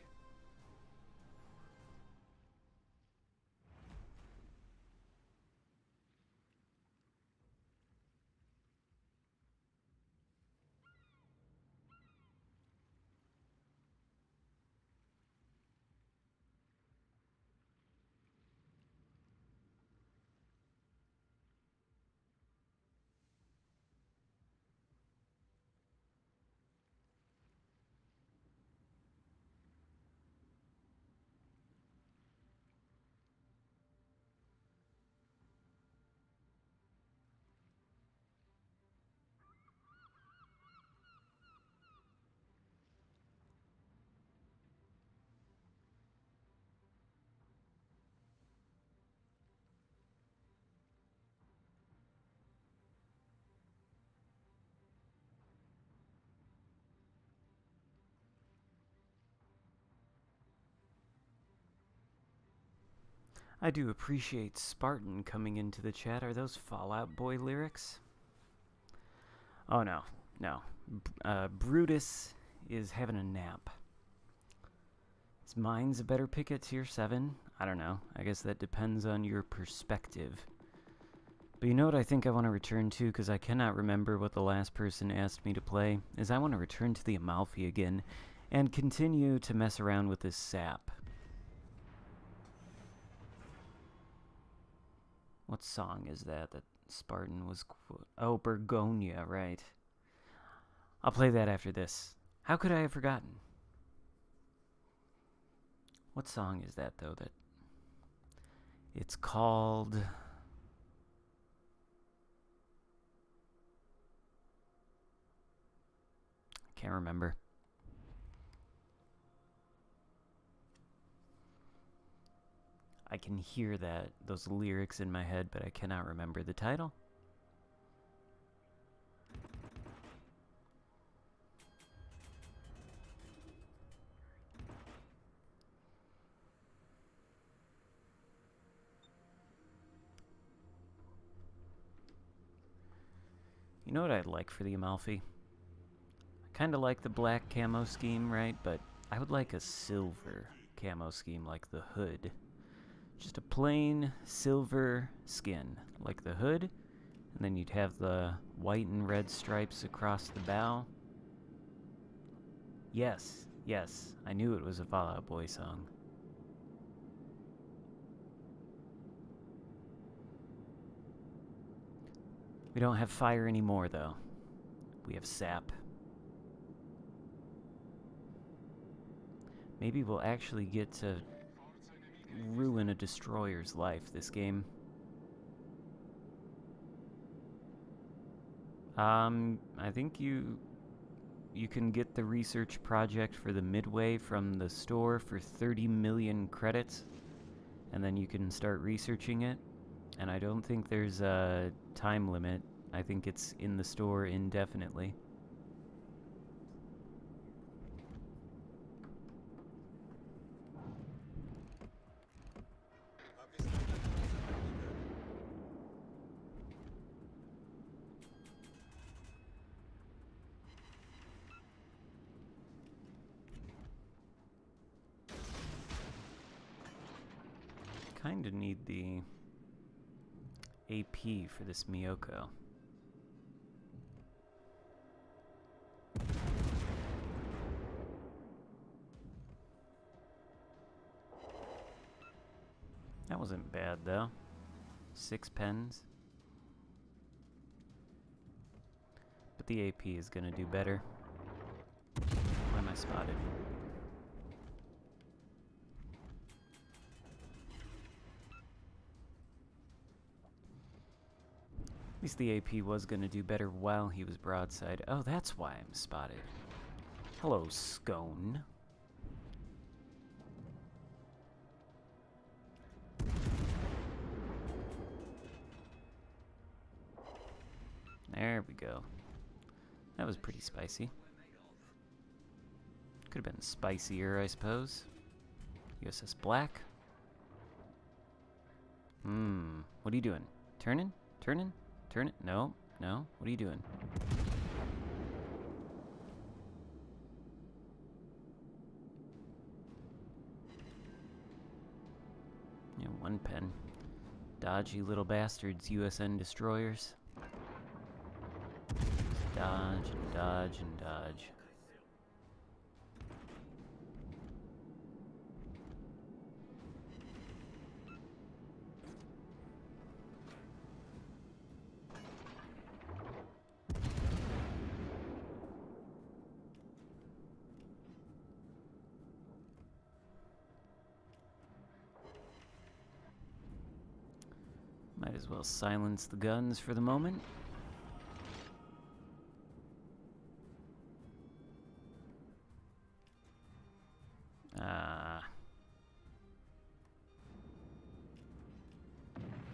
Speaker 1: I do appreciate Spartan coming into the chat. Are those Fallout Boy lyrics? Oh no, no. Brutus is having a nap. Is mine's a better pick at tier 7? I don't know. I guess that depends on your perspective. But you know what I think I want to return to, because I cannot remember what the last person asked me to play, is I want to return to the Amalfi again and continue to mess around with this SAP. What song is that Spartan was oh, Borgonia, right. I'll play that after this. How could I have forgotten? What song is that, though, that... It's called... I can't remember. I can hear those lyrics in my head, but I cannot remember the title. You know what I'd like for the Amalfi? I kind of like the black camo scheme, right? But I would like a silver camo scheme like the hood. Just a plain silver skin, like the hood, and then you'd have the white and red stripes across the bow. Yes, yes, I knew it was a Fall Out Boy song. We don't have fire anymore, though. We have sap. Maybe we'll actually get to ruin a destroyer's life this game. I think you can get the research project for the Midway from the store for 30 million credits, and then you can start researching it. And I don't think there's a time limit. I think it's in the store indefinitely. Kinda need the AP for this Miyoko. That wasn't bad though. 6 pens. But the AP is gonna do better. Why am I spotted? At least the AP was gonna do better while he was broadside. Oh, that's why I'm spotted. Hello, Scone. There we go. That was pretty spicy. Could have been spicier, I suppose. USS Black. What are you doing? Turning? Turning? Turn it? No, no. What are you doing? Yeah, 1 pen. Dodgy little bastards, USN destroyers. Dodge and dodge and dodge. Might as well silence the guns for the moment.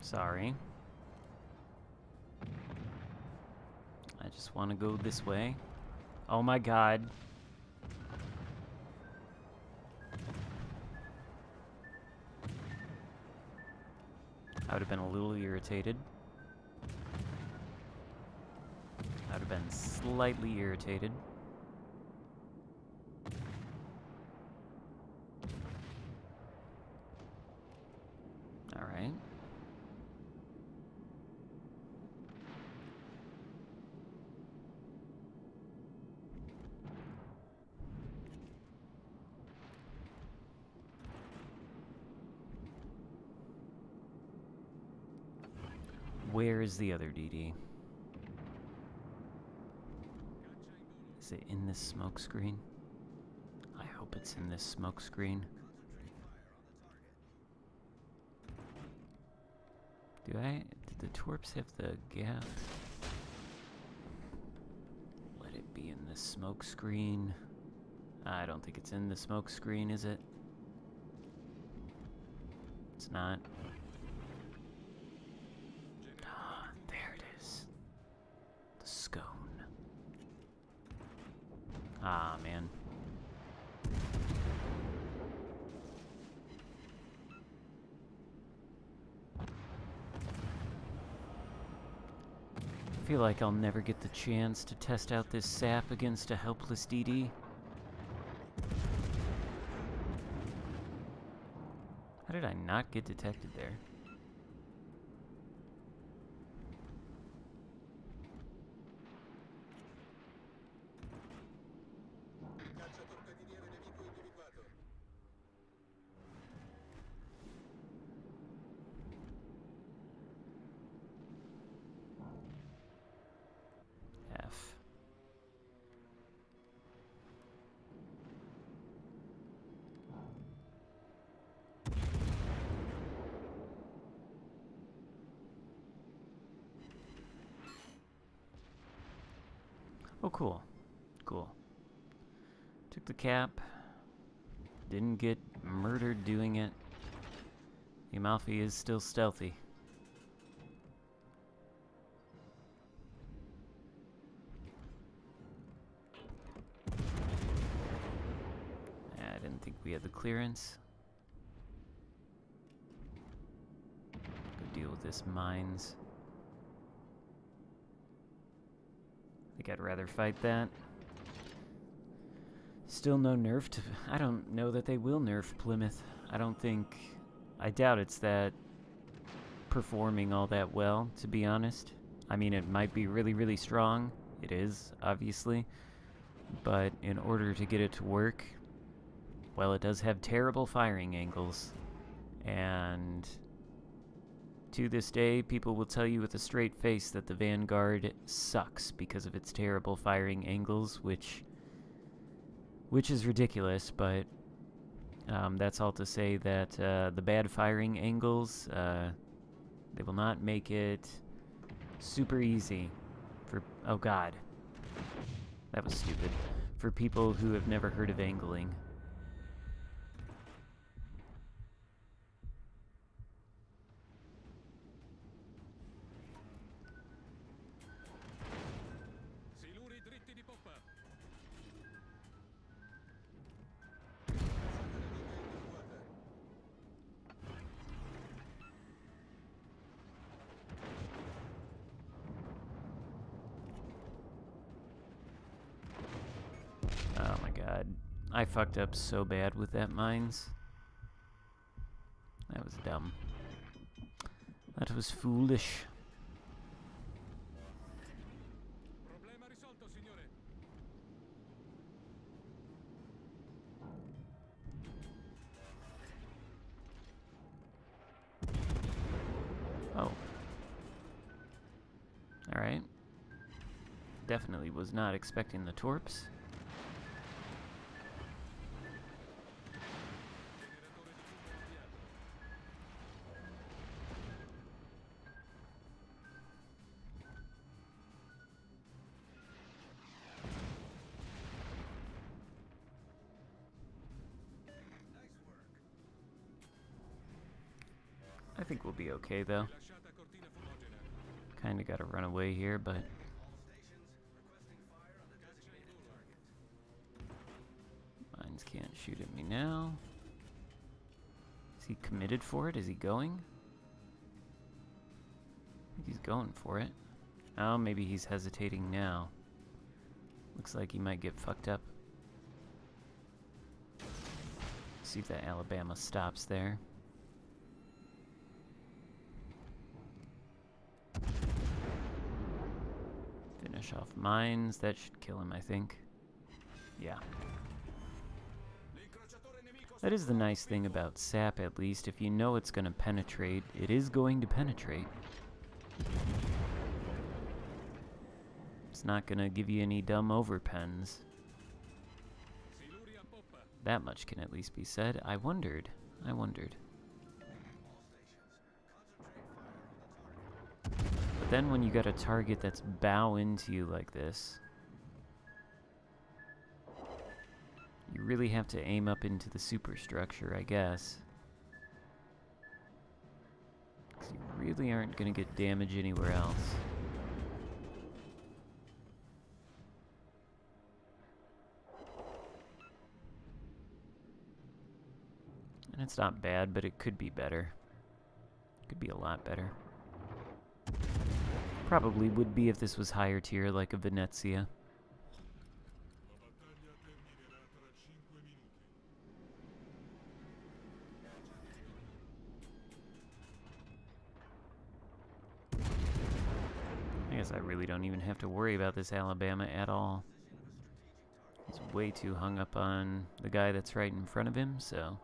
Speaker 1: Sorry. I just want to go this way. Oh my god. I would have been a little irritated. I would have been slightly irritated. Alright. Where is the other DD? Is it in this smoke screen? I hope it's in this smoke screen. Did the Torps have the gap? Let it be in the smoke screen. I don't think it's in the smoke screen, is it? It's not. Ah, there it is. The scone. Ah, man. I feel like I'll never get the chance to test out this SAP against a helpless DD. How did I not get detected there? F. Oh, cool. Cool. Took the cap. Didn't get murdered doing it. The Amalfi is still stealthy. think we had the clearance. Go deal with this mines. I think I'd rather fight that. Still no nerf to... I don't know that they will nerf Plymouth. I don't think... I doubt it's that performing all that well, to be honest. I mean, it might be really, really strong. It is, obviously. But in order to get it to work, well, it does have terrible firing angles. And to this day, people will tell you with a straight face that the Vanguard sucks because of its terrible firing angles, which is ridiculous, but that's all to say that the bad firing angles, they will not make it super easy for... Oh god. That was stupid. For people who have never heard of angling.
Speaker 2: Siluri dritti di poppa.
Speaker 1: Oh my god. I fucked up so bad with that mines. That was dumb. That was foolish.
Speaker 2: Problema risolto, signore.
Speaker 1: Oh. Alright. Definitely was not expecting the torps. I think we'll be okay though.
Speaker 2: Lasciata cortina fumogena.
Speaker 1: Kinda gotta run away here, but mines can't shoot at me now. Is he committed for it? Is he going? I think he's going for it. Oh, maybe he's hesitating now. Looks like he might get fucked up. See if that Alabama stops there. Finish off mines. That should kill him, I think. Yeah. That is the nice thing about SAP, at least. If you know it's going to penetrate, it is going to penetrate. It's not going to give you any dumb overpens.
Speaker 2: Siluri a poppa.
Speaker 1: That much can at least be said. I wondered. But then when you got a target that's bow into you like this, you really have to aim up into the superstructure, I guess. 'Cause you really aren't going to get damage anywhere else. And it's not bad, but it could be better. Could be a lot better. Probably would be if this was higher tier, like a Venezia. I guess I really don't even have to worry about this Alabama at all. He's way too hung up on the guy that's right in front of him, so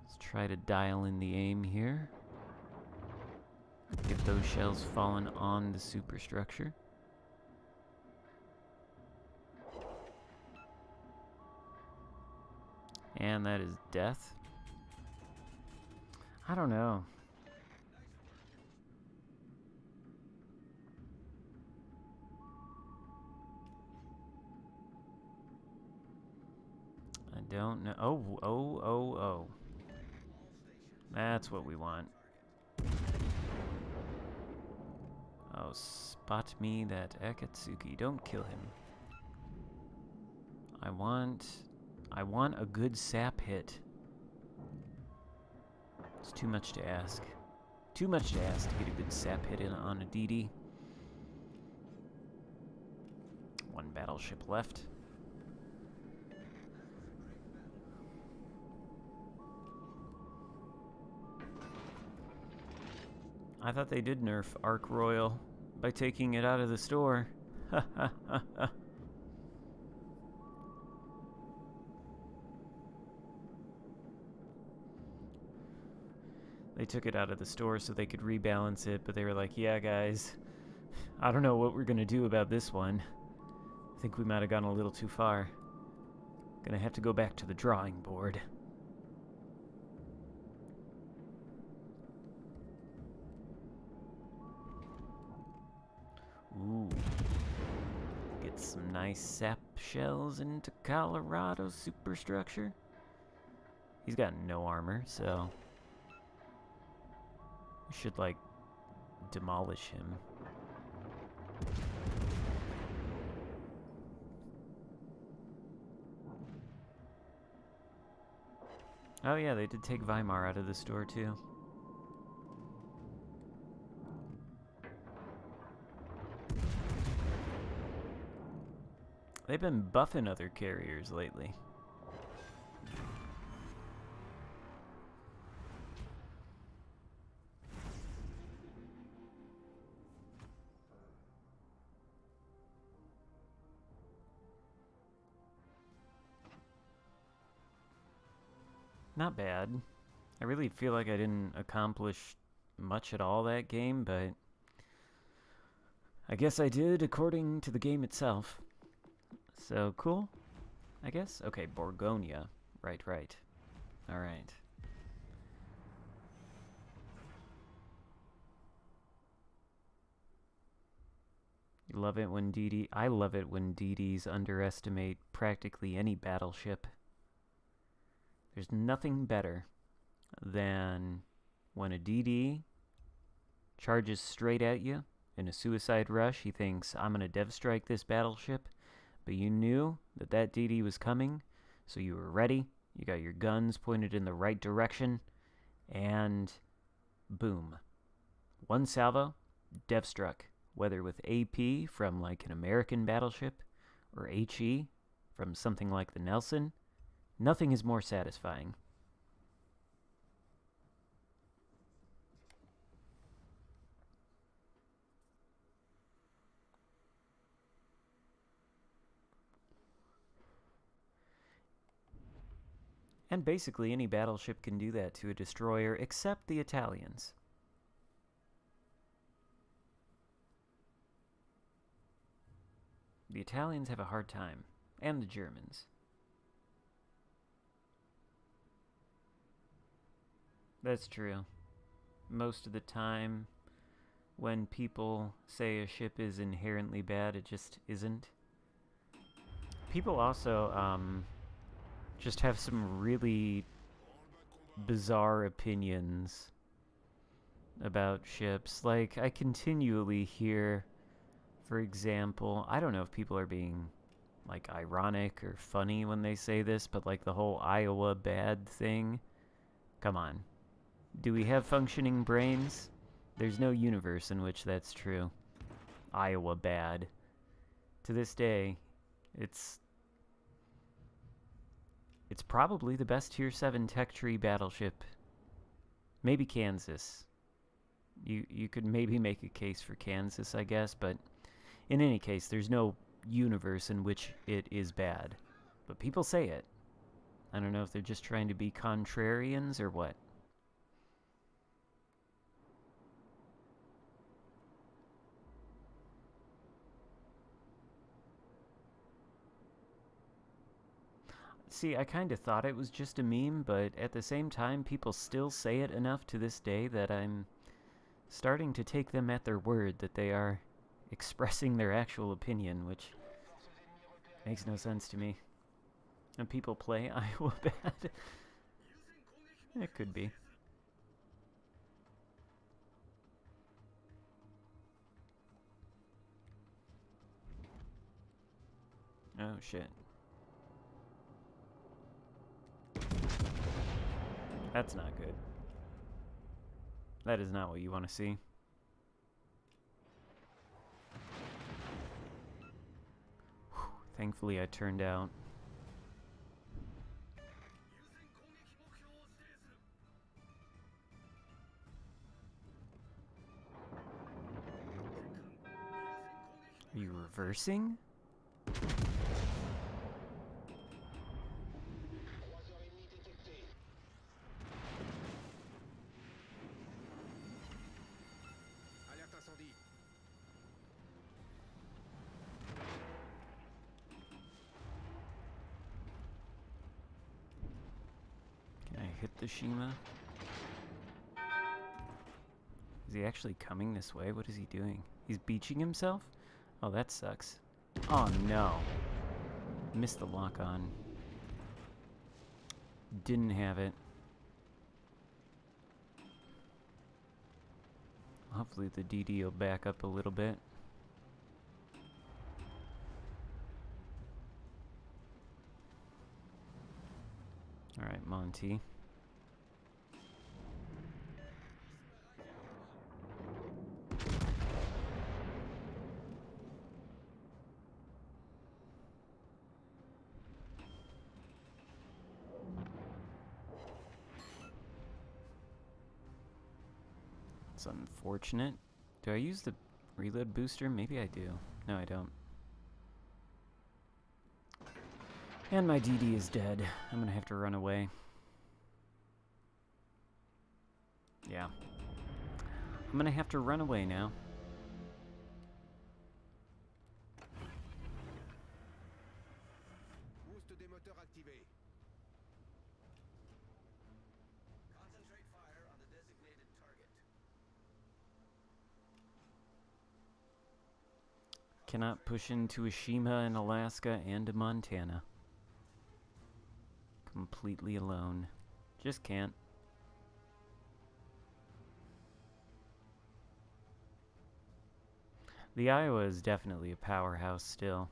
Speaker 1: let's try to dial in the aim here. Get those shells falling on the superstructure. And that is death. I don't know. I don't know. Oh. That's what we want. Oh, spot me that Akatsuki. Don't kill him. I want I want a good sap hit. It's too much to ask. Too much to ask to get a good sap hit in on a DD. One battleship left. I thought they did nerf Ark Royal by taking it out of the store. Ha ha ha ha. They took it out of the store so they could rebalance it, but they were like, yeah, guys, I don't know what we're gonna do about this one. I think we might have gone a little too far. Gonna have to go back to the drawing board. Ooh. Get some nice sap shells into Colorado's superstructure. He's got no armor, so we should, like, demolish him. Oh yeah, they did take Weimar out of the store too. They've been buffing other carriers lately. Not bad. I really feel like I didn't accomplish much at all that game, but I guess I did according to the game itself. So, cool, I guess? Okay, Borgonia. Right. Alright. You love it when I love it when DDs underestimate practically any battleship. There's nothing better than when a DD charges straight at you in a suicide rush. He thinks, I'm going to dev strike this battleship, but you knew that that DD was coming, so you were ready. You got your guns pointed in the right direction, and boom. One salvo, dev struck, whether with AP from like an American battleship or HE from something like the Nelson. Nothing is more satisfying. And basically any battleship can do that to a destroyer except the Italians. The Italians have a hard time, and the Germans. That's true. Most of the time, when people say a ship is inherently bad, it just isn't. People also, just have some really bizarre opinions about ships. Like, I continually hear, for example, I don't know if people are being, like, ironic or funny when they say this, but, like, the whole Iowa bad thing. Come on. Do we have functioning brains? There's no universe in which that's true. Iowa bad. To this day, it's probably the best Tier 7 tech tree battleship. Maybe Kansas. You could maybe make a case for Kansas, I guess, but in any case, there's no universe in which it is bad. But people say it. I don't know if they're just trying to be contrarians or what. See, I kind of thought it was just a meme, but at the same time, people still say it enough to this day that I'm starting to take them at their word that they are expressing their actual opinion, which makes no sense to me. And people play Iowa bad. It could be. Oh, shit. That's not good. That is not what you want to see. Whew, thankfully I turned out. Are you reversing?
Speaker 2: Alerte incendie.
Speaker 1: Can I hit the Shima? Is he actually coming this way? What is he doing? He's beaching himself? Oh, that sucks. Oh no. Missed the lock on. Didn't have it. Hopefully the DD will back up a little bit. Alright, Monty. It's unfortunate. Do I use the reload booster? Maybe I do. No, I don't. And my DD is dead. I'm gonna have to run away. Yeah. I'm gonna have to run away now.
Speaker 2: Boost des moteurs activé. Concentrate fire on the designated target.
Speaker 1: Cannot push into a Shima in Alaska and a Montana. Completely alone. Just can't. The Iowa is definitely a powerhouse still.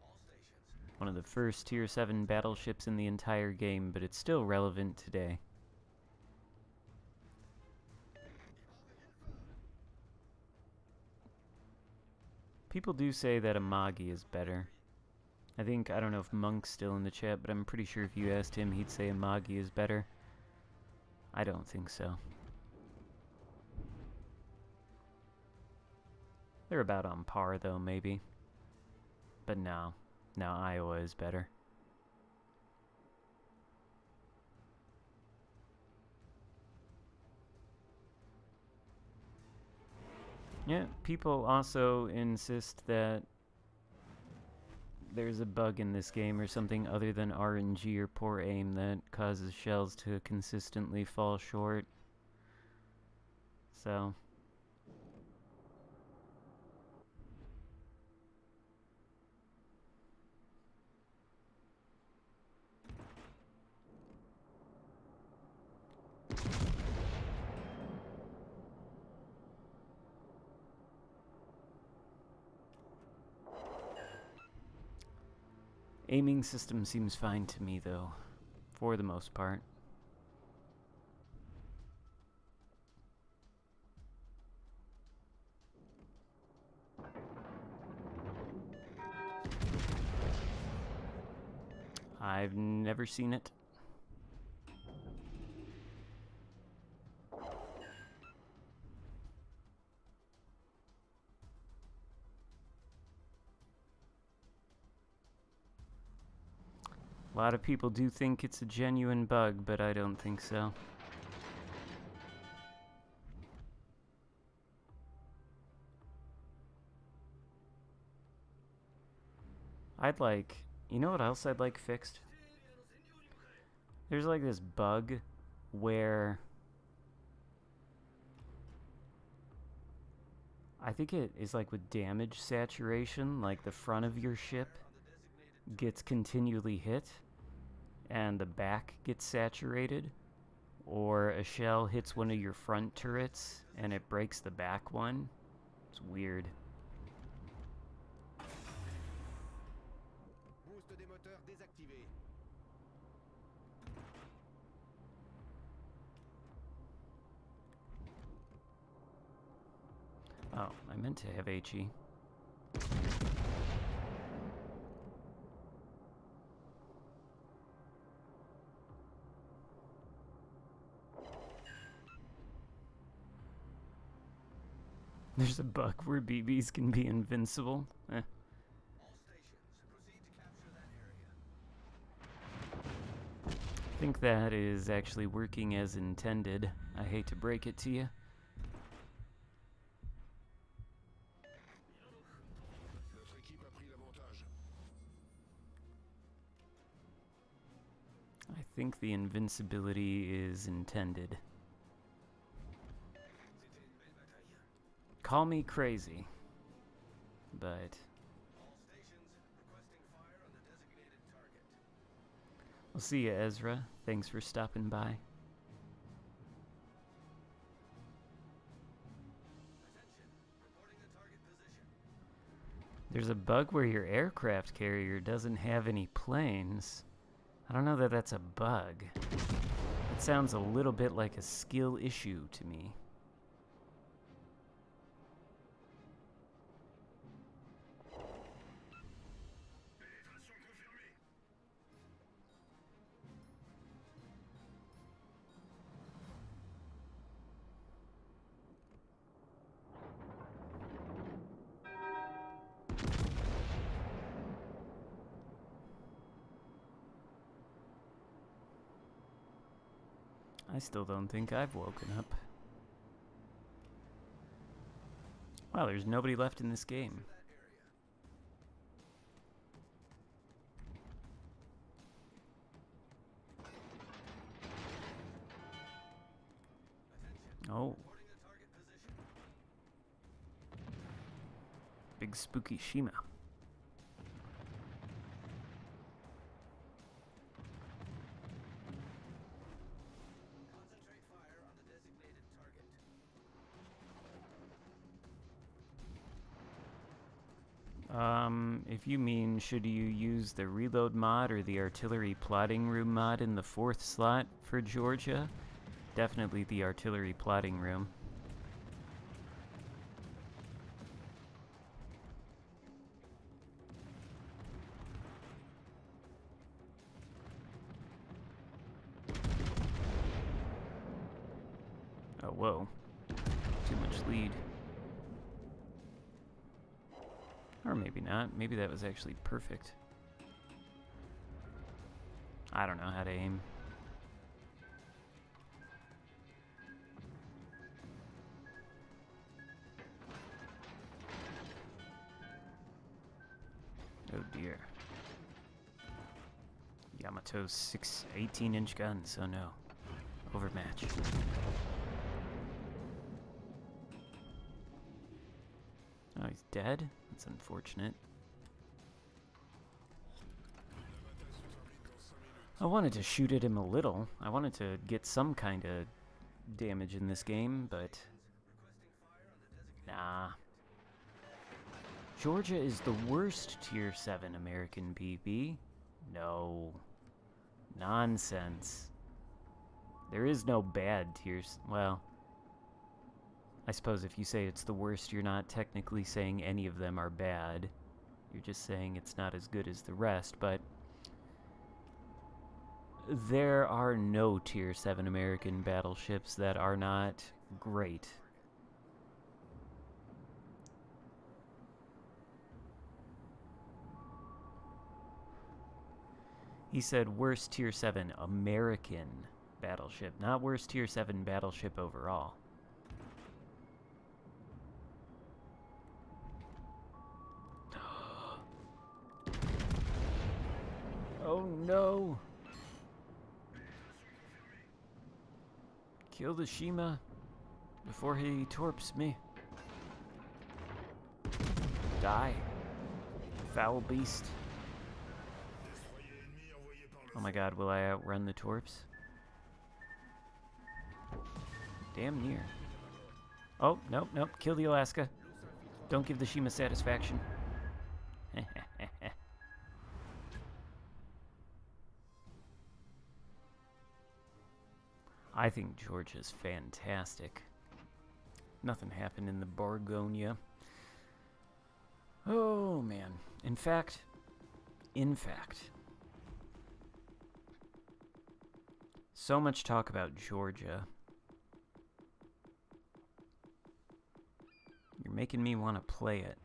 Speaker 2: All stations.
Speaker 1: One of the first Tier 7 battleships in the entire game, but it's still relevant today. People do say that Amagi is better. I don't know if Monk's still in the chat, but I'm pretty sure if you asked him, he'd say Amagi is better. I don't think so. They're about on par, though, maybe. But no. No, Iowa is better. Yeah, people also insist that there's a bug in this game or something other than RNG or poor aim that causes shells to consistently fall short. So... Aiming system seems fine to me, though, for the most part. I've never seen it. A lot of people do think it's a genuine bug, but I don't think so. You know what else I'd like fixed? There's like this bug where I think it is like with damage saturation, like the front of your ship gets continually hit and the back gets saturated, or a shell hits one of your front turrets and it breaks the back one. It's weird.
Speaker 2: Boost des moteurs désactivé.
Speaker 1: Oh, I meant to have HE. There's a bug where BBs can be invincible. Eh.
Speaker 2: All stations, proceed to capture that area.
Speaker 1: I think that is actually working as intended. I hate to break it to you.
Speaker 3: Notre équipe a pris l'avantage.
Speaker 1: I think the invincibility is intended. Call me crazy, but
Speaker 2: All stations, requesting fire on the designated target.
Speaker 1: we'll see you, Ezra. Thanks for stopping by.
Speaker 2: Attention, reporting the target position.
Speaker 1: There's a bug where your aircraft carrier doesn't have any planes. I don't know that that's a bug. It sounds a little bit like a skill issue to me.
Speaker 3: Pénétration confirmée.
Speaker 1: I still don't think I've woken up. Wow, there's nobody left in this game.
Speaker 2: That area. Attention,
Speaker 1: Oh,
Speaker 2: reporting the target position.
Speaker 1: big spooky Shima.
Speaker 2: Concentrate fire on the designated target.
Speaker 1: If you mean, should you use the reload mod or the artillery plotting room mod in the 4th slot for Georgia? Definitely the artillery plotting room. Oh, whoa. Too much lead. Or maybe not. Maybe that was actually perfect. I don't know how to aim. Oh dear. Yamato's 18-inch guns, oh no. Overmatch. Oh, he's dead? That's unfortunate. I wanted to shoot at him a little. I wanted to get some kind of damage in this game, but nah. Georgia is the worst Tier 7 American PP. No. Nonsense. There is no bad tiers. Well, I suppose if you say it's the worst, you're not technically saying any of them are bad. You're just saying it's not as good as the rest, but there are no Tier 7 American battleships that are not great. He said worst Tier 7 American battleship, not worst Tier 7 battleship overall. Oh no! Kill the Shima before he torps me. Die. Foul beast. Oh my god, will I outrun the torps? Damn near. Oh, nope, nope. Kill the Alaska. Don't give the Shima satisfaction. I think Georgia's fantastic. Nothing happened in the Borgonia. Oh, man. In fact, so much talk about Georgia. You're making me want to play it.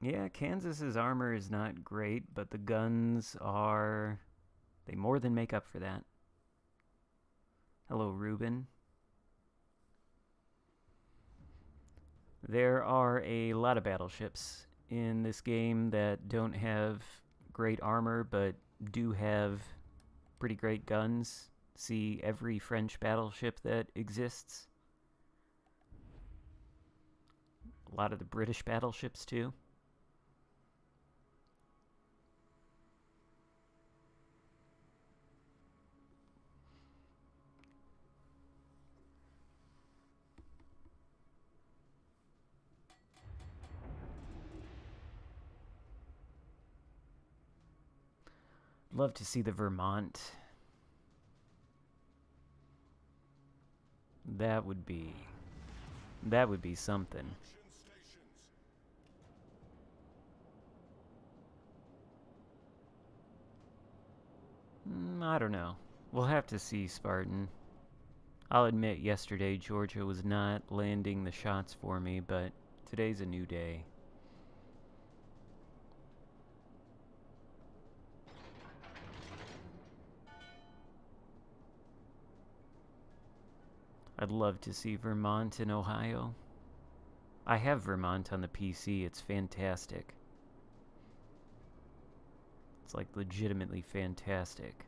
Speaker 1: Yeah, Kansas's armor is not great, but the guns are... they more than make up for that. Hello, Ruben. There are a lot of battleships in this game that don't have great armor, but do have pretty great guns. See every French battleship that exists. A lot of the British battleships, too. Love to see the Vermont. That would be something. I don't know. We'll have to see, Spartan. I'll admit yesterday Georgia was not landing the shots for me, but today's a new day. I'd love to see Vermont in Ohio. I have Vermont on the PC. It's fantastic. It's like legitimately fantastic.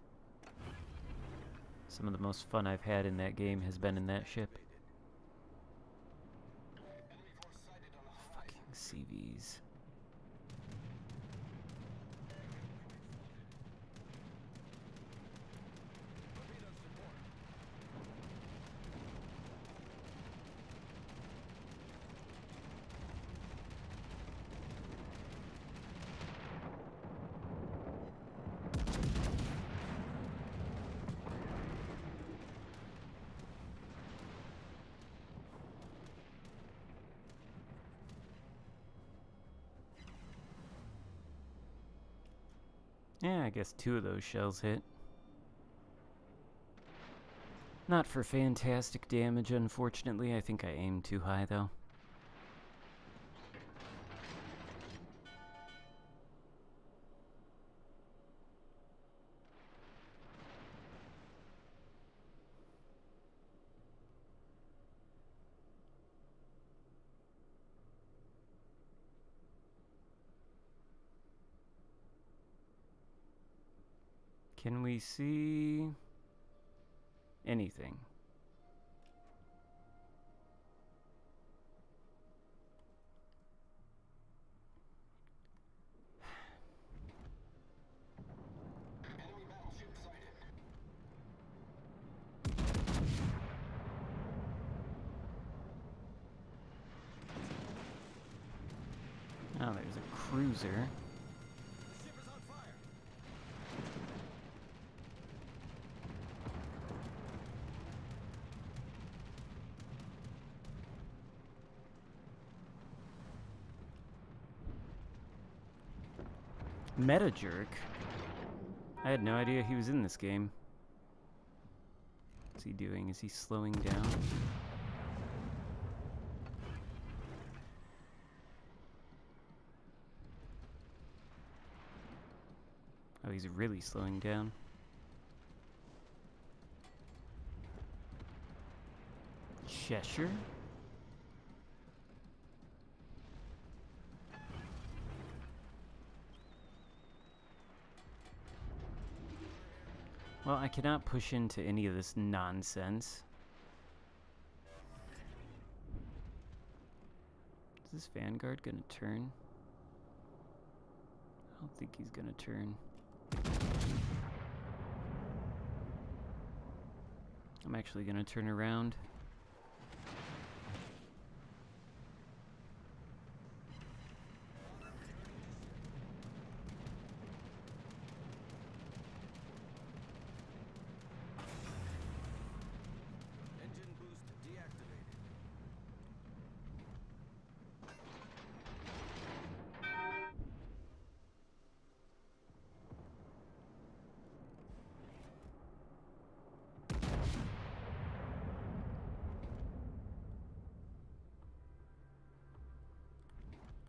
Speaker 1: Some of the most fun I've had in that game has been in that ship. Fucking CVs. Yeah, I guess 2 of those shells hit. Not for fantastic damage, unfortunately. I think I aimed too high, though. Can we see anything?
Speaker 2: Enemy battleship sighted.
Speaker 1: Oh, there's a cruiser.
Speaker 2: Ship is on fire.
Speaker 1: Meta jerk. I had no idea he was in this game. What's he doing? Is he slowing down? Oh, he's really slowing down. Cheshire? Well, I cannot push into any of this nonsense. Is this Vanguard gonna turn? I don't think he's gonna turn. I'm actually gonna turn around.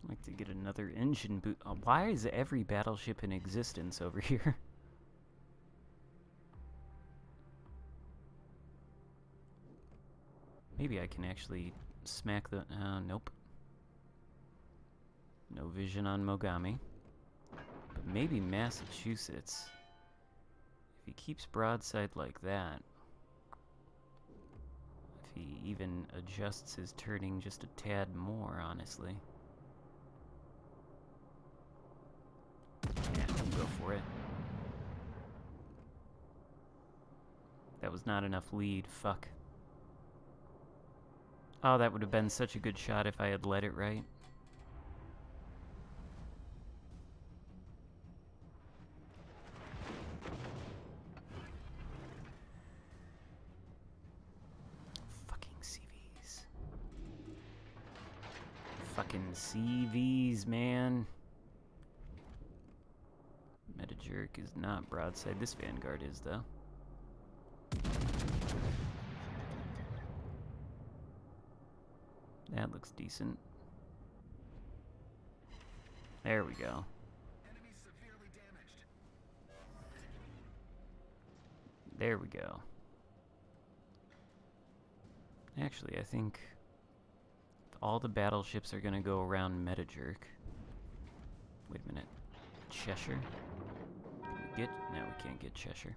Speaker 1: Like to get another engine boot. Why is every battleship in existence over here? Maybe I can actually smack the... nope. No vision on Mogami. But maybe Massachusetts. If he keeps broadside like that... If he even adjusts his turning just a tad more, honestly. Yeah, go for it. That was not enough lead, fuck. Oh, that would have been such a good shot if I had led it right. Fucking CVs. Fucking CVs, man. Metajerk is not broadside. This Vanguard is, though. That looks decent. There we go.
Speaker 3: Enemy severely damaged.
Speaker 1: There we go. Actually, I think all the battleships are gonna go around Metajerk. Wait a minute. Cheshire? Can we get... No, we can't get Cheshire.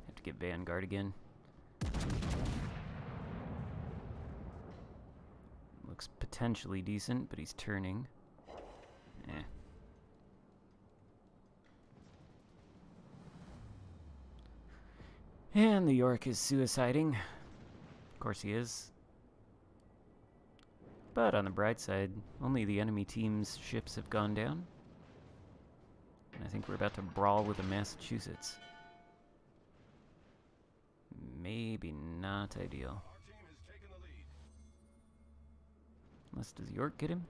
Speaker 1: Have to get Vanguard again. Looks potentially decent, but he's turning. Eh. And the York is suiciding. Of course he is. But on the bright side, only the enemy team's ships have gone down. And I think we're about to brawl with the Massachusetts. Maybe not ideal.
Speaker 3: Our team has taken the lead.
Speaker 1: Unless, does York get him?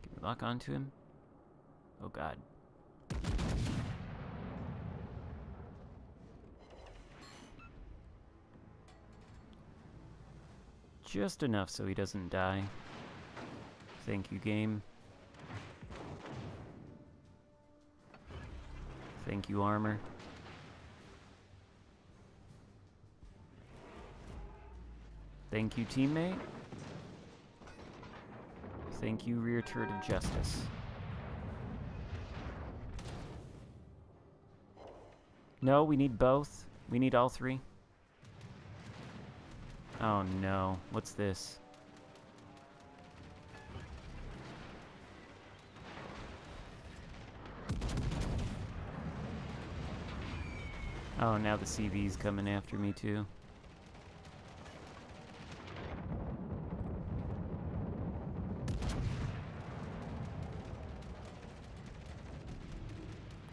Speaker 1: Can we lock onto him? Oh god. Just enough so he doesn't die. Thank you, game. Thank you, armor. Thank you, teammate. Thank you, rear turret of justice. No, we need both. We need all three. Oh no, what's this? Oh, now the CV's coming after me too.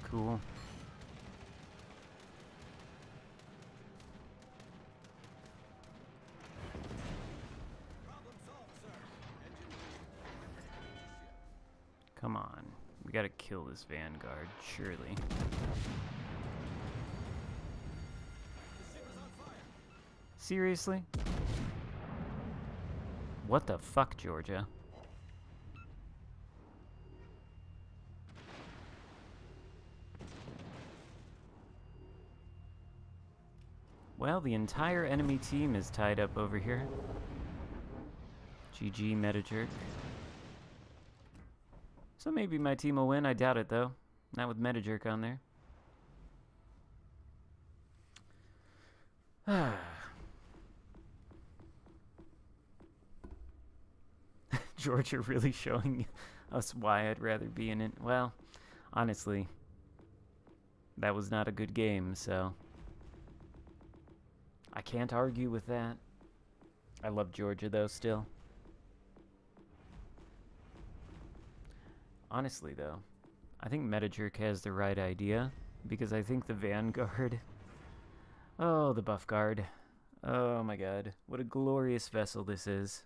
Speaker 1: Cool.
Speaker 3: Problem solved, sir.
Speaker 1: Come on. We gotta kill this Vanguard, surely.
Speaker 3: The ship is on fire.
Speaker 1: Seriously? What the fuck, Georgia? Well, the entire enemy team is tied up over here. GG, Metajerk. So maybe my team will win. I doubt it, though. Not with Metajerk on there. Georgia really showing us why I'd rather be in it. Well, honestly, that was not a good game, so I can't argue with that. I love Georgia, though, still. Honestly, though, I think Metajerk has the right idea, because I think the Vanguard... Oh, the Buff Guard. Oh my god. What a glorious vessel this is.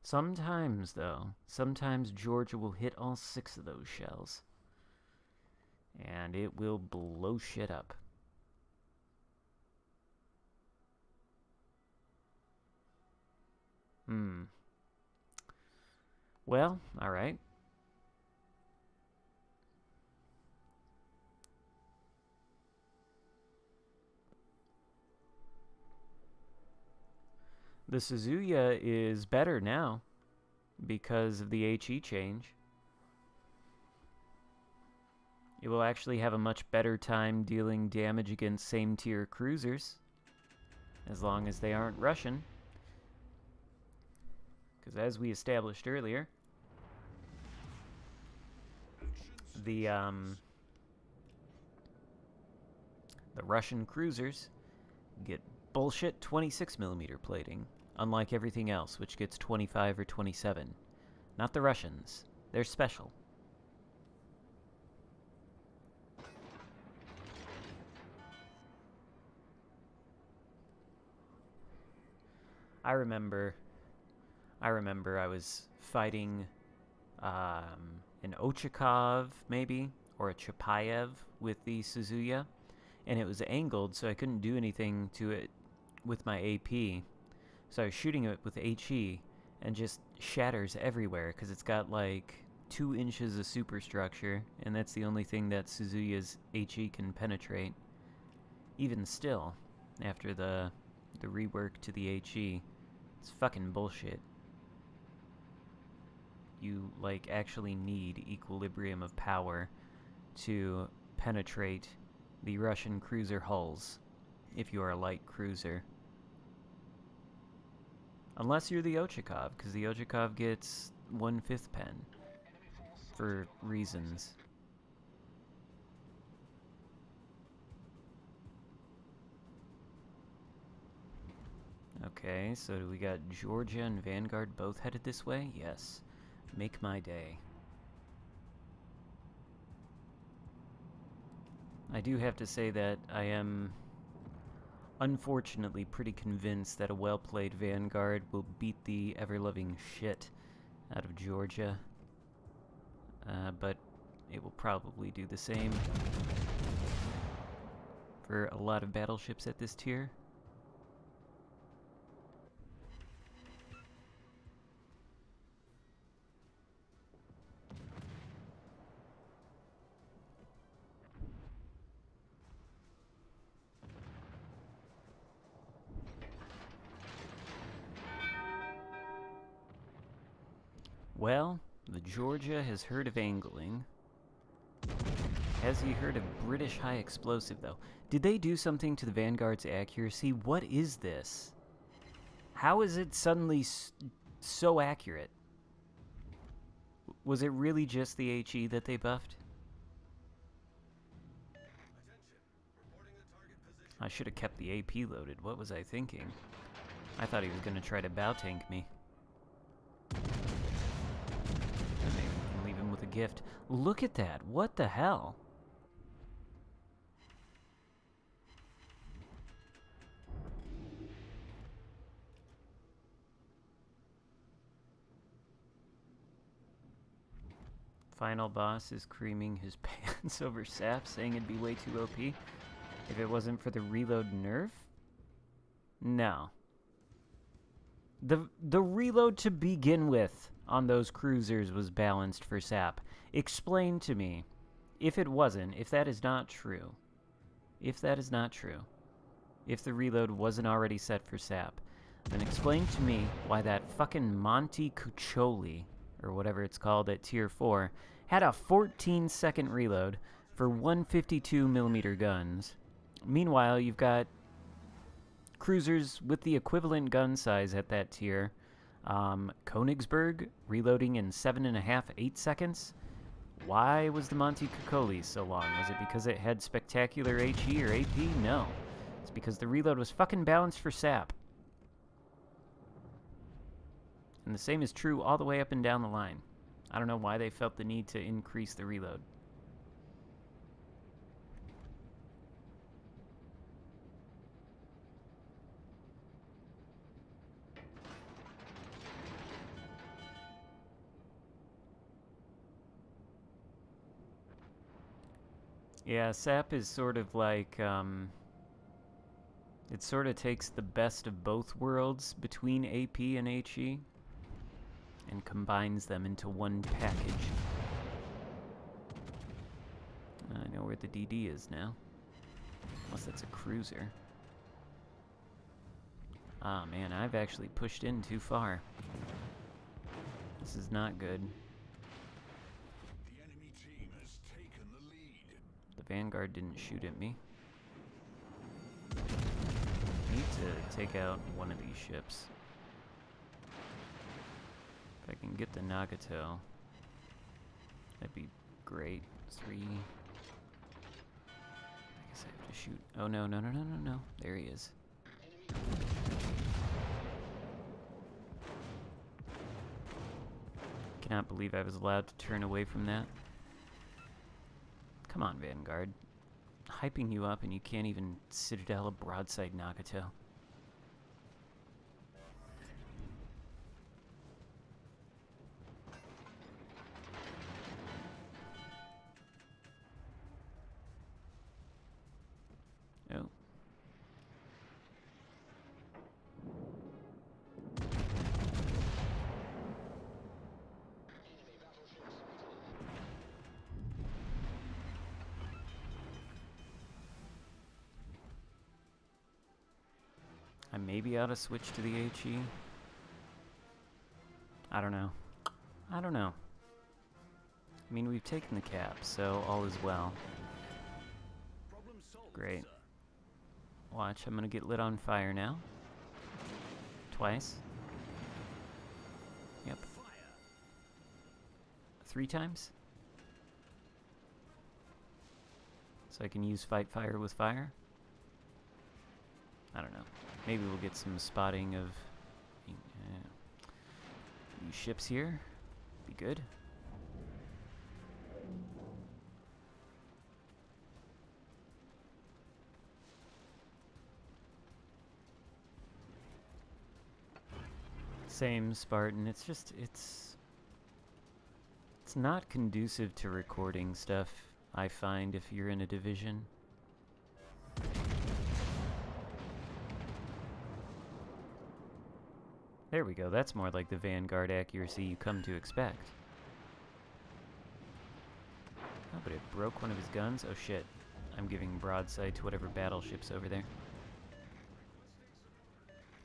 Speaker 1: Sometimes, though, sometimes Georgia will hit all 6 of those shells. And it will blow shit up. Hmm. Well, alright. The Suzuya is better now because of the HE change. It will actually have a much better time dealing damage against same-tier cruisers, as long as they aren't Russian. Because as we established earlier, the Russian cruisers get bullshit 26mm plating, unlike everything else, which gets 25 or 27. Not the Russians. They're special. I remember I was fighting an Ochakov, maybe, or a Chapayev with the Suzuya, and it was angled, so I couldn't do anything to it with my AP. So I was shooting it with HE, and just shatters everywhere, because it's got like 2 inches of superstructure, and that's the only thing that Suzuya's HE can penetrate. Even still, after the rework to the HE, it's fucking bullshit. You, like, actually need equilibrium of power to penetrate the Russian cruiser hulls if you are a light cruiser. Unless you're the Ochakov, because the Ochakov gets 1/5 pen for reasons. Okay, so we got Georgia and Vanguard both headed this way? Yes. Make my day. I do have to say that I am unfortunately pretty convinced that a well-played Vanguard will beat the ever-loving shit out of Georgia. But it will probably do the same for a lot of battleships at this tier. Well, the Georgia has heard of angling. Has he heard of British high explosive, though? Did they do something to the Vanguard's accuracy? What is this? How is it suddenly so accurate? Was it really just the HE that they buffed? I should have kept the AP loaded. What was I thinking? I thought he was going to try to bow tank me. Maybe we can leave him with a gift. Look at that. What the hell? Final boss is creaming his pants over SAP, saying it'd be way too OP if it wasn't for the reload nerf? No. The reload to begin with on those cruisers was balanced for SAP. Explain to me, if it wasn't, if that is not true, if the reload wasn't already set for SAP, then explain to me why that fucking Monte Cuccioli, or whatever it's called at tier 4, had a 14-second reload for 152mm guns. Meanwhile, you've got cruisers with the equivalent gun size at that tier. Königsberg reloading in 7.5, 8 seconds. Why was the Monte Cuccioli so long? Was it because it had spectacular HE or AP? No. It's because the reload was fucking balanced for SAP. And the same is true all the way up and down the line. I don't know why they felt the need to increase the reload. Yeah, SAP is sort of like, It sort of takes the best of both worlds between AP and HE and combines them into one package. I know where the DD is now. Unless that's a cruiser. Ah, man, I've actually pushed in too far. This is not good.
Speaker 3: The enemy team has taken the lead.
Speaker 1: The Vanguard didn't shoot at me. I need to take out one of these ships. If I can get the Nagato, that'd be great. 3. I guess I have to shoot. Oh, no, no, no, no, no, no. There he is. Cannot believe I was allowed to turn away from that. Come on, Vanguard. Hyping you up and you can't even Citadel a broadside Nagato. Oh. I maybe ought to switch to the HE. I don't know. I don't know. I mean, we've taken the cap, so all is well.
Speaker 2: Problem solved,
Speaker 1: Great.
Speaker 2: sir.
Speaker 1: Watch, I'm gonna get lit on fire now. Twice. Yep.
Speaker 2: Fire.
Speaker 1: 3 times. So I can use fight fire with fire. I don't know. Maybe we'll get some spotting of these ships here. Be good. Same, Spartan. It's just, it's not conducive to recording stuff, I find, if you're in a division. There we go, that's more like the Vanguard accuracy you come to expect. Oh, but it broke one of his guns? Oh shit. I'm giving broadside to whatever battleship's over there.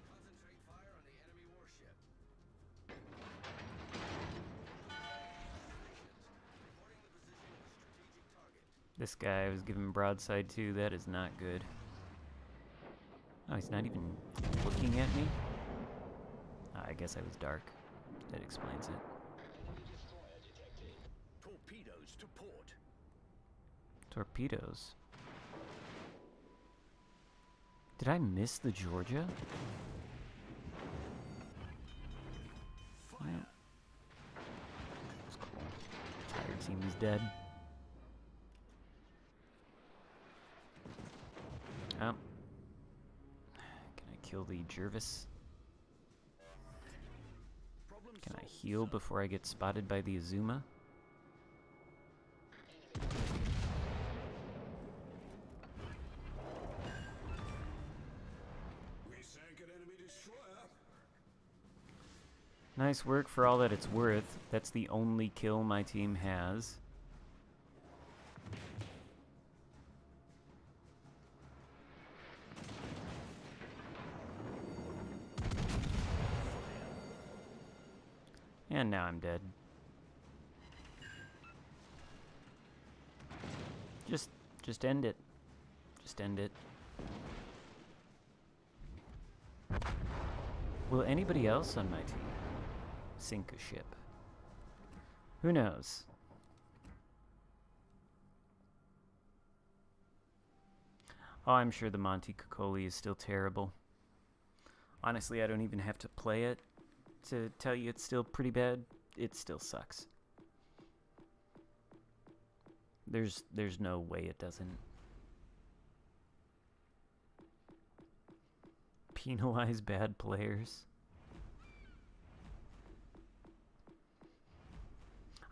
Speaker 2: Concentrate fire on the enemy warship. Reporting the position of a strategic target.
Speaker 1: This guy I was giving broadside to, that is not good. Oh, he's not even looking at me? I guess I was dark. That explains it.
Speaker 2: Torpedoes to port.
Speaker 1: Torpedoes. Did I miss the Georgia?
Speaker 2: Fire.
Speaker 1: That's cool. Entire team is dead. Oh. Can I kill the Jervis?
Speaker 2: Problem
Speaker 1: Can I
Speaker 2: solved,
Speaker 1: heal
Speaker 2: sir.
Speaker 1: before I get spotted by the Azuma?
Speaker 3: We sank an enemy destroyer.
Speaker 1: Nice work for all that it's worth. That's the only kill my team has. And now I'm dead. Just end it. Just end it. Will anybody else on my team sink a ship? Who knows? Oh, I'm sure the Monte Coccoli is still terrible. Honestly, I don't even have to play it to tell you it's still pretty bad. It still sucks. There's no way it doesn't. Penalize bad players.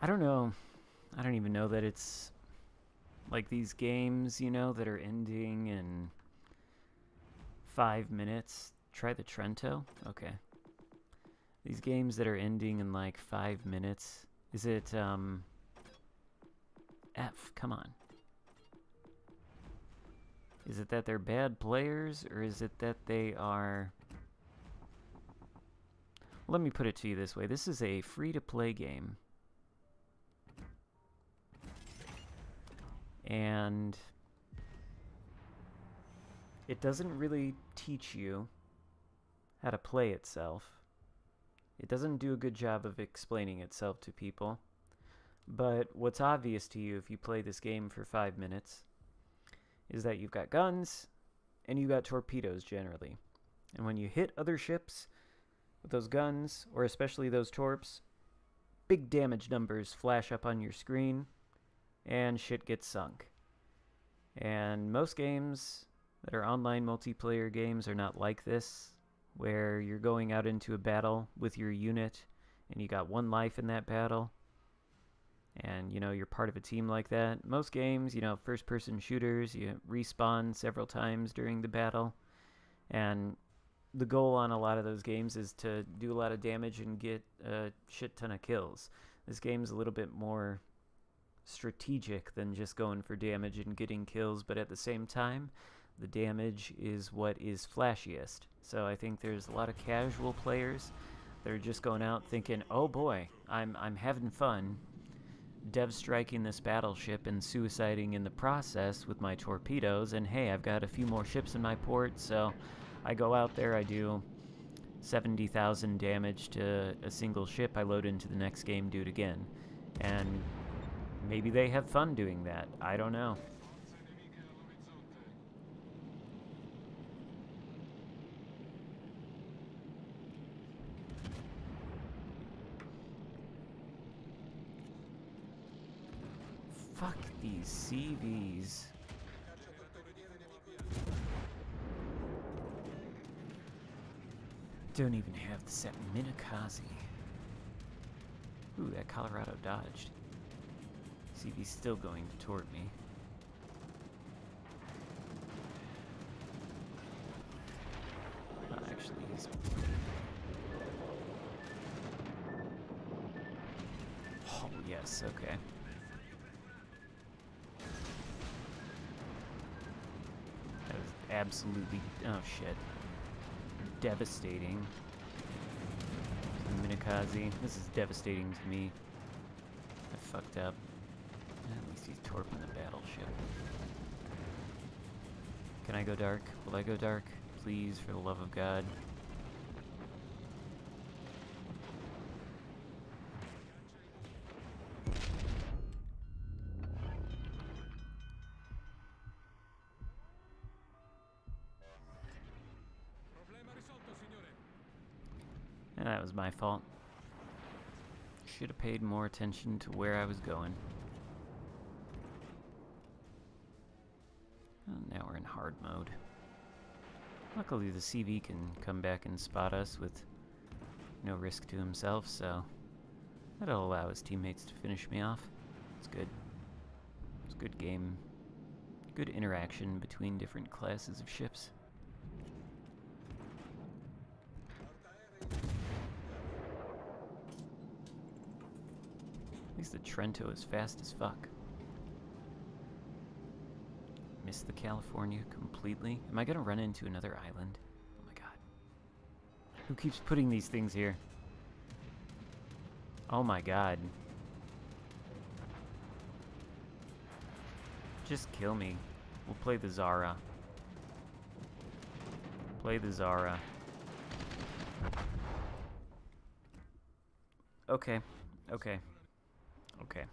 Speaker 1: I don't know. I don't even know that it's like these games, you know, that are ending in 5 minutes. Try the Trento? Okay. These games that are ending in like 5 minutes. Is it, F, come on. Is it that they're bad players, or is it that they are... Let me put it to you this way. This is a free-to-play game. And it doesn't really teach you how to play itself. It doesn't do a good job of explaining itself to people. But what's obvious to you if you play this game for 5 minutes is that you've got guns and you got torpedoes generally. And when you hit other ships with those guns, or especially those torps, big damage numbers flash up on your screen and shit gets sunk. And most games that are online multiplayer games are not like this, where you're going out into a battle with your unit and you got 1 life in that battle. And, you know, you're part of a team like that. Most games, you know, first-person shooters, you respawn several times during the battle. And the goal on a lot of those games is to do a lot of damage and get a shit ton of kills. This game's a little bit more strategic than just going for damage and getting kills, but at the same time, the damage is what is flashiest. So I think there's a lot of casual players that are just going out thinking, oh boy, I'm having fun dev striking this battleship and suiciding in the process with my torpedoes, and hey, I've got a few more ships in my port, so I go out there, I do 70,000 damage to a single ship, I load into the next game, do it again. And maybe they have fun doing that. I don't know. Fuck these CVs. Don't even have the set Minakazi. Ooh, that Colorado dodged. CV's still going toward me. Actually, he's... Oh, yes, okay. That was absolutely... oh, shit. Devastating. Minakazi. This is devastating to me. I fucked up. At least he's torping the battleship. Can I go dark? Will I go dark? Please, for the love of God. And that was my fault. Should have paid more attention to where I was going. And now we're in hard mode. Luckily the CV can come back and spot us with no risk to himself, so that'll allow his teammates to finish me off. It's good. It's a good game. Good interaction between different classes of ships. At least the Trento is fast as fuck. Missed the California completely. Am I gonna run into another island? Oh my god. Who keeps putting these things here? Oh my god. Just kill me. We'll play the Zara. Play the Zara. Okay. Okay. Okay.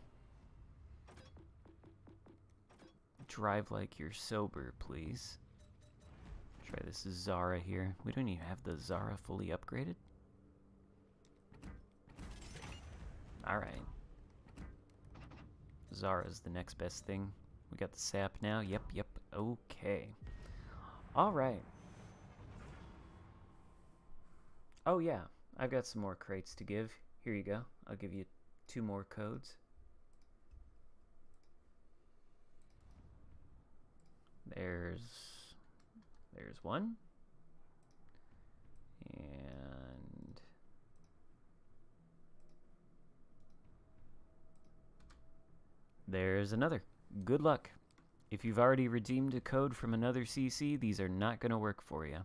Speaker 1: Drive like you're sober, please. Try this Zara here. We don't even have the Zara fully upgraded. Alright. Zara's the next best thing. We got the SAP now. Yep, yep. Okay. Alright. Oh yeah, I've got some more crates to give. Here you go. I'll give you 2 more codes. There's one. There's another. Good luck. If you've already redeemed a code from another CC, these are not going to work for you.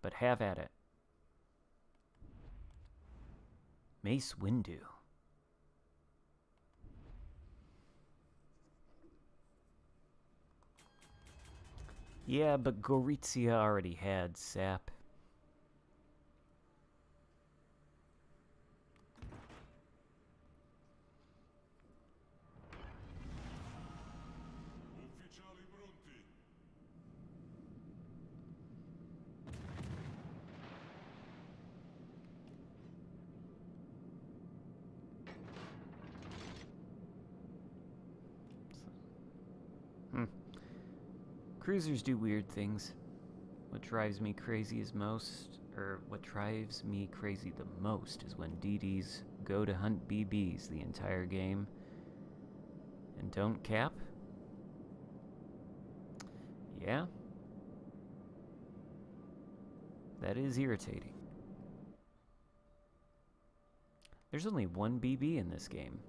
Speaker 1: But have at it. Mace Windu. Yeah, but Gorizia already had SAP.
Speaker 3: Ufficiali pronti.
Speaker 1: Cruisers do weird things. What drives me crazy is what drives me crazy the most is when DDs go to hunt BBs the entire game and don't cap. Yeah. That is irritating. There's only one BB in this game.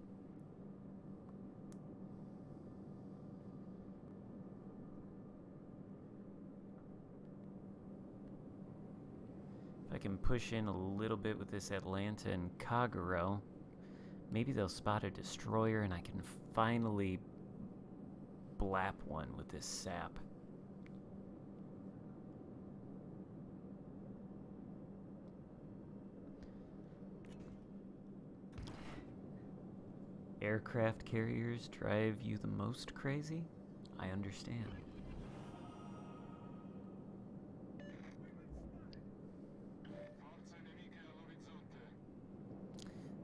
Speaker 1: If I can push in a little bit with this Atlanta and Kagero, maybe they'll spot a destroyer and I can finally blap one with this sap. Aircraft carriers drive you the most crazy? I understand.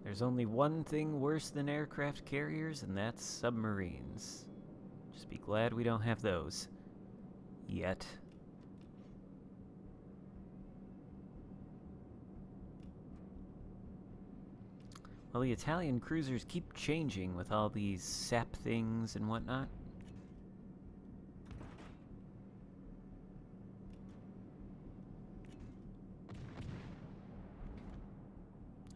Speaker 1: There's only one thing worse than aircraft carriers, and that's submarines. Just be glad we don't have those. Yet. Well, the Italian cruisers keep changing with all these SAP things and whatnot.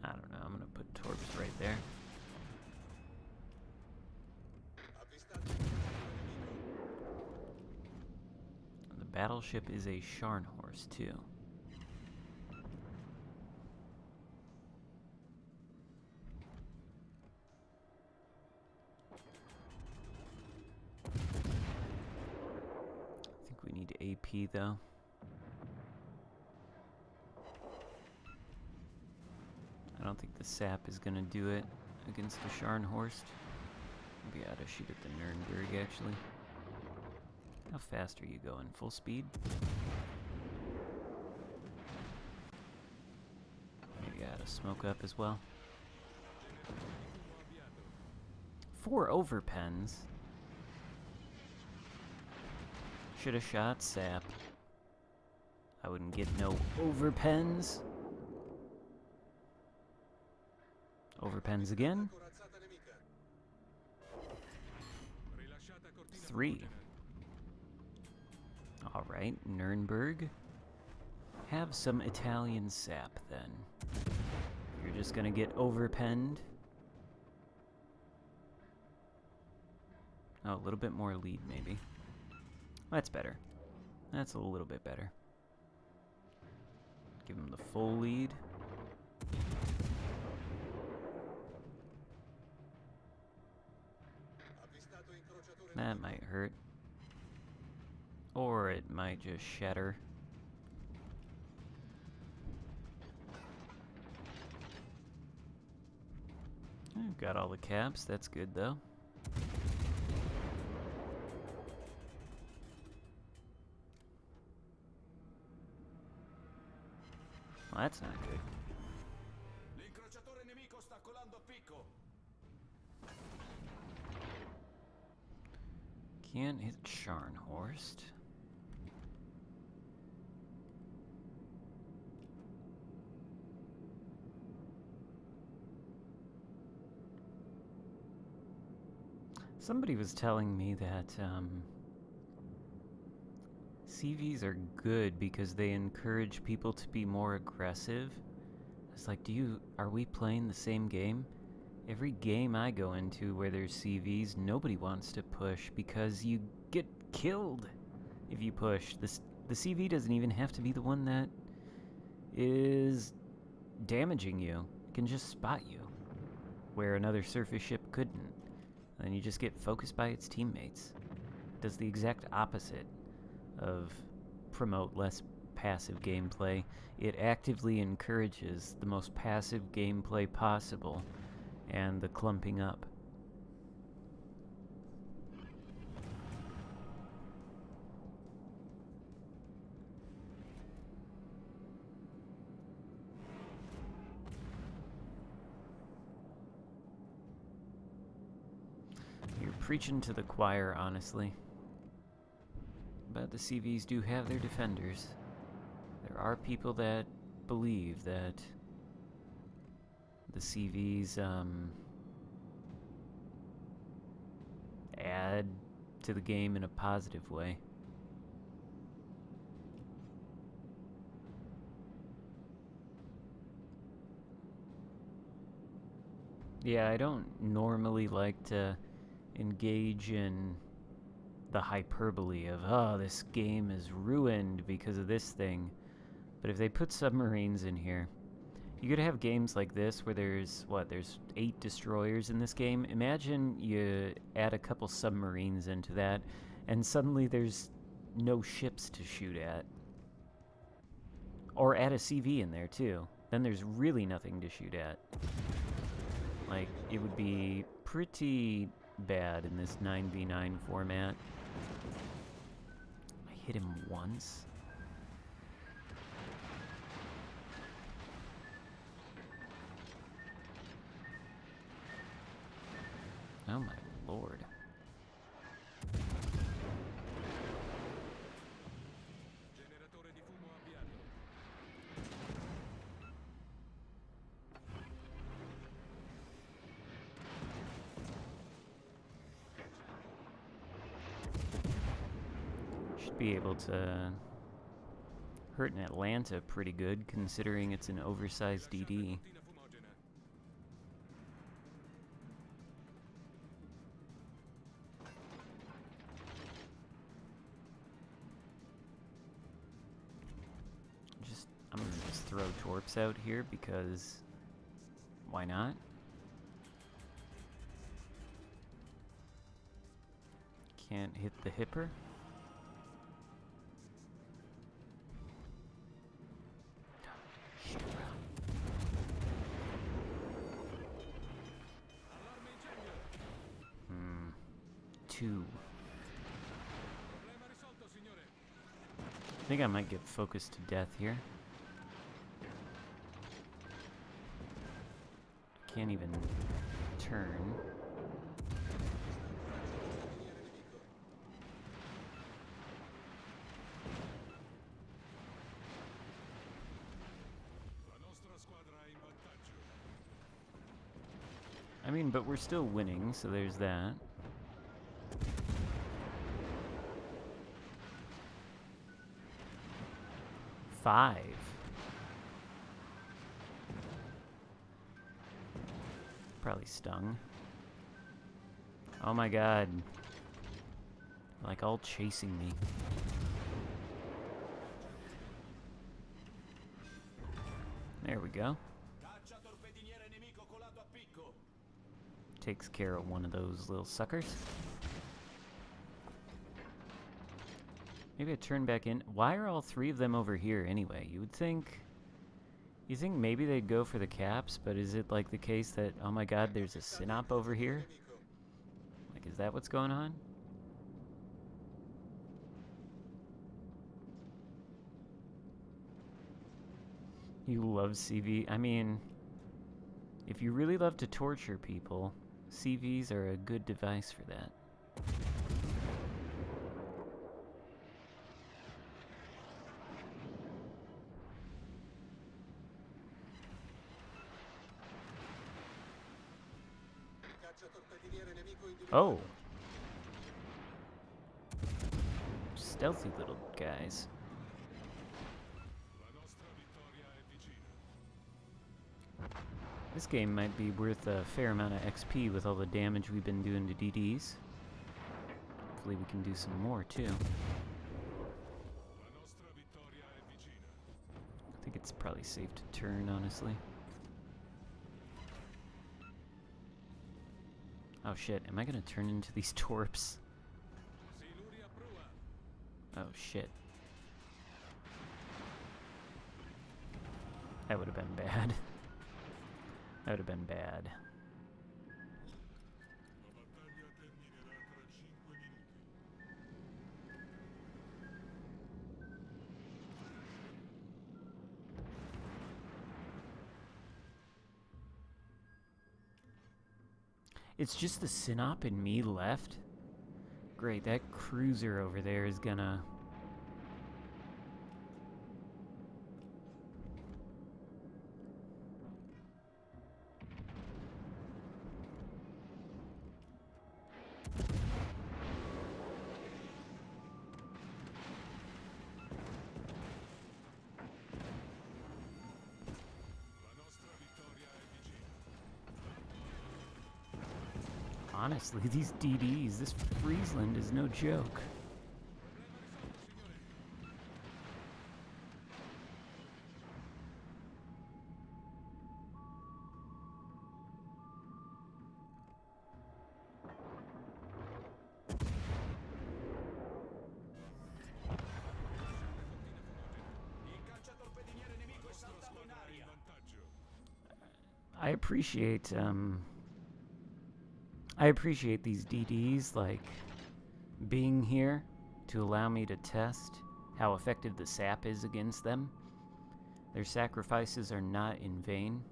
Speaker 1: I don't know, I'm gonna put torps right there. The battleship is a Scharnhorst too. I think we need AP though. I don't think the SAP is gonna do it against the Scharnhorst. Maybe I ought to shoot at the Nuremberg actually. How fast are you going? Full speed? Maybe I ought to smoke up as well. 4 overpens. Should have shot SAP. I wouldn't get no overpens. Overpens again. 3. Alright, Nuremberg. Have some Italian sap then. You're just gonna get overpenned. Oh, a little bit more lead maybe. That's better. That's a little bit better. Give him the full lead. That might hurt. Or it might just shatter. I've got all the caps, that's good though. Well, that's not good. Can't hit Scharnhorst. Somebody was telling me that CVs are good because they encourage people to be more aggressive. It's like, are we playing the same game? Every game I go into where there's CVs, nobody wants to push because you get killed if you push. The CV doesn't even have to be the one that is damaging you. It can just spot you, where another surface ship couldn't. And you just get focused by its teammates. It does the exact opposite of promote less passive gameplay. It actively encourages the most passive gameplay possible and the clumping up. You're preaching to the choir, honestly. But the CVs do have their defenders. There are people that believe that the CVs add to the game in a positive way. Yeah, I don't normally like to engage in the hyperbole of, oh, this game is ruined because of this thing. But if they put submarines in here, you could have games like this where there's 8 destroyers in this game. Imagine you add a couple submarines into that, and suddenly there's no ships to shoot at. Or add a CV in there, too. Then there's really nothing to shoot at. Like, it would be pretty bad in this 9v9 format. I hit him once. Oh my lord.
Speaker 2: Generatore di fumo avviato.
Speaker 1: Should be able to hurt an Atlanta pretty good, considering it's an oversized DD.
Speaker 2: Cortina fumogena.
Speaker 1: I'm gonna just throw torps out here because why not? Can't hit the hipper. Two.
Speaker 2: Problema risolto, signore.
Speaker 1: I think I might get focused to death here. Can't even turn.
Speaker 2: La nostra squadra è in vantaggio.
Speaker 1: I mean, but we're still winning, so there's that. Five. Probably stung. Oh my god. Like all chasing me. There we go.
Speaker 3: Caccia torpediniere nemico colato a picco.
Speaker 1: Takes care of one of those little suckers. Maybe I turn back in. Why are all 3 of them over here anyway? You would think... You think maybe they'd go for the caps, but is it like the case that, oh my god, there's a synop over here? Like, is that what's going on? You love CV? I mean, if you really love to torture people, CVs are a good device for that. Oh. Stealthy little guys.
Speaker 2: La nostra vittoria è vicina.
Speaker 1: This game might be worth a fair amount of XP with all the damage we've been doing to DDs. Hopefully we can do some more too. I think it's probably safe to turn, honestly. Oh shit, am I gonna turn into these torps? Oh shit. That would have been bad. That would have been bad. It's just the Synop and me left? Great, that cruiser over there is gonna... Honestly, these DDs, this Friesland is no joke. I appreciate these DDs, like, being here to allow me to test how effective the SAP is against them. Their sacrifices are not in vain.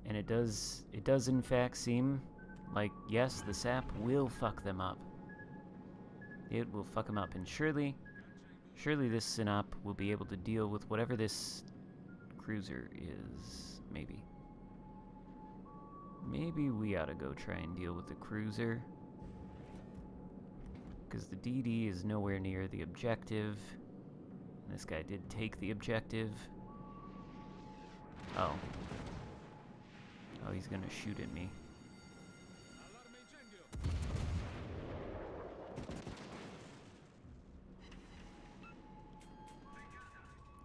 Speaker 1: And it does in fact seem like, yes, the SAP will fuck them up. It will fuck them up, and surely this Synop will be able to deal with whatever this cruiser is, maybe. Maybe we ought to go try and deal with the cruiser. Because the DD is nowhere near the objective. This guy did take the objective. Oh. Oh, he's gonna shoot at me.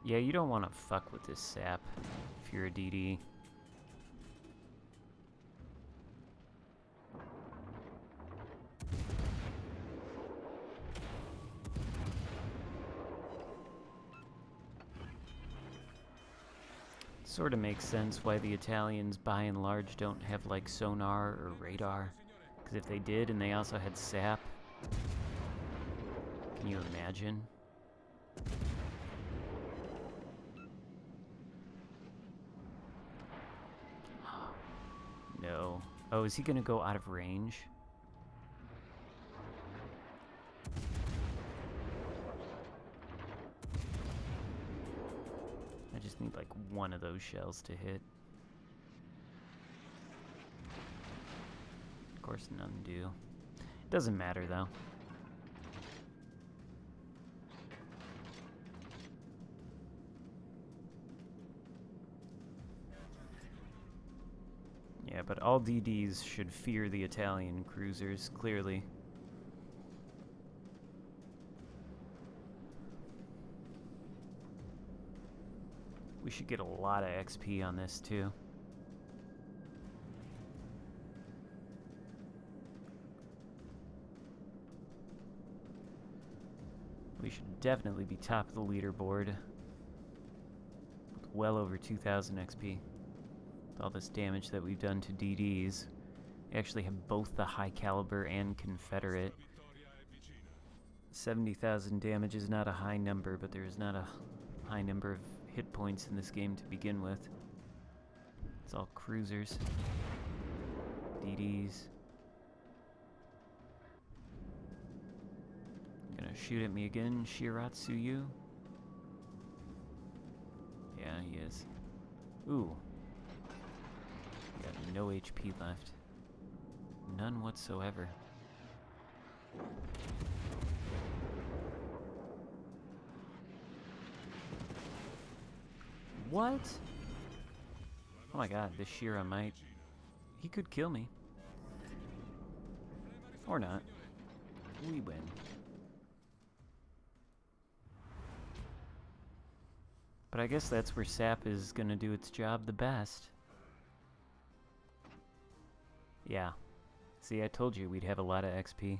Speaker 1: Yeah, you don't want to fuck with this SAP if you're a DD. Sort of makes sense why the Italians, by and large, don't have, like, sonar or radar. Because if they did, and they also had SAP, can you imagine? No. Oh, is he gonna go out of range? I just need like one of those shells to hit. Of course none do. Doesn't matter though. Yeah, but all DDs should fear the Italian cruisers, clearly. We should get a lot of XP on this, too. We should definitely be top of the leaderboard. With well over 2,000 XP. With all this damage that we've done to DDs. We actually have both the high caliber and Confederate. 70,000 damage is not a high number, but there is not a high number of hit points in this game to begin with. It's all cruisers. DDs. Gonna shoot at me again, Shiratsuyu? Yeah, he is. Ooh. Got no HP left. None whatsoever. What? Oh my god, this Shira might... He could kill me. Or not. We win. But I guess that's where SAP is gonna do its job the best. Yeah. See, I told you we'd have a lot of XP.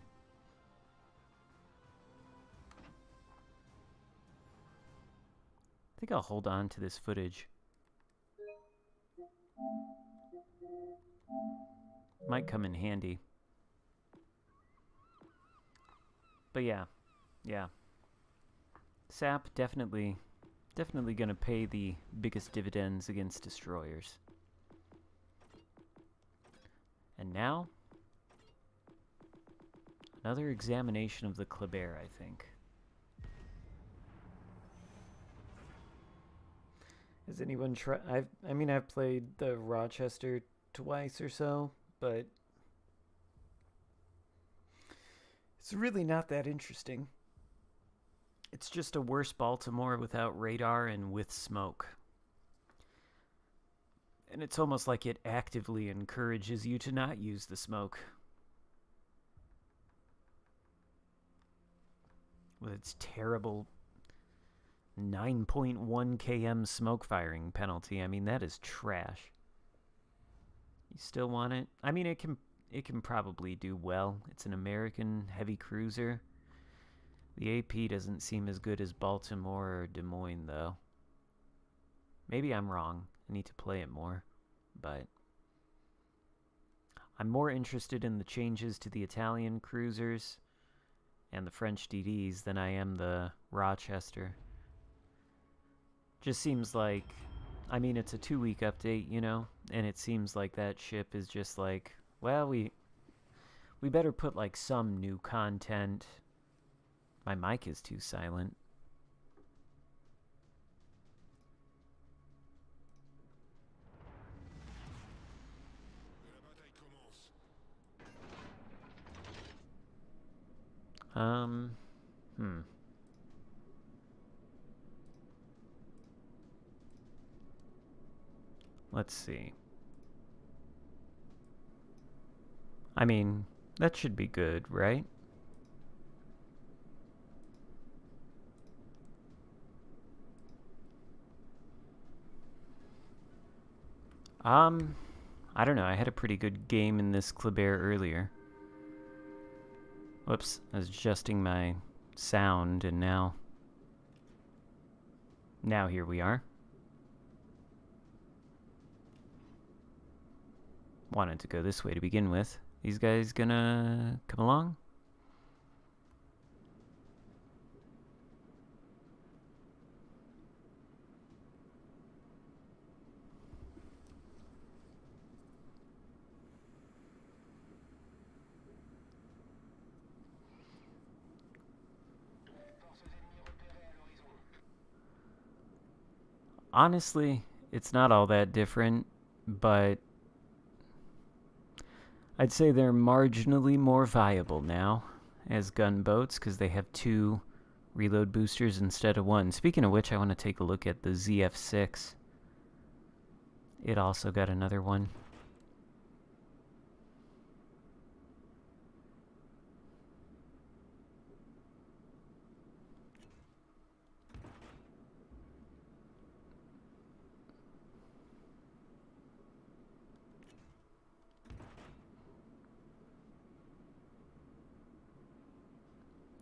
Speaker 1: I think I'll hold on to this footage. Might come in handy. But yeah. SAP definitely gonna pay the biggest dividends against destroyers. And now, another examination of the Kleber, I think. Has anyone tried? I mean, I've played the Rochester twice or so, but it's really not that interesting. It's just a worse Baltimore without radar and with smoke. And it's almost like it actively encourages you to not use the smoke. With its terrible 9.1 km smoke firing penalty. I mean, that is trash. You still want it? I mean, it can probably do well. It's an American heavy cruiser. The AP doesn't seem as good as Baltimore or Des Moines, though. Maybe I'm wrong. I need to play it more. But I'm more interested in the changes to the Italian cruisers and the French DDs than I am the Rochester. Just seems like, I mean, it's a 2-week update, you know, and it seems like that ship is just like, well, we better put like some new content. My mic is too silent. Let's see. I mean, that should be good, right? I don't know. I had a pretty good game in this Kleber earlier. Whoops, I was adjusting my sound, and now here we are. Wanted to go this way to begin with. These guys gonna come along? Honestly, it's not all that different, but I'd say they're marginally more viable now as gunboats because they have 2 reload boosters instead of 1. Speaking of which, I want to take a look at the ZF6. It also got another one.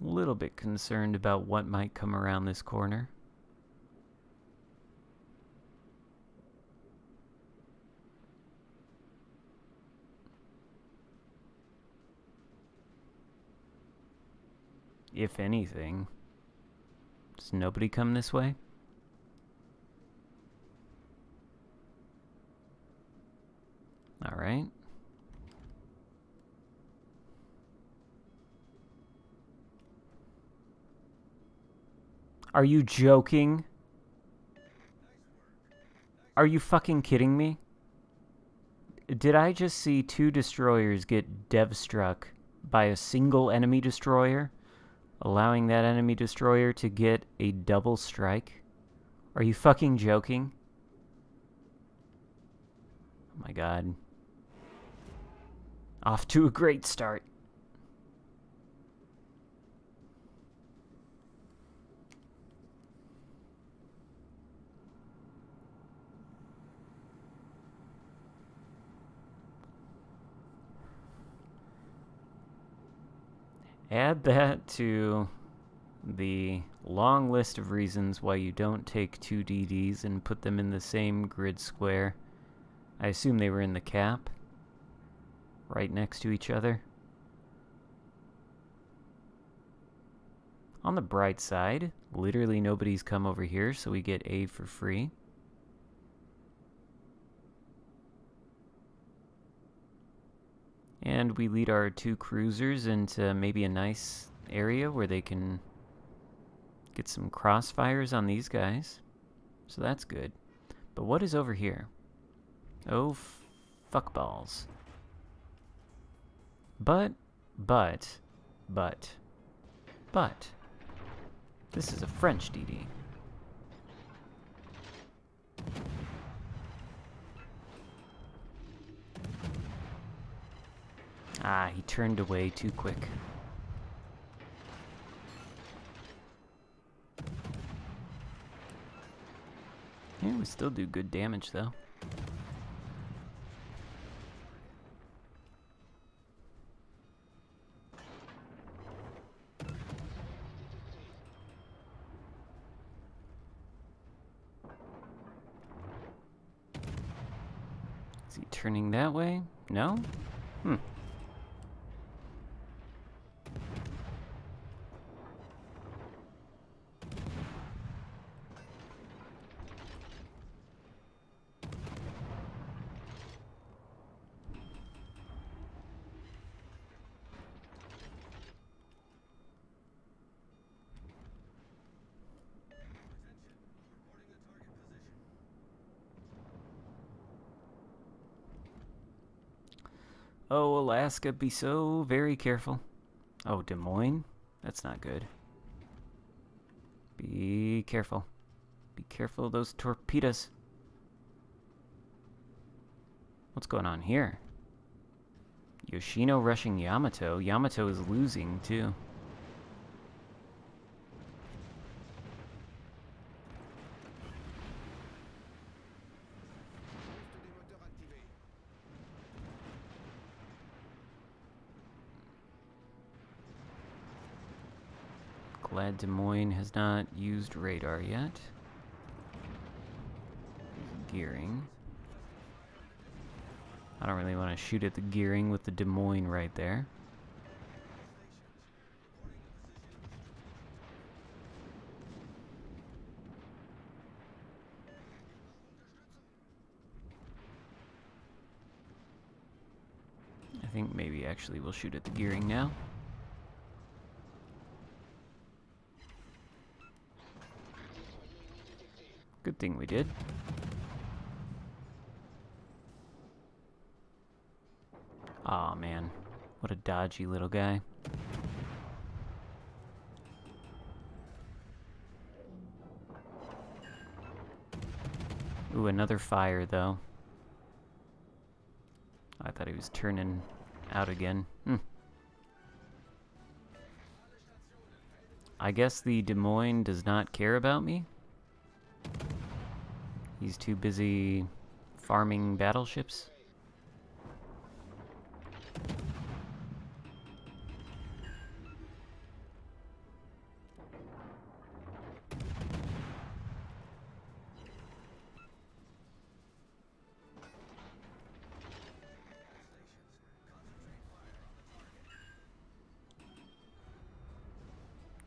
Speaker 1: A little bit concerned about what might come around this corner. If anything. Does nobody come this way? All right. Are you joking? Are you fucking kidding me? Did I just see 2 destroyers get dev-struck by a single enemy destroyer, allowing that enemy destroyer to get a double strike? Are you fucking joking? my god. Off to a great start. Add that to the long list of reasons why you don't take 2 DDs and put them in the same grid square. I assume they were in the cap, right next to each other. On the bright side, literally nobody's come over here, so we get A for free. And we lead our 2 cruisers into maybe a nice area where they can get some crossfires on these guys. So that's good. But what is over here? Oh, fuckballs. But, this is a French DD. Ah, he turned away too quick. Yeah, we still do good damage, though. Is he turning that way? No? Hmm. Oh, Alaska, be so very careful. Oh, Des Moines? That's not good. Be careful. Be careful of those torpedoes. What's going on here? Yoshino rushing Yamato. Yamato is losing, too. Glad Des Moines has not used radar yet. Gearing. I don't really want to shoot at the gearing with the Des Moines right there. I think maybe actually we'll shoot at the gearing now. Good thing we did. Aw, man. What a dodgy little guy. Ooh, another fire, though. I thought he was turning out again. I guess the Des Moines does not care about me. He's too busy farming battleships.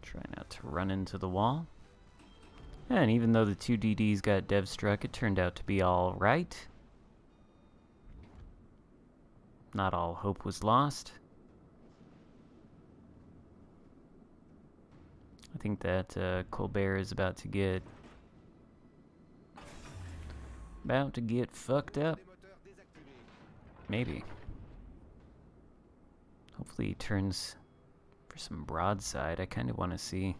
Speaker 1: Try not to run into the wall. And even though the 2 DDs got dev struck, it turned out to be all right. Not all hope was lost. I think that Colbert is about to get fucked up. Maybe. Hopefully he turns for some broadside. I kind of want to see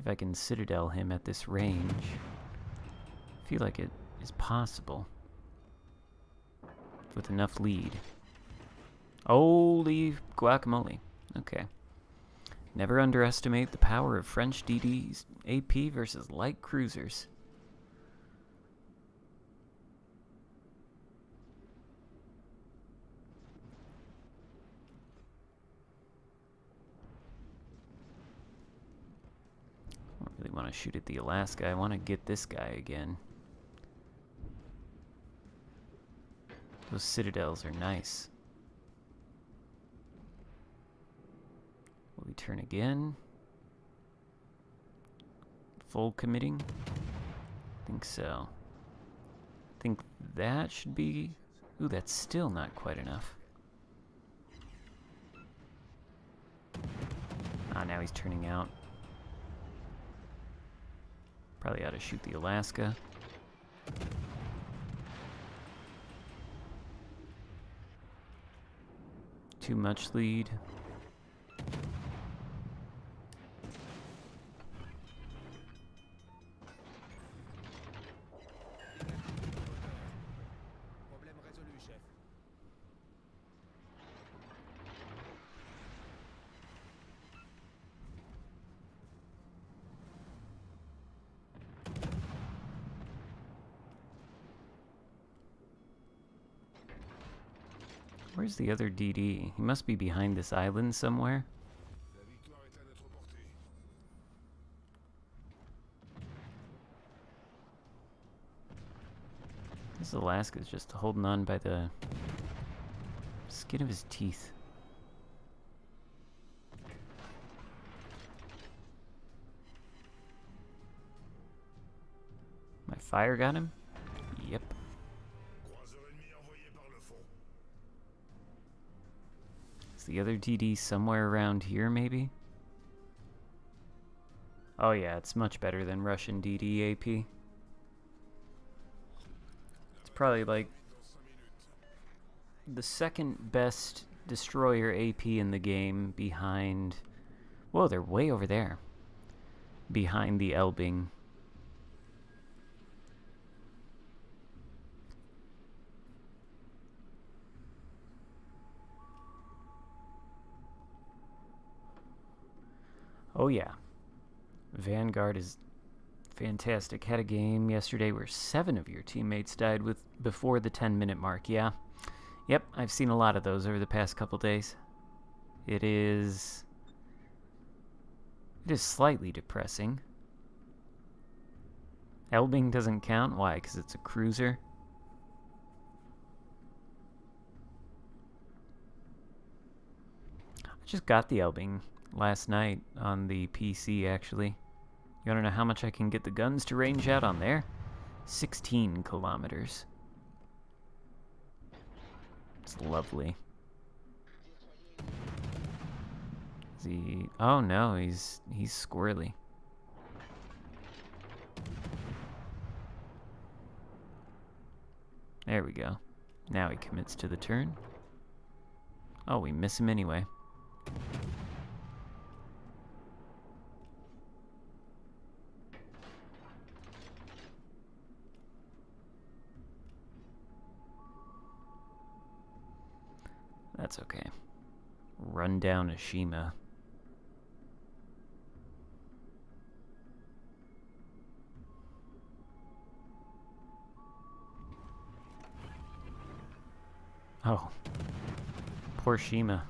Speaker 1: if I can citadel him at this range. I feel like it is possible. with enough lead. Holy guacamole. Okay. Never underestimate the power of French DDs AP versus light cruisers. I don't really want to shoot at the Alaska. I want to get this guy again. Those citadels are nice. Will we turn again? Full committing? I think so. I think that should be... Ooh, that's still not quite enough. Ah, now he's turning out. Probably ought to shoot the Alaska. Too much lead. Where's the other DD? He must be behind this island somewhere.
Speaker 3: La victoire est à notre portée.
Speaker 1: This Alaska's just holding on by the skin of his teeth. My fire got him? Yep.
Speaker 3: Croiseur ennemi envoyé par le fond.
Speaker 1: Is the other DD somewhere around here, maybe? Oh yeah, it's much better than Russian DD AP. It's probably like the second best destroyer AP in the game behind... Whoa, they're way over there. Behind the Elbing. Oh yeah. Vanguard is fantastic. Had a game yesterday where 7 of your teammates died before the 10-minute mark. Yeah. Yep, I've seen a lot of those over the past couple days. It is slightly depressing. Elbing doesn't count. Why? Because it's a cruiser. I just got the Elbing last night on the PC, actually. You wanna know how much I can get the guns to range out on there? 16 kilometers. It's lovely. Is he... Oh no, he's squirrely. There we go. Now he commits to the turn. Oh, we miss him anyway. That's okay. Run down Ashima. Oh. Poor Shima.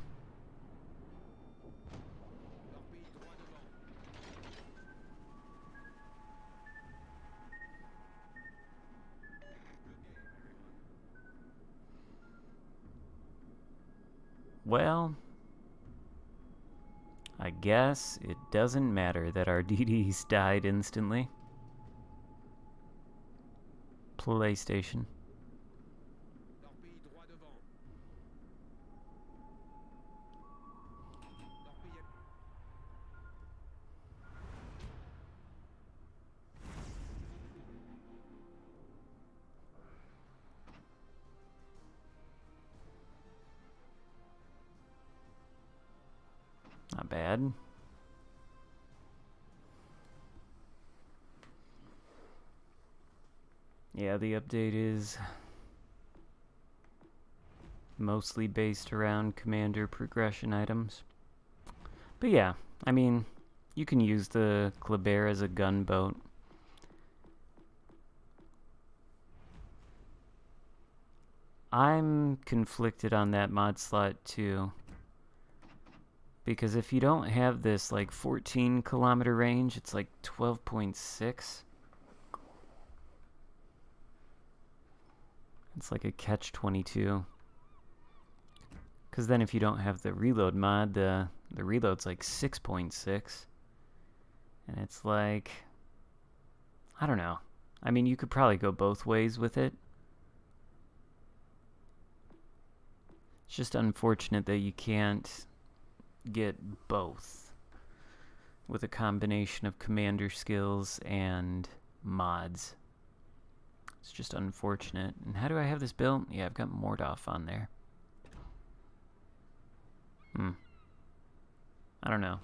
Speaker 1: Well, I guess it doesn't matter that our DDs died instantly. PlayStation. Not bad. Yeah, the update is mostly based around commander progression items. But yeah, I mean, you can use the Kleber as a gunboat. I'm conflicted on that mod slot too. Because if you don't have this like 14-kilometer range, it's like 12.6. It's like a catch-22. Because then if you don't have the reload mod, the reload's like 6.6. And it's like, I don't know. I mean, you could probably go both ways with it. It's just unfortunate that you can't get both with a combination of commander skills and mods. It's just unfortunate. And how do I have this built? Yeah, I've got Mordoff on there. I don't know.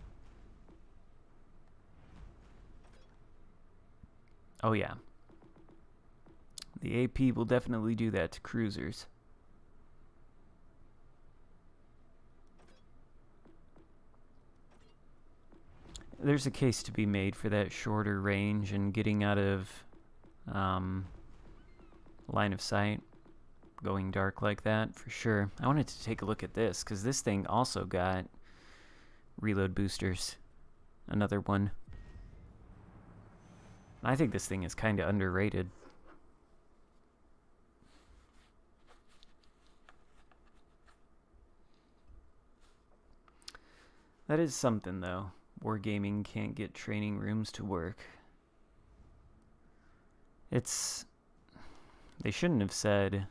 Speaker 1: Oh yeah. The AP will definitely do that to cruisers. There's a case to be made for that shorter range and getting out of line of sight, going dark like that, for sure. I wanted to take a look at this, because this thing also got reload boosters. Another one. I think this thing is kind of underrated. That is something, though. Wargaming can't get training rooms to work. They shouldn't have said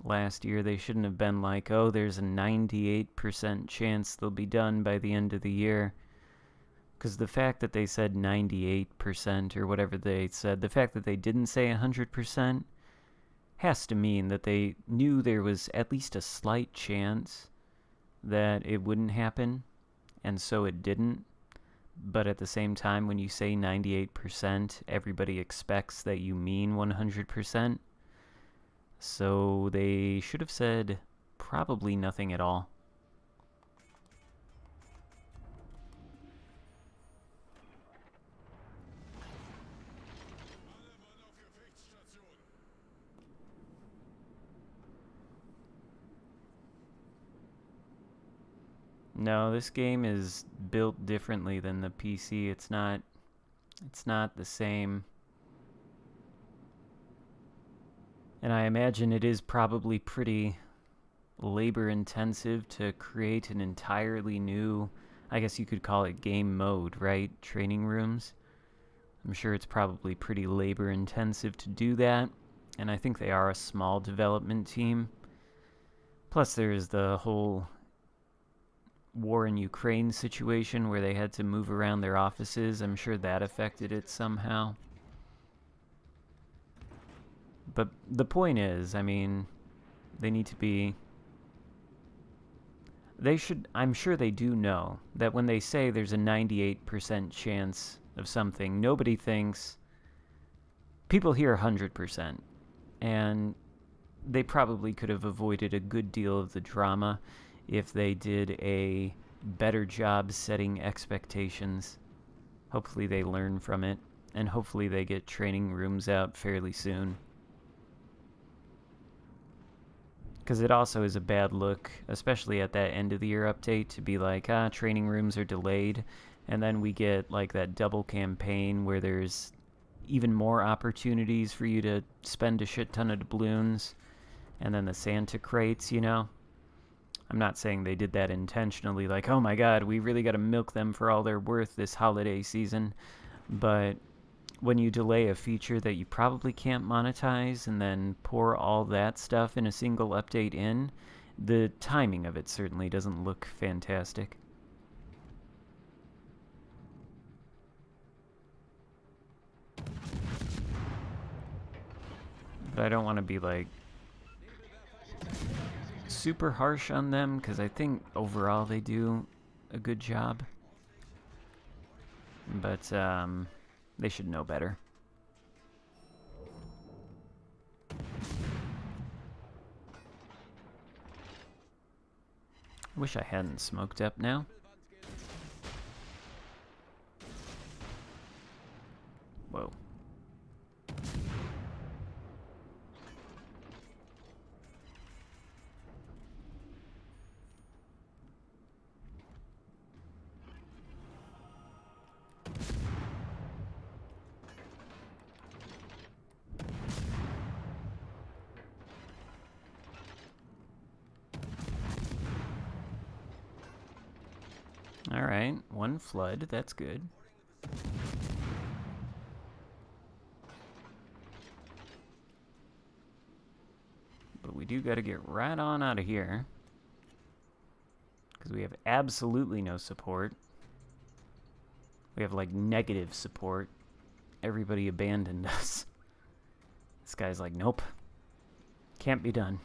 Speaker 1: last year, they shouldn't have been like, oh, there's a 98% chance they'll be done by the end of the year. Because the fact that they said 98% or whatever they said, the fact that they didn't say 100% has to mean that they knew there was at least a slight chance that it wouldn't happen, and so it didn't. But at the same time, when you say 98%, everybody expects that you mean 100%. So they should have said probably nothing at all. No, this game is built differently than the PC. It's not the same. And I imagine it is probably pretty labor intensive to create an entirely new, I guess you could call it game mode, right? Training rooms. I'm sure it's probably pretty labor intensive to do that. And I think they are a small development team. Plus there's the whole war in Ukraine situation where they had to move around their offices. I'm sure that affected it somehow. But the point is, I mean, they need to be... I'm sure they do know that when they say there's a 98% chance of something, nobody thinks... People hear 100%. And they probably could have avoided a good deal of the drama if they did a better job setting expectations. Hopefully they learn from it, and hopefully they get training rooms out fairly soon. Because it also is a bad look, especially at that end of the year update, to be like, training rooms are delayed, and then we get like that double campaign where there's even more opportunities for you to spend a shit ton of doubloons, and then the Santa crates, you know? I'm not saying they did that intentionally, like, oh my god, we really got to milk them for all they're worth this holiday season. But when you delay a feature that you probably can't monetize and then pour all that stuff in a single update in, the timing of it certainly doesn't look fantastic. But I don't want to be like super harsh on them, because I think overall they do a good job. But they should know better. Wish I hadn't smoked up now. Whoa. Alright, one flood, that's good. But we do gotta get right on out of here. Because we have absolutely no support. We have like negative support. Everybody abandoned us. This guy's like, nope. Can't be done.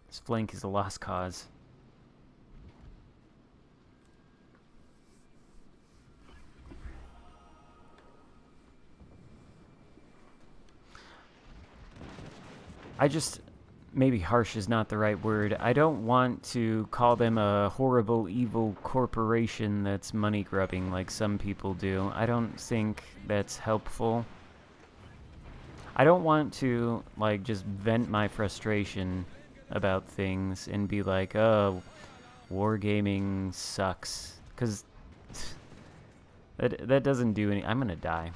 Speaker 1: This flank is a lost cause. Maybe harsh is not the right word. I don't want to call them a horrible, evil corporation that's money grubbing like some people do. I don't think that's helpful. I don't want to, like, just vent my frustration about things and be like, oh, wargaming sucks. Because that doesn't do any... I'm gonna die.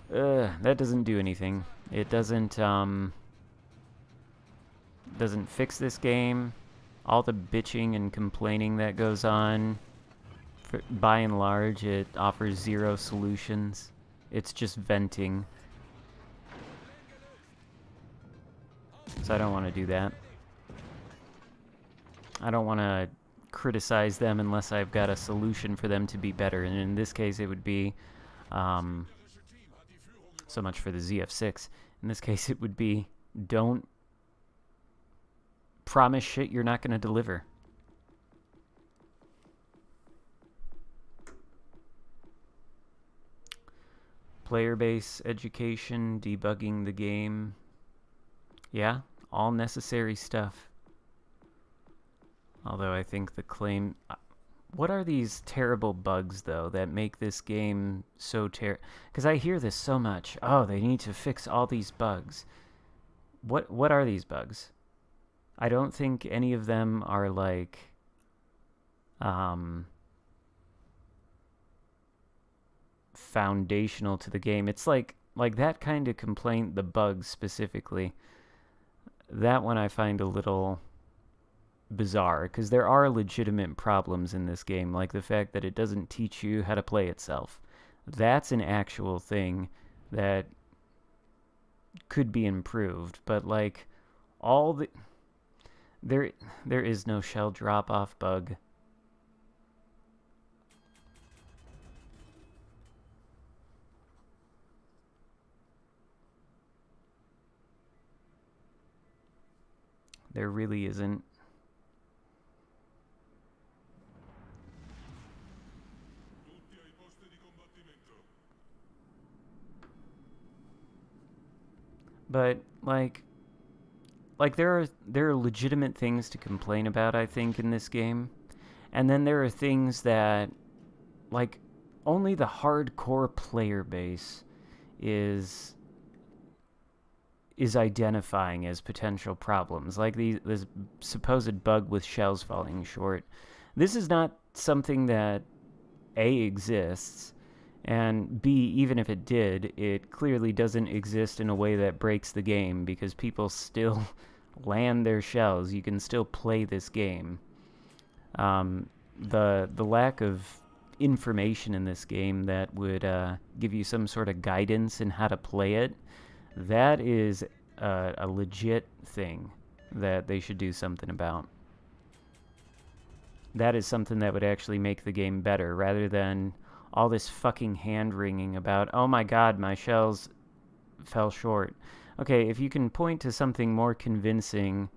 Speaker 1: That doesn't do anything. It doesn't fix this game. All the bitching and complaining that goes on, by and large, it offers zero solutions. It's just venting. So I don't want to do that. I don't want to criticize them unless I've got a solution for them to be better. And in this case, it would be... so much for the ZF6. In this case, it would be, don't promise shit you're not going to deliver. Player base education, debugging the game. Yeah, all necessary stuff. Although I think the claim... What are these terrible bugs, though, that make this game so Because I hear this so much. Oh, they need to fix all these bugs. What are these bugs? I don't think any of them are, like... foundational to the game. It's like that kind of complaint, the bugs specifically. That one I find a little... bizarre, because there are legitimate problems in this game, like the fact that it doesn't teach you how to play itself. That's an actual thing that could be improved, but like all the... There is no shell drop-off bug. There really isn't. But like there are legitimate things to complain about, I think, in this game. And then there are things that, like, only the hardcore player base is identifying as potential problems. Like this supposed bug with shells falling short. This is not something that A, exists, and B, even if it did, it clearly doesn't exist in a way that breaks the game, because people still land their shells. You can still play this game. The lack of information in this game that would give you some sort of guidance in how to play it, that is a legit thing that they should do something about. That is something that would actually make the game better, rather than all this fucking hand-wringing about, oh my god, my shells fell short. Okay, if you can point to something more convincing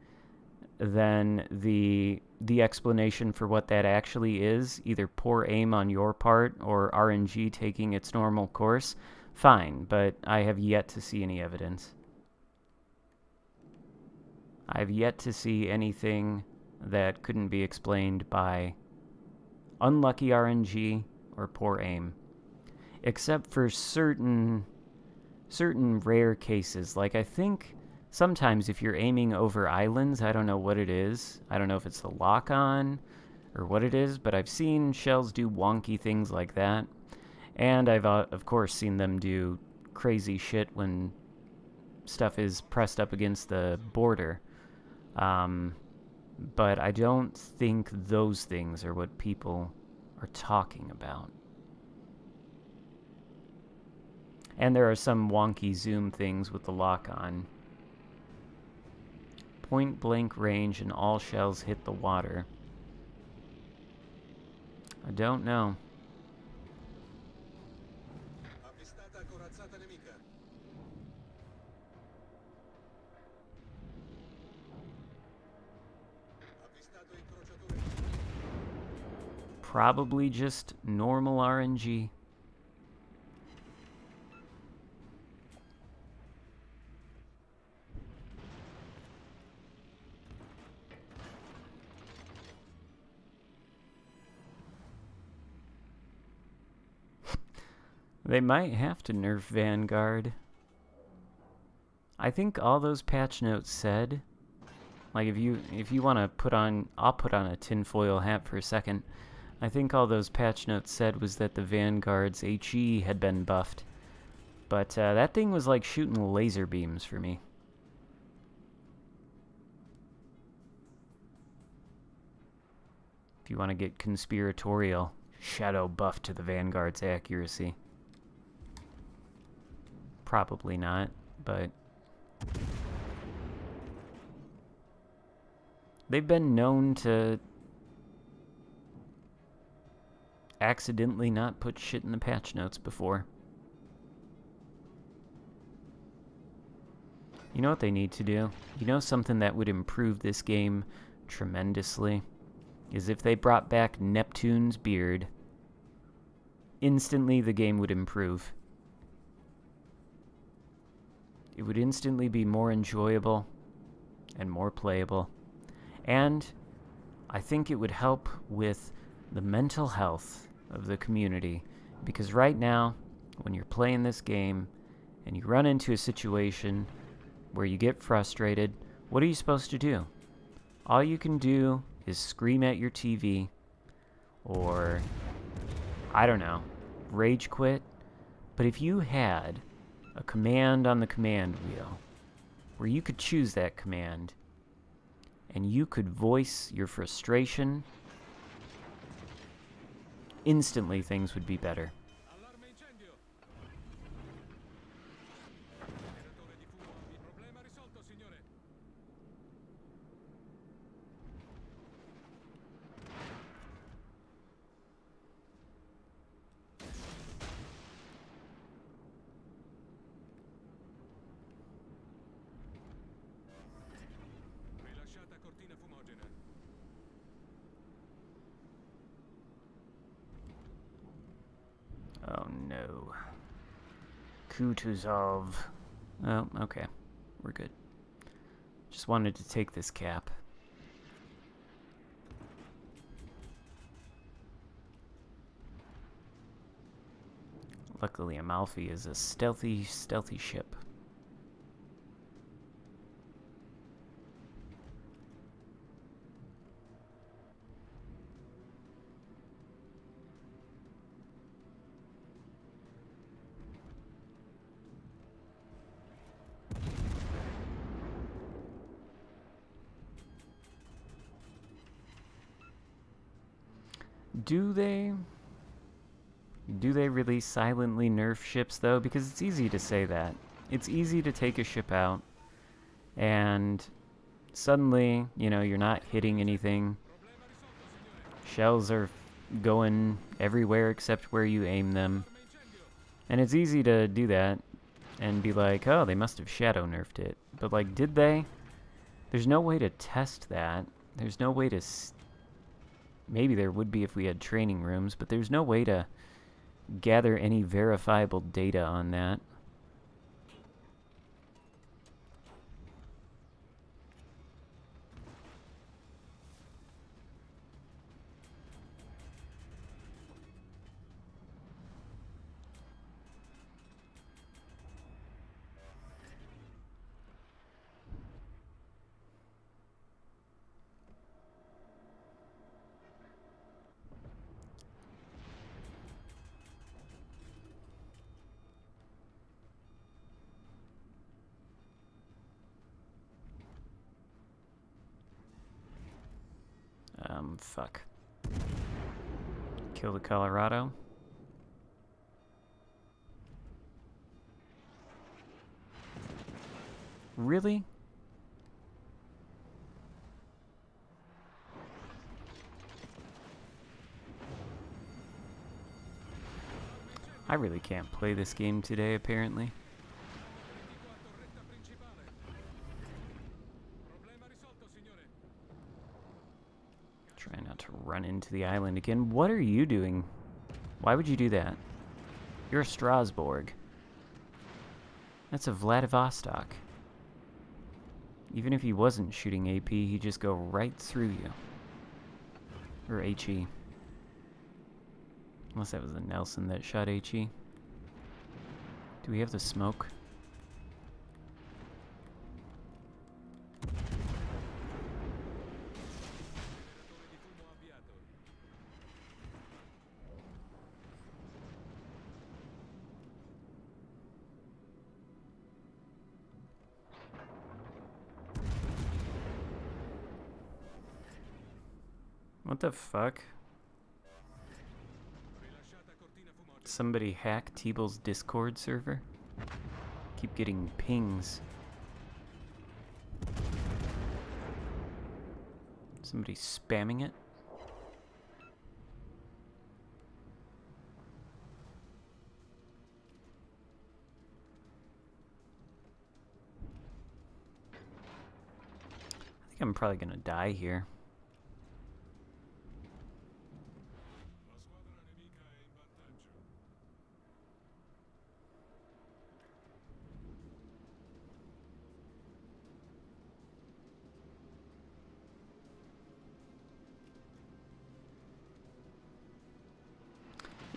Speaker 1: than the explanation for what that actually is, either poor aim on your part or RNG taking its normal course, fine, but I have yet to see any evidence. I've yet to see anything that couldn't be explained by unlucky RNG or poor aim. Except for certain rare cases. Like, I think sometimes if you're aiming over islands, I don't know what it is. I don't know if it's the lock-on or what it is, but I've seen shells do wonky things like that. And I've, of course, seen them do crazy shit when stuff is pressed up against the border. But I don't think those things are what people are talking about. And there are some wonky zoom things with the lock-on. Point blank range and all shells hit the water. I don't know. Probably just normal RNG. They might have to nerf Vanguard. I think all those patch notes said, like, if you want to put on, I'll put on a tinfoil hat for a second. I think all those patch notes said was that the Vanguard's HE had been buffed. But that thing was like shooting laser beams for me. If you want to get conspiratorial, shadow buff to the Vanguard's accuracy. Probably not, but they've been known to accidentally not put shit in the patch notes before. You know what they need to do? You know something that would improve this game tremendously? Is if they brought back Neptune's beard. Instantly the game would improve. It would instantly be more enjoyable and more playable. And I think it would help with the mental health of the community. Because right now, when you're playing this game and you run into a situation where you get frustrated, what are you supposed to do? All you can do is scream at your TV or, I don't know, rage quit. But if you had a command on the command wheel where you could choose that command and you could voice your frustration, instantly things would be better. Oh no. Kutuzov. Oh, okay. We're good. Just wanted to take this cap. Luckily, Amalfi is a stealthy ship. Do they really silently nerf ships, though? Because it's easy to say that. It's easy to take a ship out, and suddenly, you know, you're not hitting anything. Shells are going everywhere except where you aim them. And it's easy to do that and be like, oh, they must have shadow nerfed it. But, like, did they? There's no way to test that. There's no way to... Maybe there would be if we had training rooms, but there's no way to gather any verifiable data on that. Fuck. Kill the Colorado. Really? I really can't play this game today, apparently. Try not to run into the island again. What are you doing? Why would you do that? You're a Strasbourg. That's a Vladivostok. Even if he wasn't shooting AP, he'd just go right through you. Or HE. Unless that was the Nelson that shot HE. Do we have the smoke? What the fuck? Somebody hack T-Ball's Discord server? Keep getting pings. Somebody spamming it? I think I'm probably gonna die here.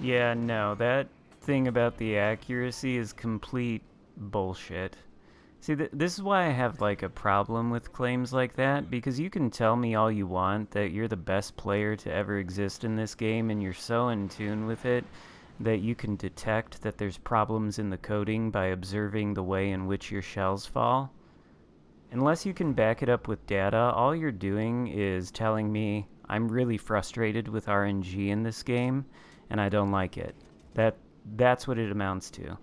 Speaker 1: Yeah, no, that thing about the accuracy is complete bullshit. See, this is why I have, like, a problem with claims like that, because you can tell me all you want that you're the best player to ever exist in this game, and you're so in tune with it that you can detect that there's problems in the coding by observing the way in which your shells fall. Unless you can back it up with data, all you're doing is telling me I'm really frustrated with RNG in this game, and I don't like it. That's what it amounts to.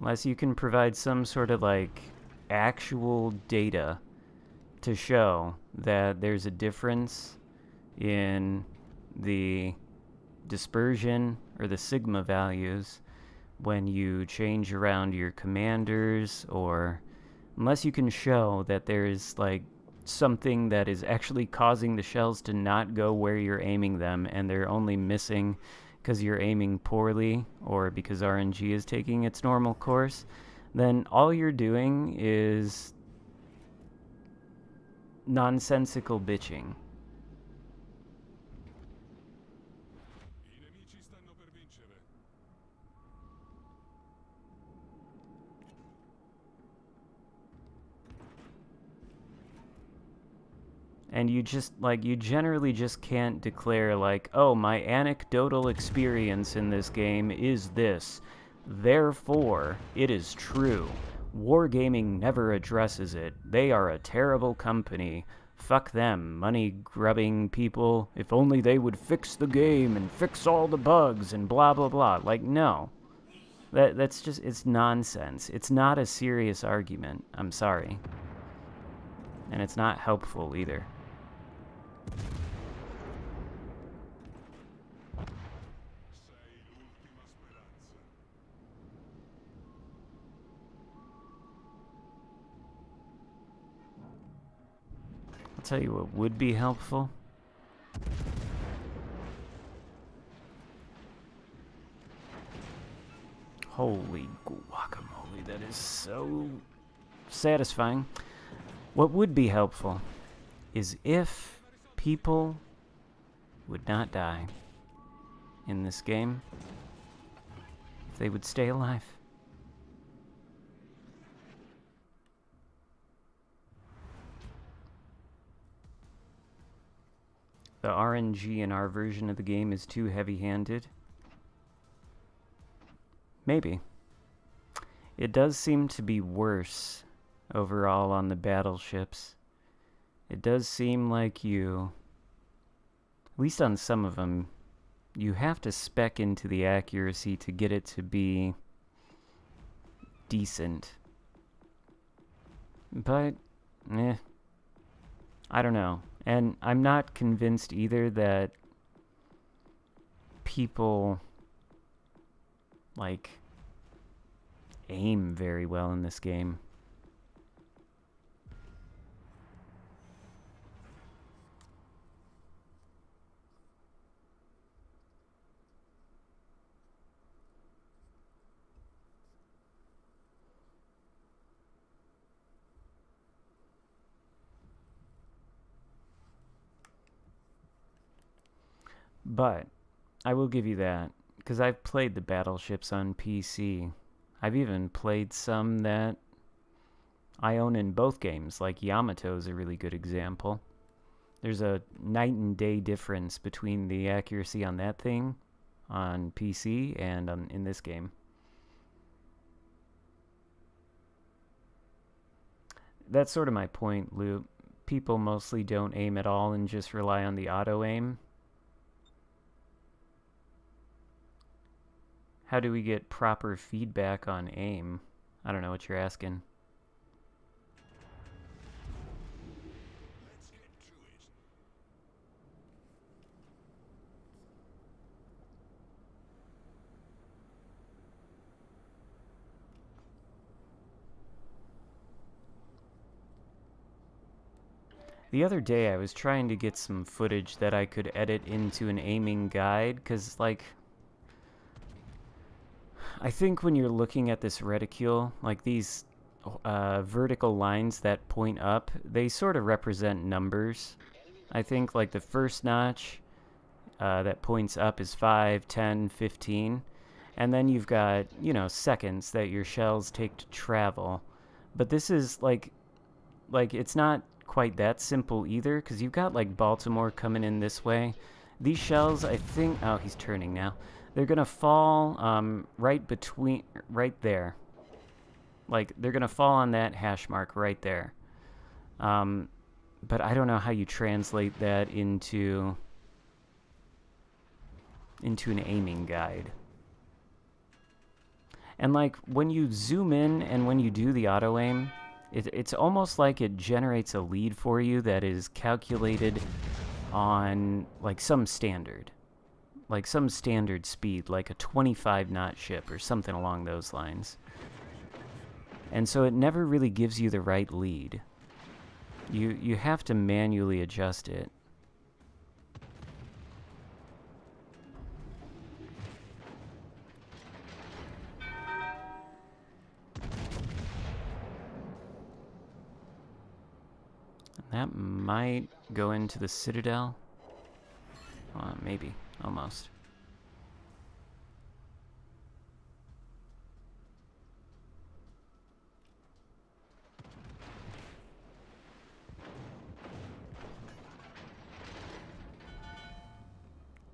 Speaker 1: Unless you can provide some sort of, like, actual data to show that there's a difference in the dispersion or the sigma values when you change around your commanders, or unless you can show that there's, like, something that is actually causing the shells to not go where you're aiming them, and they're only missing because you're aiming poorly or because RNG is taking its normal course, then all you're doing is nonsensical bitching. And you just, like, you generally just can't declare, like, oh, my anecdotal experience in this game is this. Therefore, it is true. Wargaming never addresses it. They are a terrible company. Fuck them, money-grubbing people. If only they would fix the game and fix all the bugs and blah, blah, blah. Like, no. That's just, it's nonsense. It's not a serious argument. I'm sorry. And it's not helpful either. I'll tell you what would be helpful. Holy guacamole, that is so satisfying. What would be helpful is if people would not die in this game, if they would stay alive. The RNG in our version of the game is too heavy-handed. Maybe. It does seem to be worse overall on the battleships. It does seem like you At least on some of them, you have to spec into the accuracy to get it to be decent. But, I don't know. And I'm not convinced either that people, like, aim very well in this game. But I will give you that, because I've played the battleships on PC. I've even played some that I own in both games, like Yamato is a really good example. There's a night and day difference between the accuracy on that thing on PC and in this game. That's sort of my point, Lou. People mostly don't aim at all and just rely on the auto aim. How do we get proper feedback on aim? I don't know what you're asking.
Speaker 3: Let's get to it.
Speaker 1: The other day I was trying to get some footage that I could edit into an aiming guide, because, like, I think when you're looking at this reticule, like these vertical lines that point up, they sort of represent numbers. I think like the first notch that points up is 5, 10, 15. And then you've got, you know, seconds that your shells take to travel. But this is like it's not quite that simple either, because you've got like Baltimore coming in this way. These shells, I think, oh, he's turning now. They're going to fall right there. Like, they're going to fall on that hash mark right there. But I don't know how you translate that into an aiming guide. And, like, when you zoom in and when you do the auto-aim, it's almost like it generates a lead for you that is calculated on, like, some standard. Like some standard speed, like a 25 knot ship or something along those lines. And so it never really gives you the right lead. You have to manually adjust it. That might go into the Citadel. Maybe. Almost.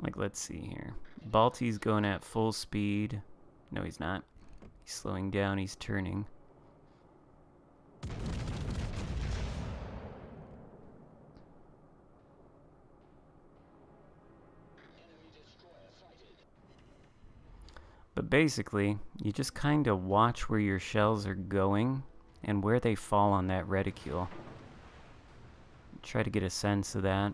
Speaker 1: Like, let's see here. Balti's going at full speed. No, he's not. He's slowing down, he's turning. But basically, you just kind of watch where your shells are going and where they fall on that reticule. Try to get a sense of that.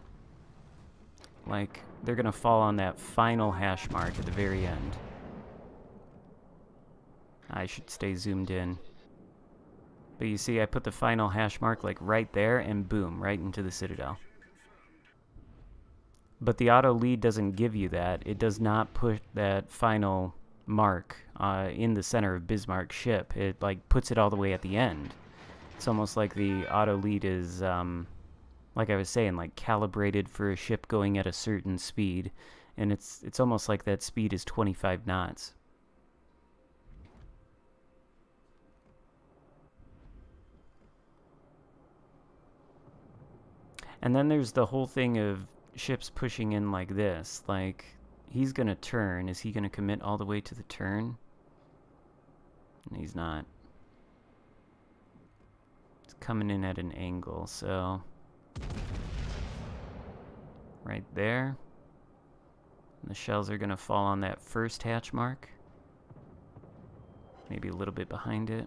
Speaker 1: Like, they're going to fall on that final hash mark at the very end. I should stay zoomed in. But you see, I put the final hash mark like right there, and boom, right into the Citadel. But the auto lead doesn't give you that. It does not put that final mark in the center of Bismarck's ship. It like puts it all the way at the end. It's almost like the auto lead is like I was saying, like calibrated for a ship going at a certain speed, and it's almost like that speed is 25 knots. And then there's the whole thing of ships pushing in like this, like he's gonna turn. Is he gonna commit all the way to the turn? He's not. It's coming in at an angle, so right there. The shells are going to fall on that first hatch mark. Maybe a little bit behind it.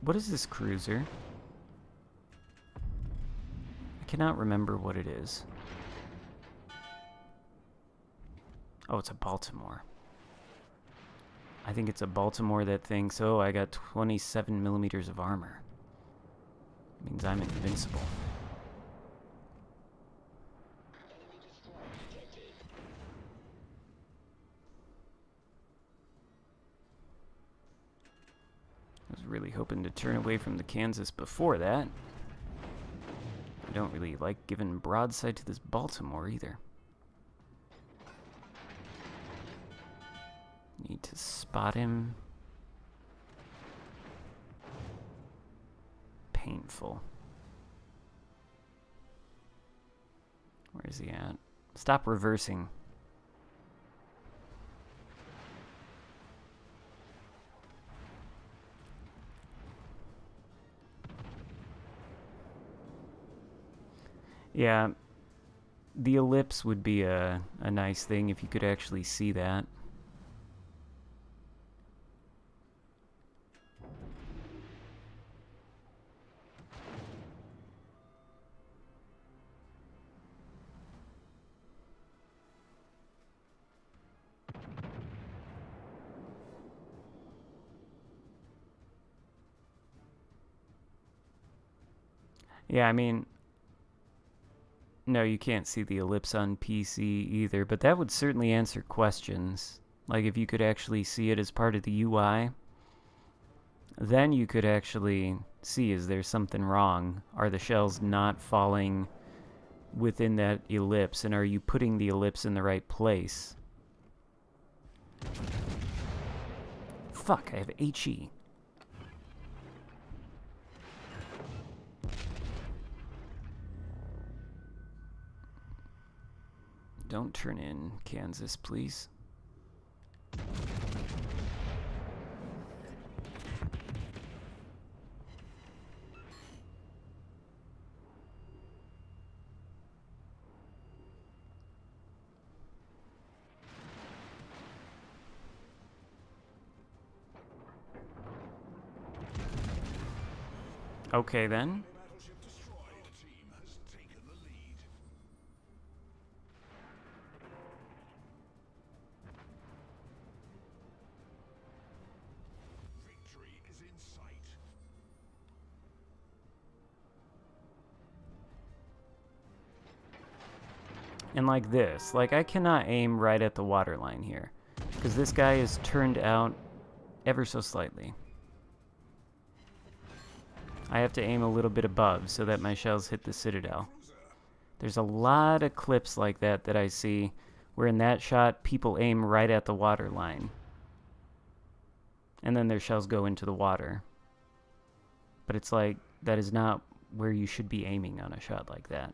Speaker 1: What is this cruiser? I cannot remember what it is. Oh, it's a Baltimore. I think it's a Baltimore that thinks, oh, I got 27 millimeters of armor. Means I'm invincible. I was really hoping to turn away from the Kansas before that. I don't really like giving broadside to this Baltimore either. Need to spot him. Painful. Where is he at? Stop reversing. Yeah, the ellipse would be a nice thing if you could actually see that. Yeah, I mean, no, you can't see the ellipse on PC either, but that would certainly answer questions. Like if you could actually see it as part of the UI, then you could actually see, is there something wrong? Are the shells not falling within that ellipse, and are you putting the ellipse in the right place? Fuck, I have HE. Don't turn in, Kansas, please. Okay, then.
Speaker 3: Battleship destroyed. Your team has taken the lead. Victory is in sight.
Speaker 1: And like this, like I cannot aim right at the waterline here, because this guy is turned out ever so slightly. I have to aim a little bit above so that my shells hit the citadel. There's a lot of clips like that that I see where in that shot people aim right at the water line. And then their shells go into the water. But it's like, that is not where you should be aiming on a shot like that.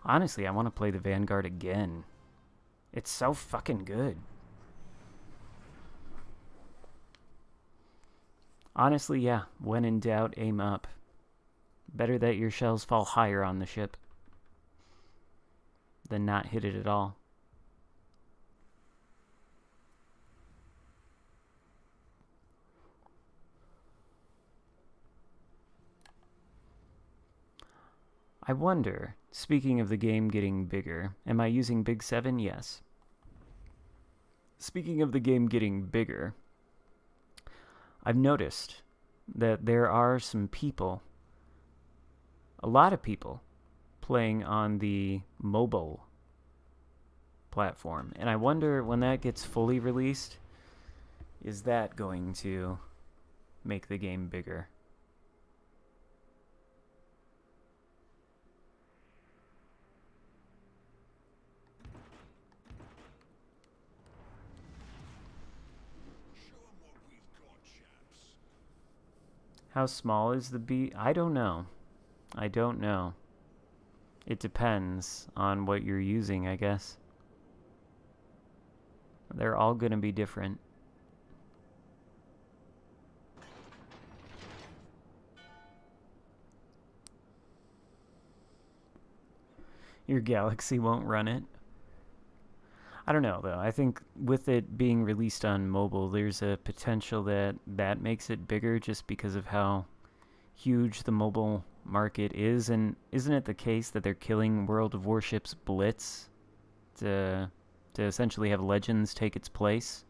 Speaker 1: Honestly, I want to play the Vanguard again. It's so fucking good. Honestly, yeah, when in doubt, aim up. Better that your shells fall higher on the ship than not hit it at all. I wonder, speaking of the game getting bigger, am I using Big 7? Yes. Speaking of the game getting bigger, I've noticed that there are some people, a lot of people, playing on the mobile platform. And I wonder when that gets fully released, is that going to make the game bigger? How small is the B? I don't know. I don't know. It depends on what you're using, I guess. They're all gonna be different. Your Galaxy won't run it. I don't know, though. I think with it being released on mobile, there's a potential that that makes it bigger just because of how huge the mobile market is. And isn't it the case that they're killing World of Warships Blitz to essentially have Legends take its place?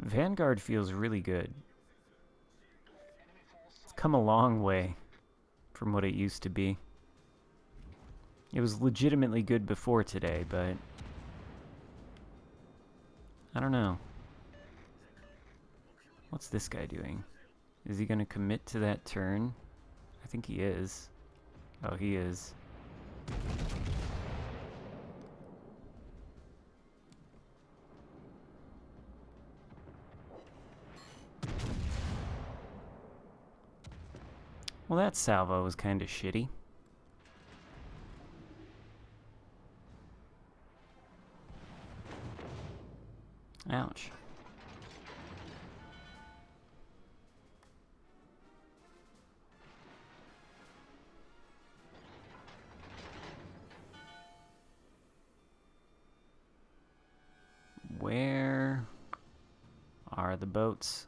Speaker 1: Vanguard feels really good. It's come a long way from what it used to be. It was legitimately good before today, but I don't know. What's this guy doing? Is he gonna commit to that turn? I think he is. Oh, he is. Well, that salvo was kind of shitty. Ouch. Where are the boats?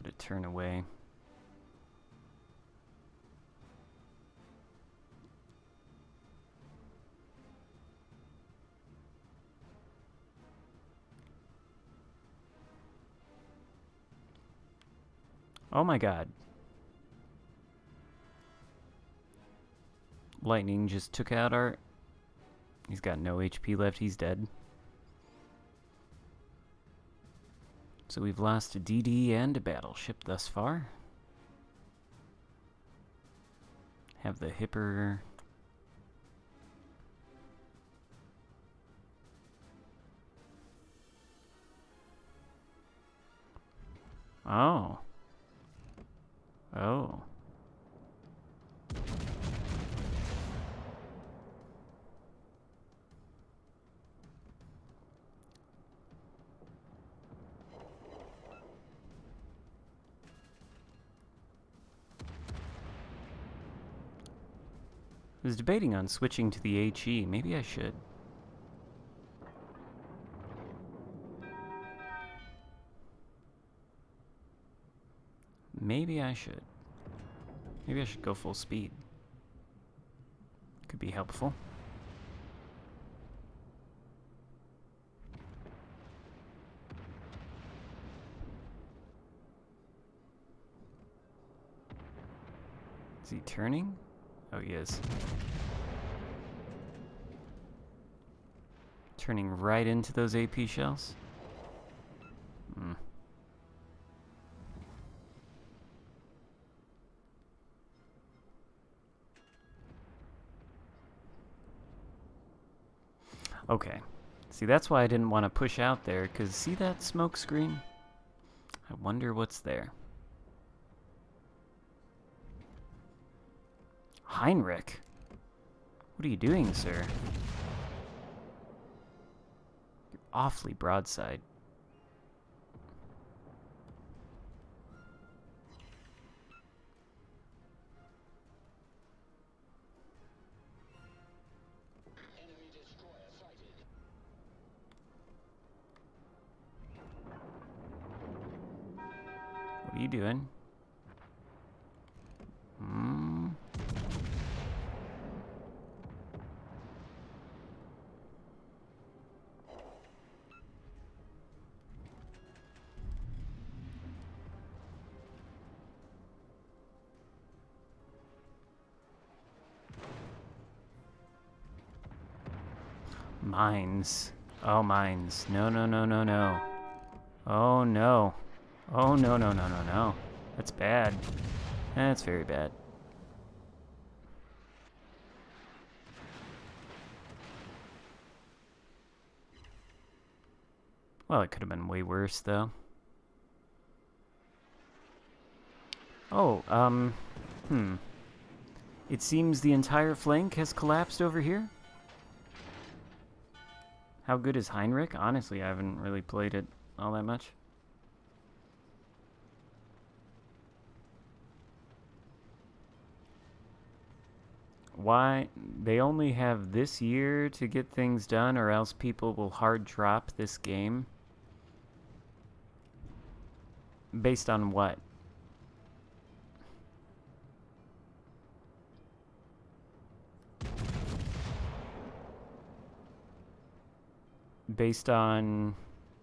Speaker 1: Gotta turn away. Oh my god. Lightning just took out our... He's got no HP left, he's dead. So we've lost a DD and a battleship thus far. Have the Hipper... Oh. Oh. I was debating on switching to the HE. Maybe I should. Maybe I should. Maybe I should go full speed. Could be helpful. Is he turning? Oh, he is. Turning right into those AP shells? Hmm. Okay. See, that's why I didn't want to push out there, because see that smoke screen? I wonder what's there. Heinrich? What are you doing, sir? You're awfully broadside. What are you doing? Mines. Oh, mines. No, no, no, no, no. Oh, no. Oh, no, no, no, no, no. That's bad. That's very bad. Well, it could have been way worse, though. Oh, It seems the entire flank has collapsed over here. How good is Heinrich? Honestly, I haven't really played it all that much. Why? They only have this year to get things done, or else people will hard drop this game? Based on what? Based on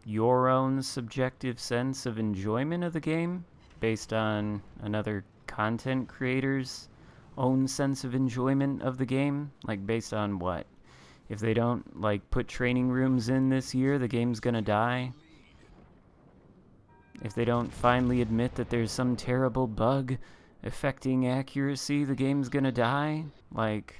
Speaker 1: your own subjective sense of enjoyment of the game? Based on another content creator's own sense of enjoyment of the game? Like, based on what? If they don't, like, put training rooms in this year, the game's gonna die? If they don't finally admit that there's some terrible bug affecting accuracy, the game's gonna die? Like...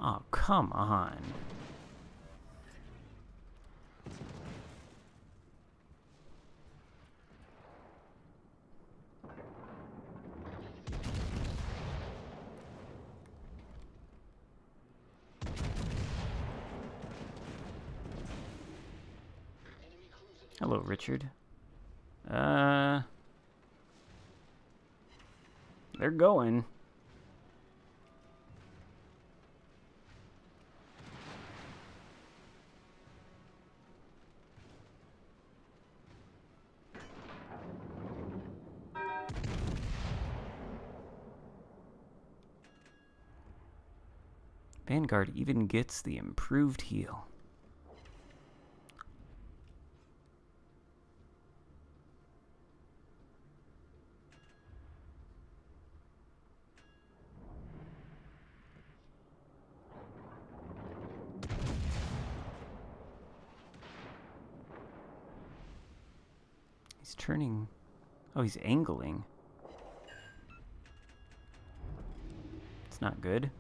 Speaker 1: Oh, come on. Hello, Richard. They're going. Vanguard even gets the improved heal. He's turning... Oh, he's angling. It's not good.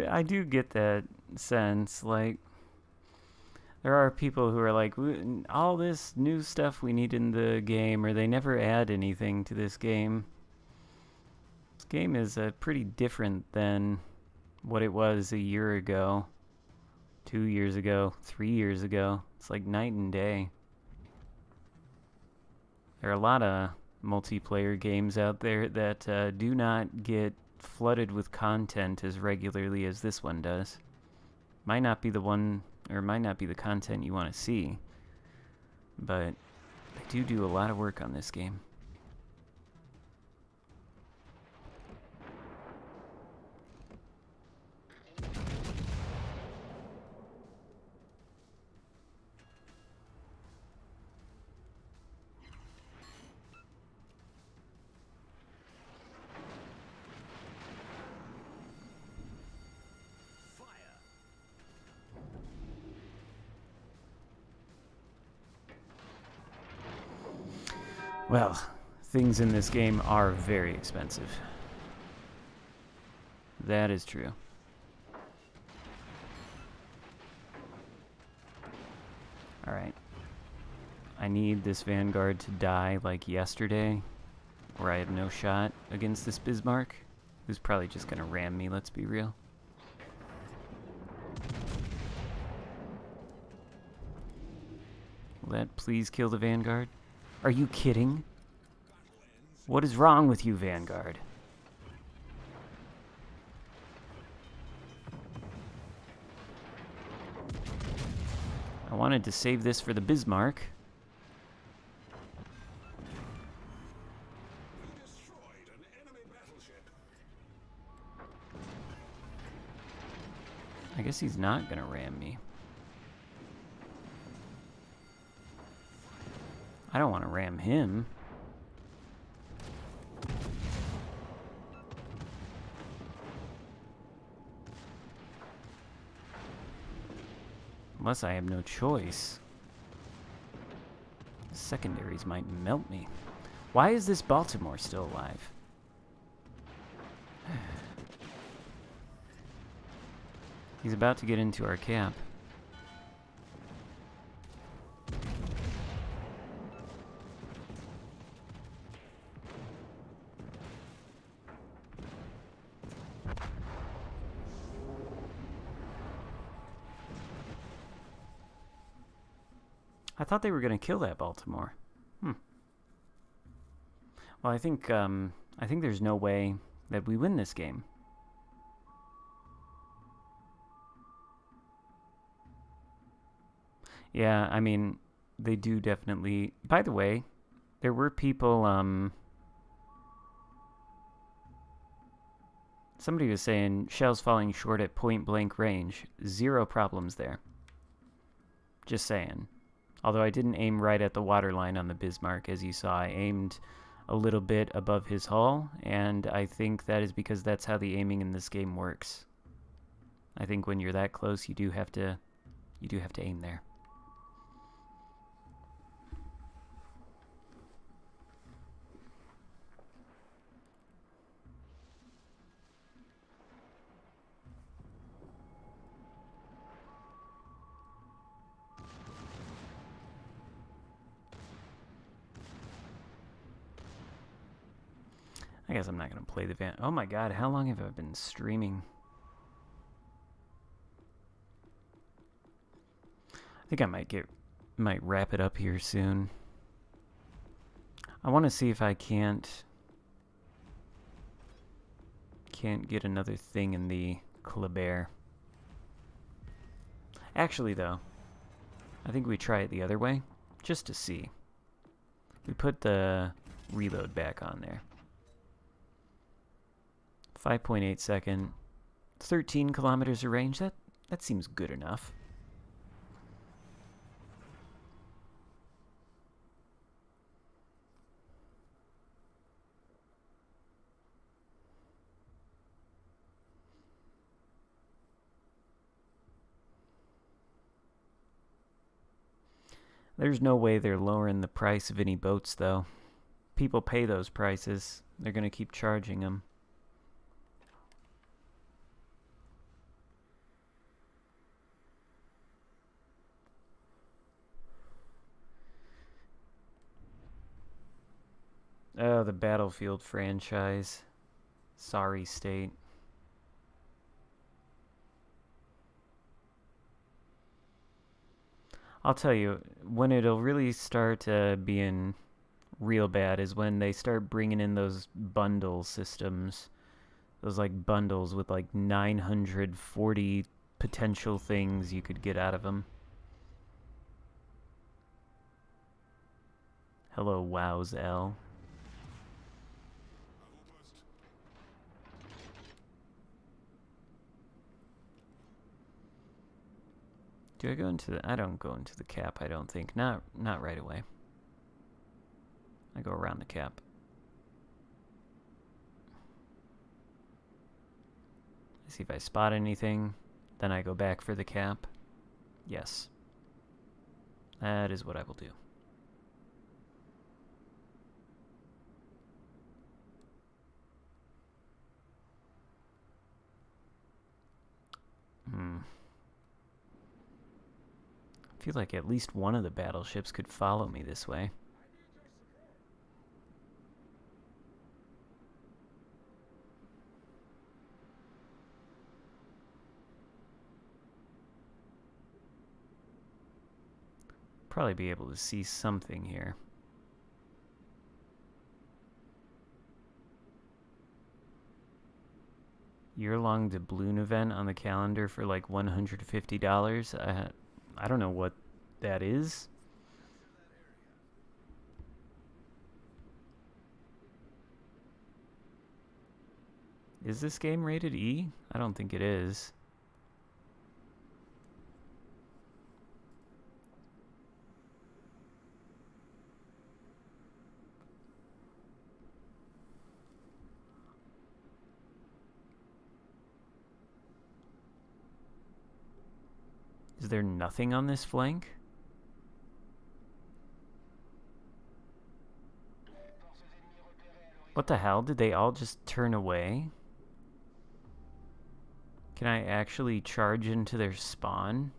Speaker 1: I do get that sense, like, there are people who are like, all this new stuff we need in the game, or they never add anything to this game. This game is pretty different than what it was a year ago, 2 years ago, 3 years ago. It's like night and day. There are a lot of multiplayer games out there that do not get flooded with content as regularly as this one does. Might not be the one, or might not be the content you want to see, but they do a lot of work on this game. Well, things in this game are very expensive. That is true. Alright. I need this Vanguard to die like yesterday, or I have no shot against this Bismarck, who's probably just gonna ram me, let's be real. Will that please kill the Vanguard? Are you kidding? What is wrong with you, Vanguard? I wanted to save this for the Bismarck. I guess he's not gonna ram me. I don't want to ram him. Unless I have no choice. Secondaries might melt me. Why is this Baltimore still alive? He's about to get into our cap. I thought they were going to kill that Baltimore. Well, I think there's no way that we win this game. Yeah, I mean, they do definitely... By the way, there were people, somebody was saying shells falling short at point-blank range. 0 problems there. Just saying. Although I didn't aim right at the waterline on the Bismarck, as you saw. I aimed a little bit above his hull, and I think that is because that's how the aiming in this game works. I think when you're that close, you do have to aim there. I guess I'm not going to play the van. Oh my god, how long have I been streaming? I think I might wrap it up here soon. I want to see if I can't get another thing in the Kleber. Actually though, I think we try it the other way, just to see. We put the reload back on there. 5.8 second, 13 kilometers of range. That seems good enough. There's no way they're lowering the price of any boats, though. People pay those prices. They're going to keep charging them. Oh, the Battlefield franchise. Sorry, state. I'll tell you, when it'll really start being real bad is when they start bringing in those bundle systems. Those, like, bundles with, like, 940 potential things you could get out of them. Hello, Wows L. Do I go into the... I don't go into the cap, I don't think. Not right away. I go around the cap. See if I spot anything. Then I go back for the cap. Yes. That is what I will do. I feel like at least one of the battleships could follow me this way. Probably be able to see something here. Year-long doubloon event on the calendar for like $150. I don't know what that is. Is this game rated E? I don't think it is. Is there nothing on this flank? What the hell? Did they all just turn away? Can I actually charge into their spawn?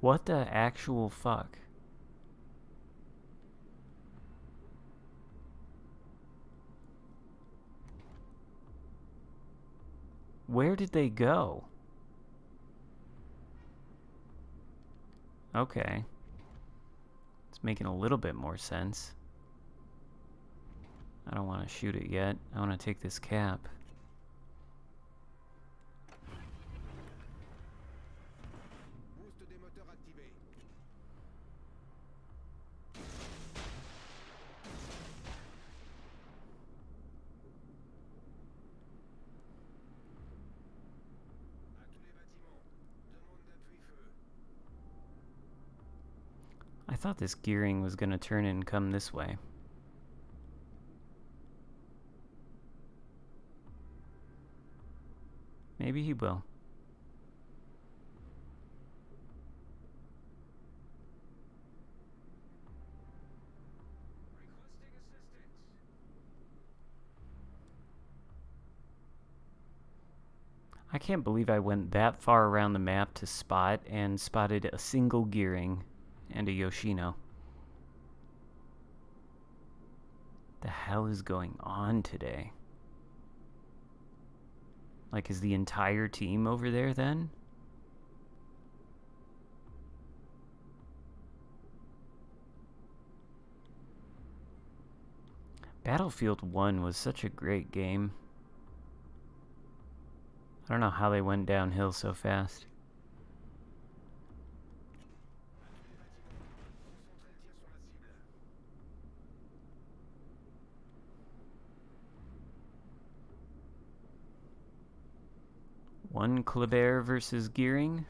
Speaker 1: What the actual fuck? Where did they go? Okay. It's making a little bit more sense. I don't want to shoot it yet. I want to take this cap. I thought this gearing was going to turn and come this way. Maybe he will. I can't believe I went that far around the map to spot and spotted a single gearing and a Yoshino. The hell is going on today? Like, is the entire team over there then? Battlefield 1 was such a great game. I don't know how they went downhill so fast. One Kleber versus Gearing.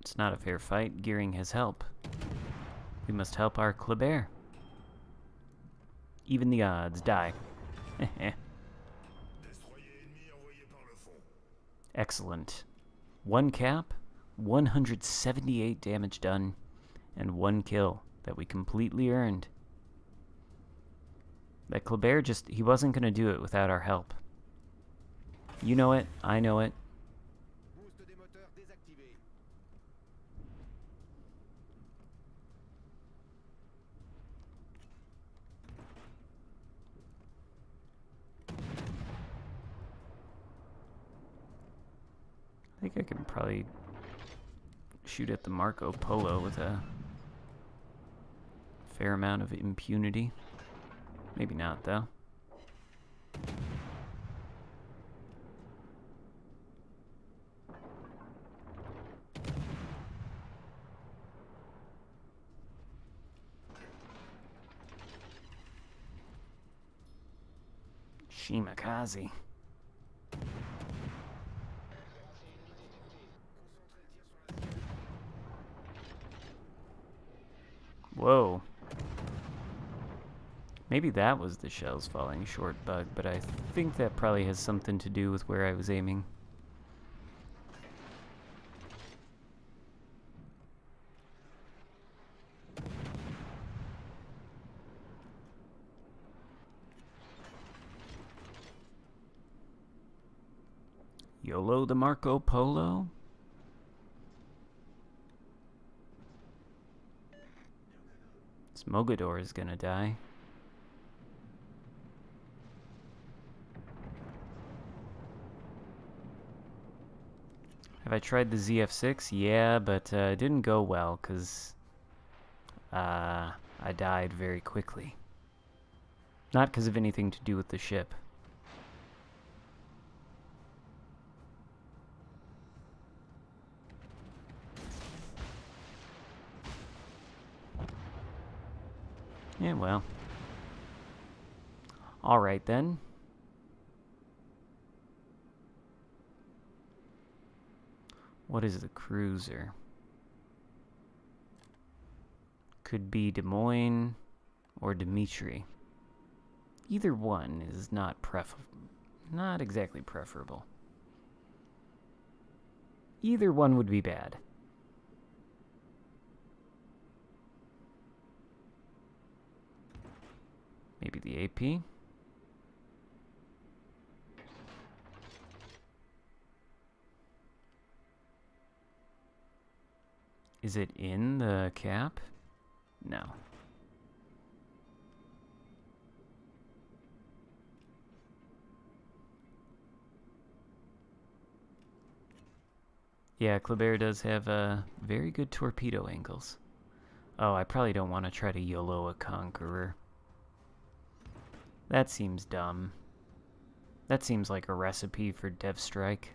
Speaker 1: It's not a fair fight. Gearing has help. We must help our Kleber. Even the odds. Die. Excellent. One cap, 178 damage done, and one kill that we completely earned. That Kleber just, he wasn't going to do it without our help. You know it, I know it. I think I can probably shoot at the Marco Polo with a fair amount of impunity. Maybe not, though. Shimakaze. Whoa. Maybe that was the shells falling short bug, but I think that probably has something to do with where I was aiming. YOLO the Marco Polo? This Mogador is gonna die. Have I tried the ZF6? Yeah, but it didn't go well because I died very quickly. Not because of anything to do with the ship. Yeah, well. Alright then. What is the cruiser? Could be Des Moines or Dimitri. Either one is not exactly preferable. Either one would be bad. Maybe the AP? Is it in the cap? No. Yeah, Kleber does have very good torpedo angles. Oh, I probably don't want to try to YOLO a Conqueror. That seems dumb. That seems like a recipe for Dev Strike.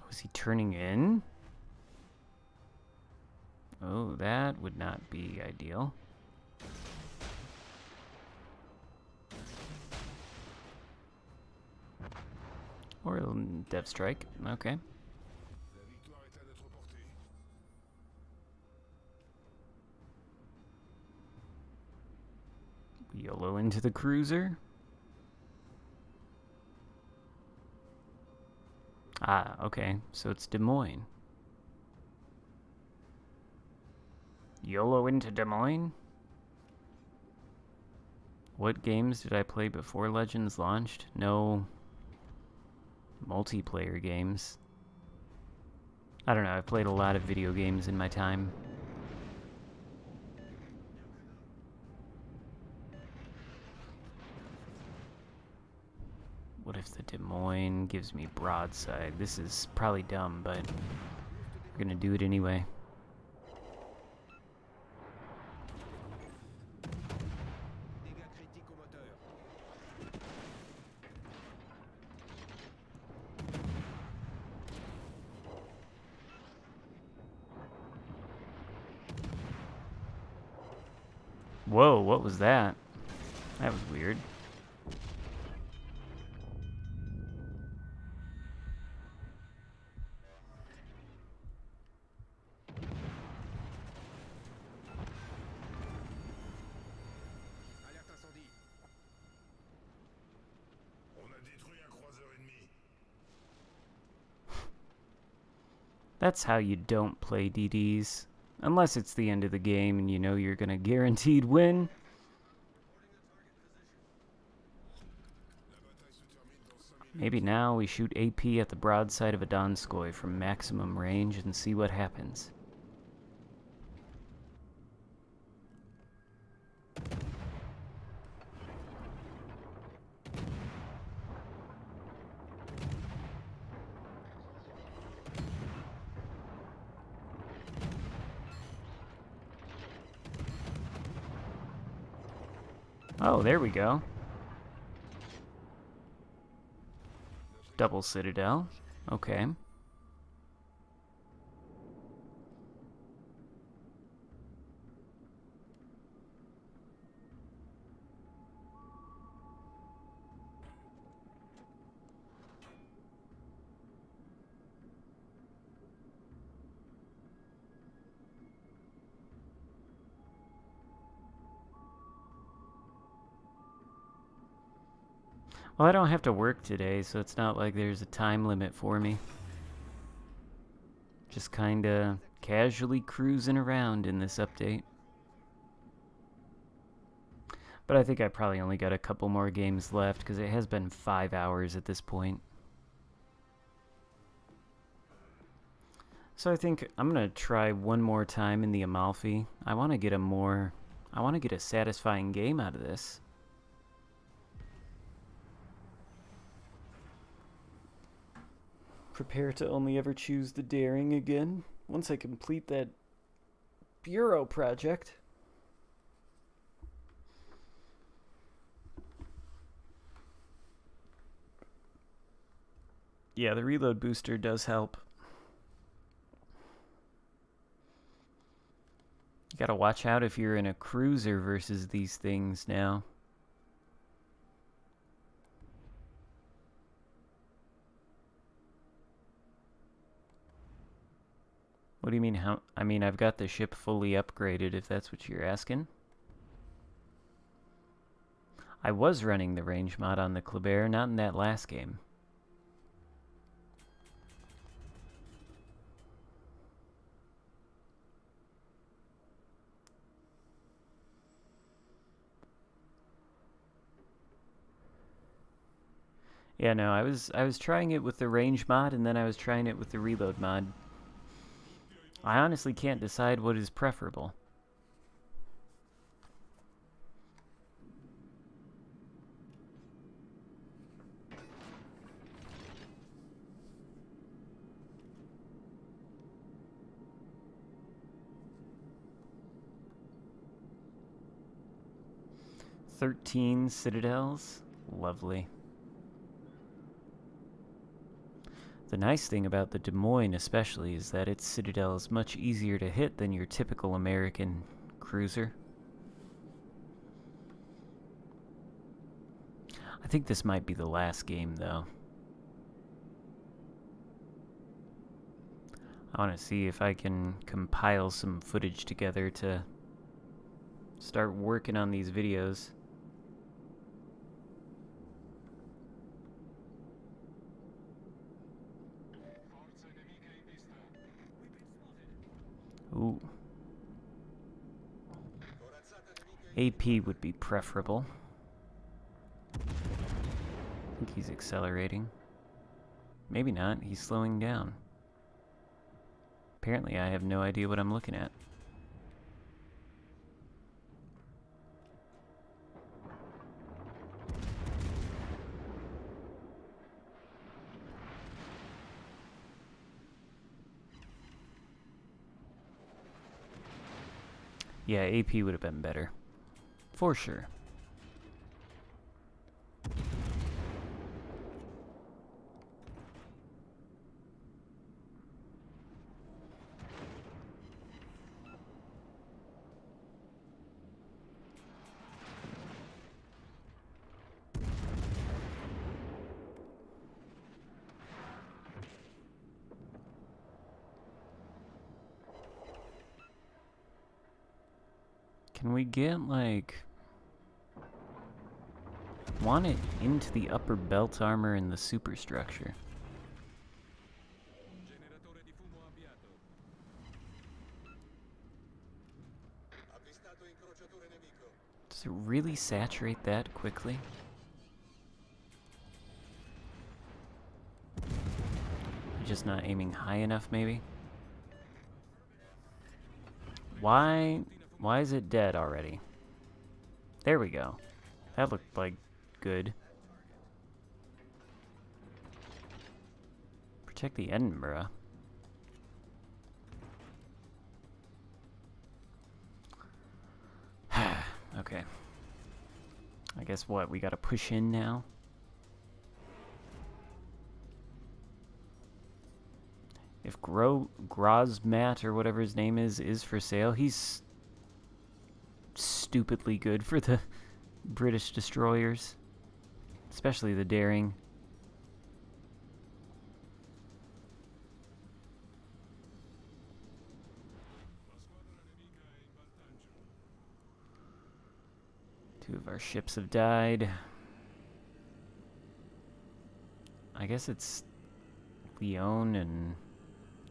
Speaker 1: Was he turning in? Oh, that would not be ideal. Or a Dev Strike. Okay. YOLO into the cruiser. Ah, okay. So it's Des Moines. YOLO into Des Moines? What games did I play before Legends launched? No multiplayer games. I don't know, I've played a lot of video games in my time. What if the Des Moines gives me broadside? This is probably dumb, but we're gonna do it anyway. Whoa, what was that? That was weird. That's how you don't play DDs. Unless it's the end of the game and you know you're gonna guaranteed win. Maybe now we shoot AP at the broadside of a Donskoy from maximum range and see what happens. Oh, there we go. Double Citadel. Okay. Well, I don't have to work today, so it's not like there's a time limit for me. Just kinda casually cruising around in this update. But I think I probably only got a couple more games left, because it has been 5 hours at this point. So I think I'm gonna try one more time in the Amalfi. I want to get a satisfying game out of this. Prepare to only ever choose the daring again once I complete that bureau project. Yeah, the reload booster does help. You gotta watch out if you're in a cruiser versus these things now. What do you mean, how? I mean, I've got the ship fully upgraded, if that's what you're asking. I was running the range mod on the Kleber, not in that last game. Yeah, no, I was trying it with the range mod, and then I was trying it with the reload mod. I honestly can't decide what is preferable. "13 citadels? Lovely. The nice thing about the Des Moines especially is that its citadel is much easier to hit than your typical American cruiser. I think this might be the last game, though. I want to see if I can compile some footage together to start working on these videos. Ooh. AP would be preferable. I think he's accelerating. Maybe not, he's slowing down. Apparently I have no idea what I'm looking at. Yeah, AP would have been better. For sure. Can we get, like... want it into the upper belt armor and the superstructure. Does it really saturate that quickly? I'm just not aiming high enough, maybe? Why is it dead already? There we go. That looked like good. Protect the Edinburgh. Okay. I guess what, we gotta push in now? If Grosmat or whatever his name is for sale, he's stupidly good for the British destroyers. Especially the Daring. Two of our ships have died. I guess it's Leon and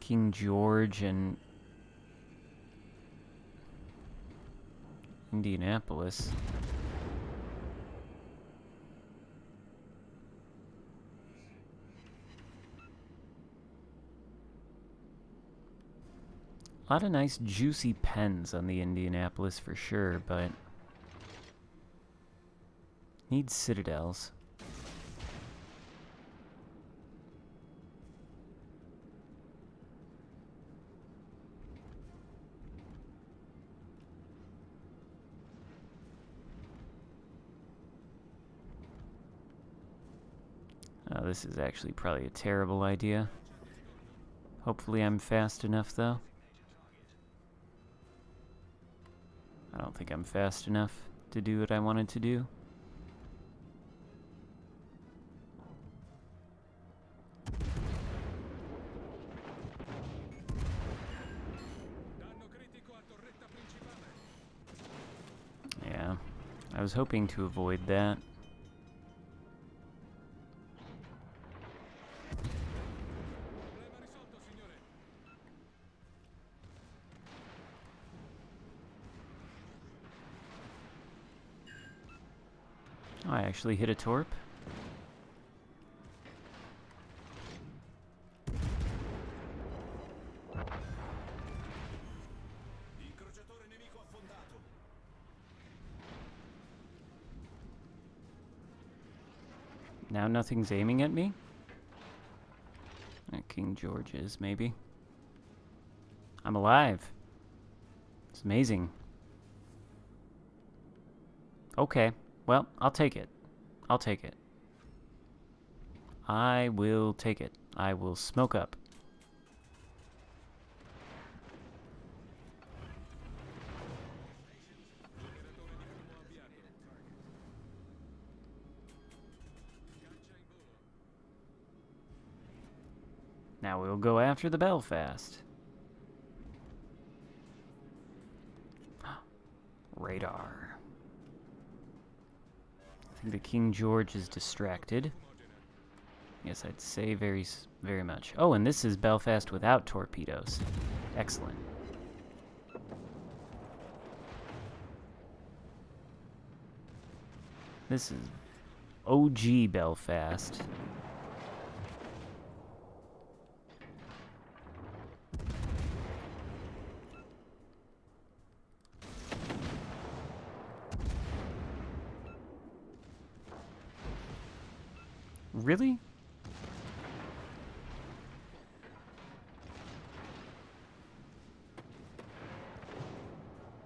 Speaker 1: King George and Indianapolis. A lot of nice juicy pens on the Indianapolis for sure, but needs citadels. This is actually probably a terrible idea. Hopefully I'm fast enough, though. I don't think I'm fast enough to do what I wanted to do. Yeah, I was hoping to avoid that. Oh, I actually hit a torp. Now nothing's aiming at me? King George is, maybe. I'm alive. It's amazing. Okay. Well, I'll take it. I'll take it. I will take it. I will smoke up. Now we'll go after the Belfast. Radar. I think the King George is distracted. Yes, I'd say very much. Oh, and this is Belfast without torpedoes. Excellent. This is OG Belfast. Really?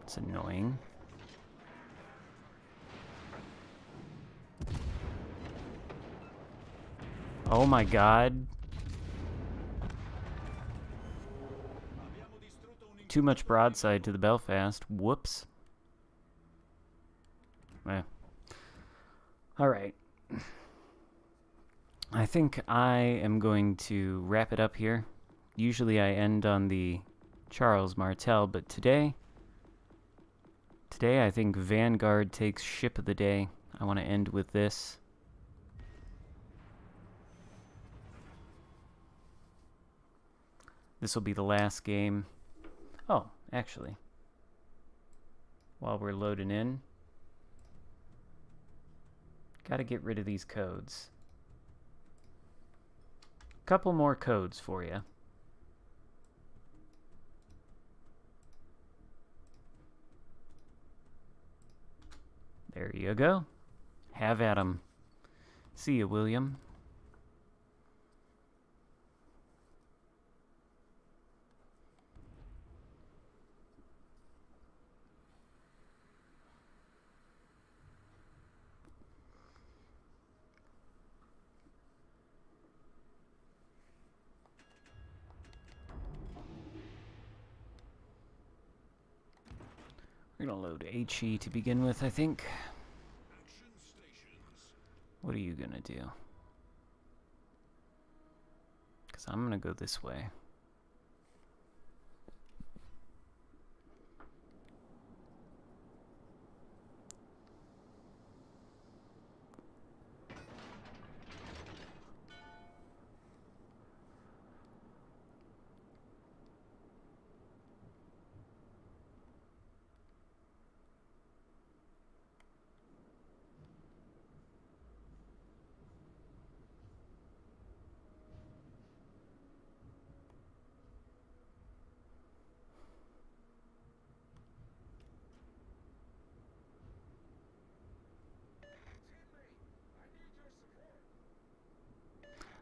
Speaker 1: It's annoying. Oh my god. Too much broadside to the Belfast. Whoops. Eh. Alright. I think I am going to wrap it up here. Usually I end on the Charles Martel, but today I think Vanguard takes ship of the day. I want to end with this. This will be the last game. Oh, actually, while we're loading in, gotta get rid of these codes. Couple more codes for you. There you go. Have at 'em. See you, William. We're gonna load HE to begin with, I think. What are you gonna do? Because I'm gonna go this way.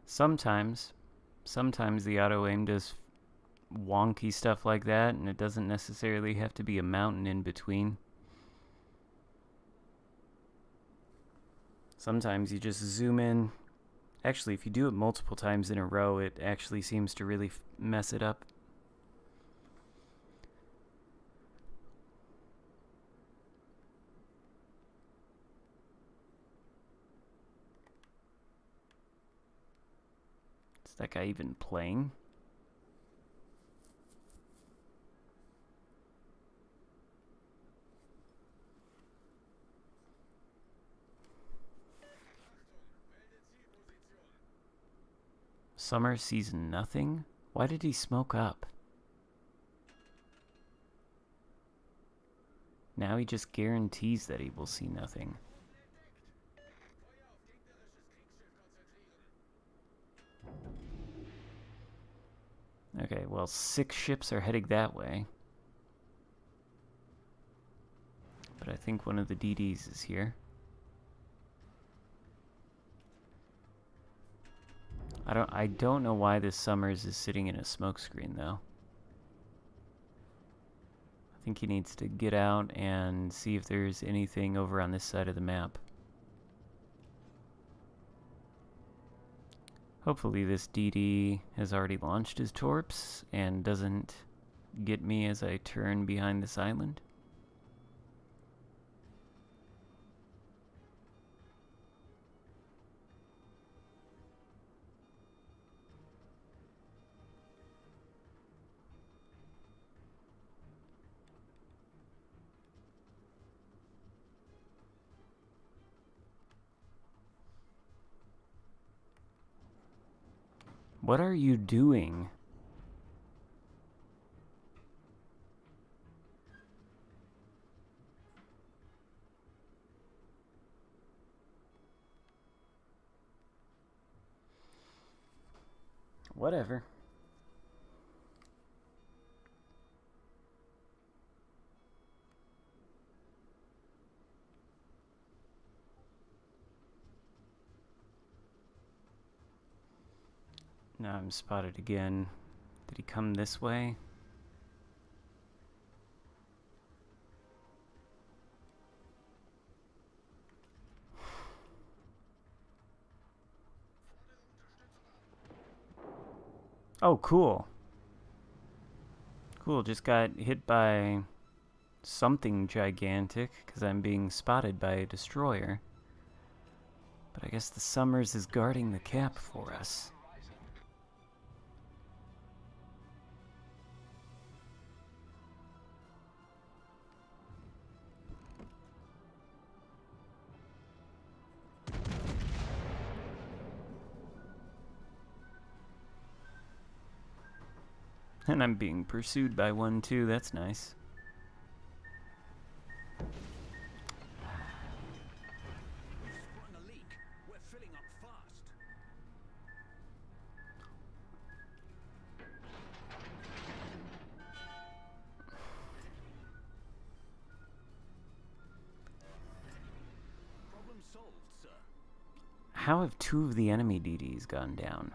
Speaker 1: Sometimes the auto aim does wonky stuff like that, and it doesn't necessarily have to be a mountain in between. Sometimes you just zoom in Actually, if you do it multiple times in a row, it actually seems to really mess it up. Is that guy even playing? Summer sees nothing? Why did he smoke up? Now he just guarantees that he will see nothing. Okay, well, 6 ships are heading that way. But I think one of the DDs is here. I don't know why this Summers is sitting in a smokescreen though. I think he needs to get out and see if there's anything over on this side of the map. Hopefully this DD has already launched his torps and doesn't get me as I turn behind this island. What are you doing? Whatever. Now I'm spotted again. Did he come this way? Oh, cool. Cool, just got hit by something gigantic because I'm being spotted by a destroyer. But I guess the Summers is guarding the cap for us. And I'm being pursued by one too, that's nice.
Speaker 2: Sprung a leak. We're filling up fast. Problem solved, sir.
Speaker 1: How have 2 of the enemy DDs gone down?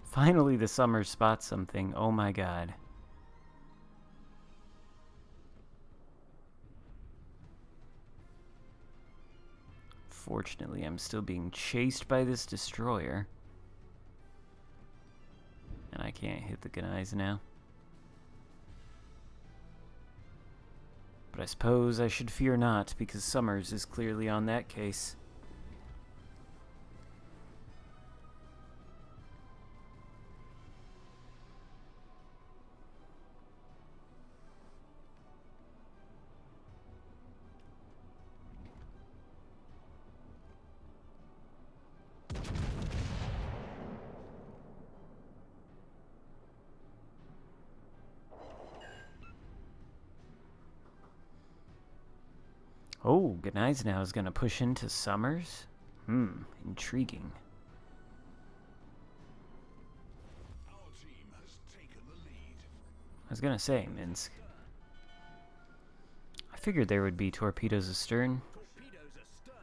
Speaker 1: Finally the Summer spots something, oh my god. Fortunately, I'm still being chased by this destroyer. And I can't hit the guys now. But I suppose I should fear not, because Summers is clearly on that case. Oh, Gneisenau is going to push into Summers? Intriguing.
Speaker 3: Our team has taken the lead.
Speaker 1: I was going to say, Minsk. I figured there would be torpedoes astern.
Speaker 2: Torpedoes astern.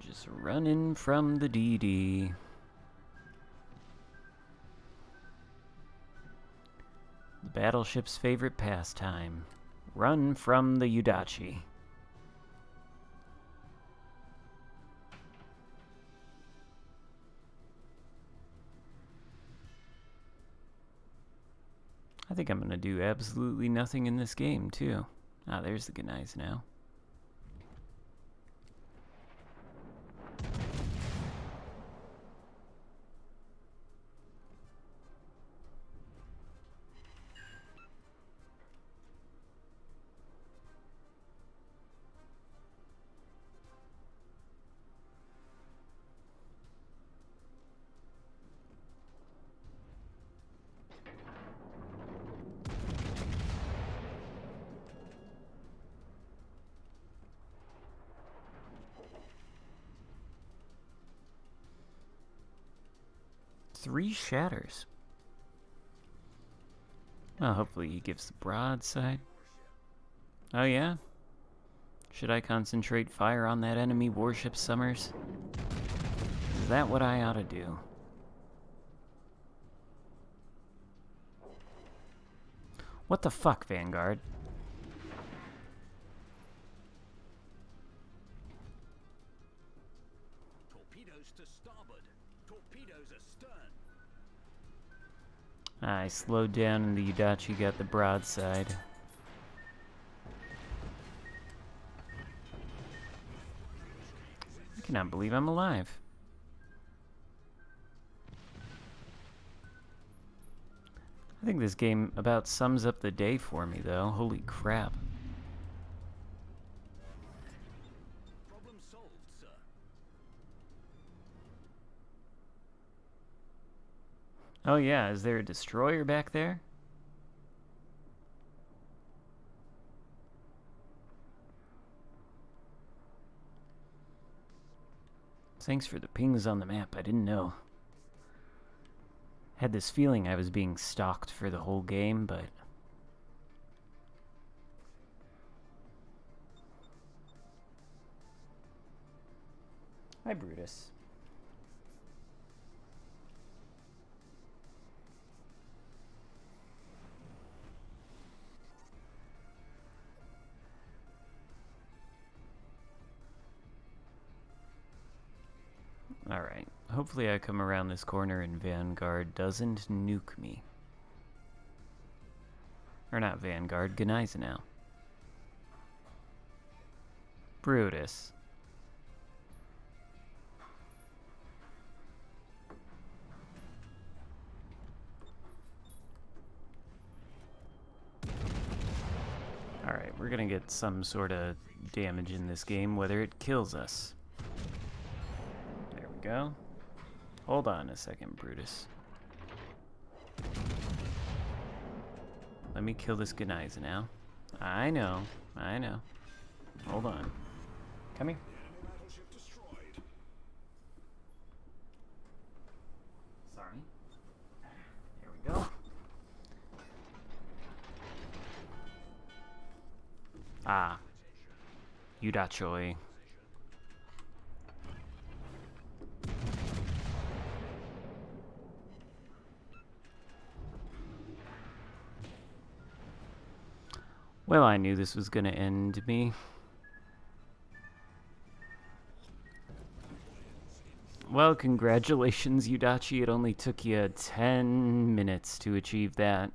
Speaker 1: Just running from the DD. The battleship's favorite pastime. Run from the Udachi. I think I'm gonna do absolutely nothing in this game, too. Ah, there's the Gunais now. Three shatters. Well, hopefully he gives the broadside. Oh yeah? Should I concentrate fire on that enemy warship, Summers? Is that what I ought to do? What the fuck, Vanguard?
Speaker 2: Torpedoes to starboard. Torpedoes astern.
Speaker 1: I slowed down and the Udachi got the broadside. I cannot believe I'm alive. I think this game about sums up the day for me, though. Holy crap.
Speaker 2: Problem solved, sir.
Speaker 1: Oh yeah, is there a destroyer back there? Thanks for the pings on the map, I didn't know. Had this feeling I was being stalked for the whole game, but... Hi, Brutus. Alright, hopefully I come around this corner and Vanguard doesn't nuke me. Or not Vanguard, Gunais now. Brutus. Alright, we're gonna get some sort of damage in this game, whether it kills us. Go. Hold on a second, Brutus. Let me kill this Gunais now. I know. Hold on. Come here.
Speaker 3: Battleship destroyed.
Speaker 1: Sorry. There we go. Ah. Udachoi. Well, I knew this was gonna end me. Well, congratulations, Udachi. It only took you 10 minutes to achieve that.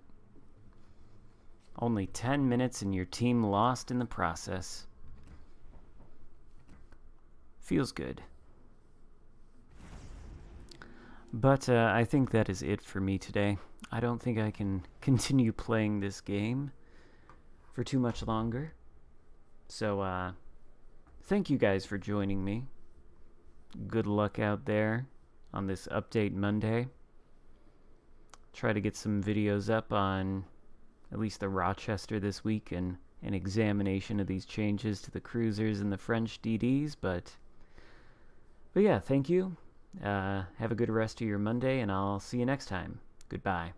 Speaker 1: Only 10 minutes and your team lost in the process. Feels good. But I think that is it for me today. I don't think I can continue playing this game for too much longer. So, thank you guys for joining me. Good luck out there on this update Monday. Try to get some videos up on at least the Rochester this week and an examination of these changes to the cruisers and the French DDs, but yeah, thank you. Have a good rest of your Monday, and I'll see you next time. Goodbye.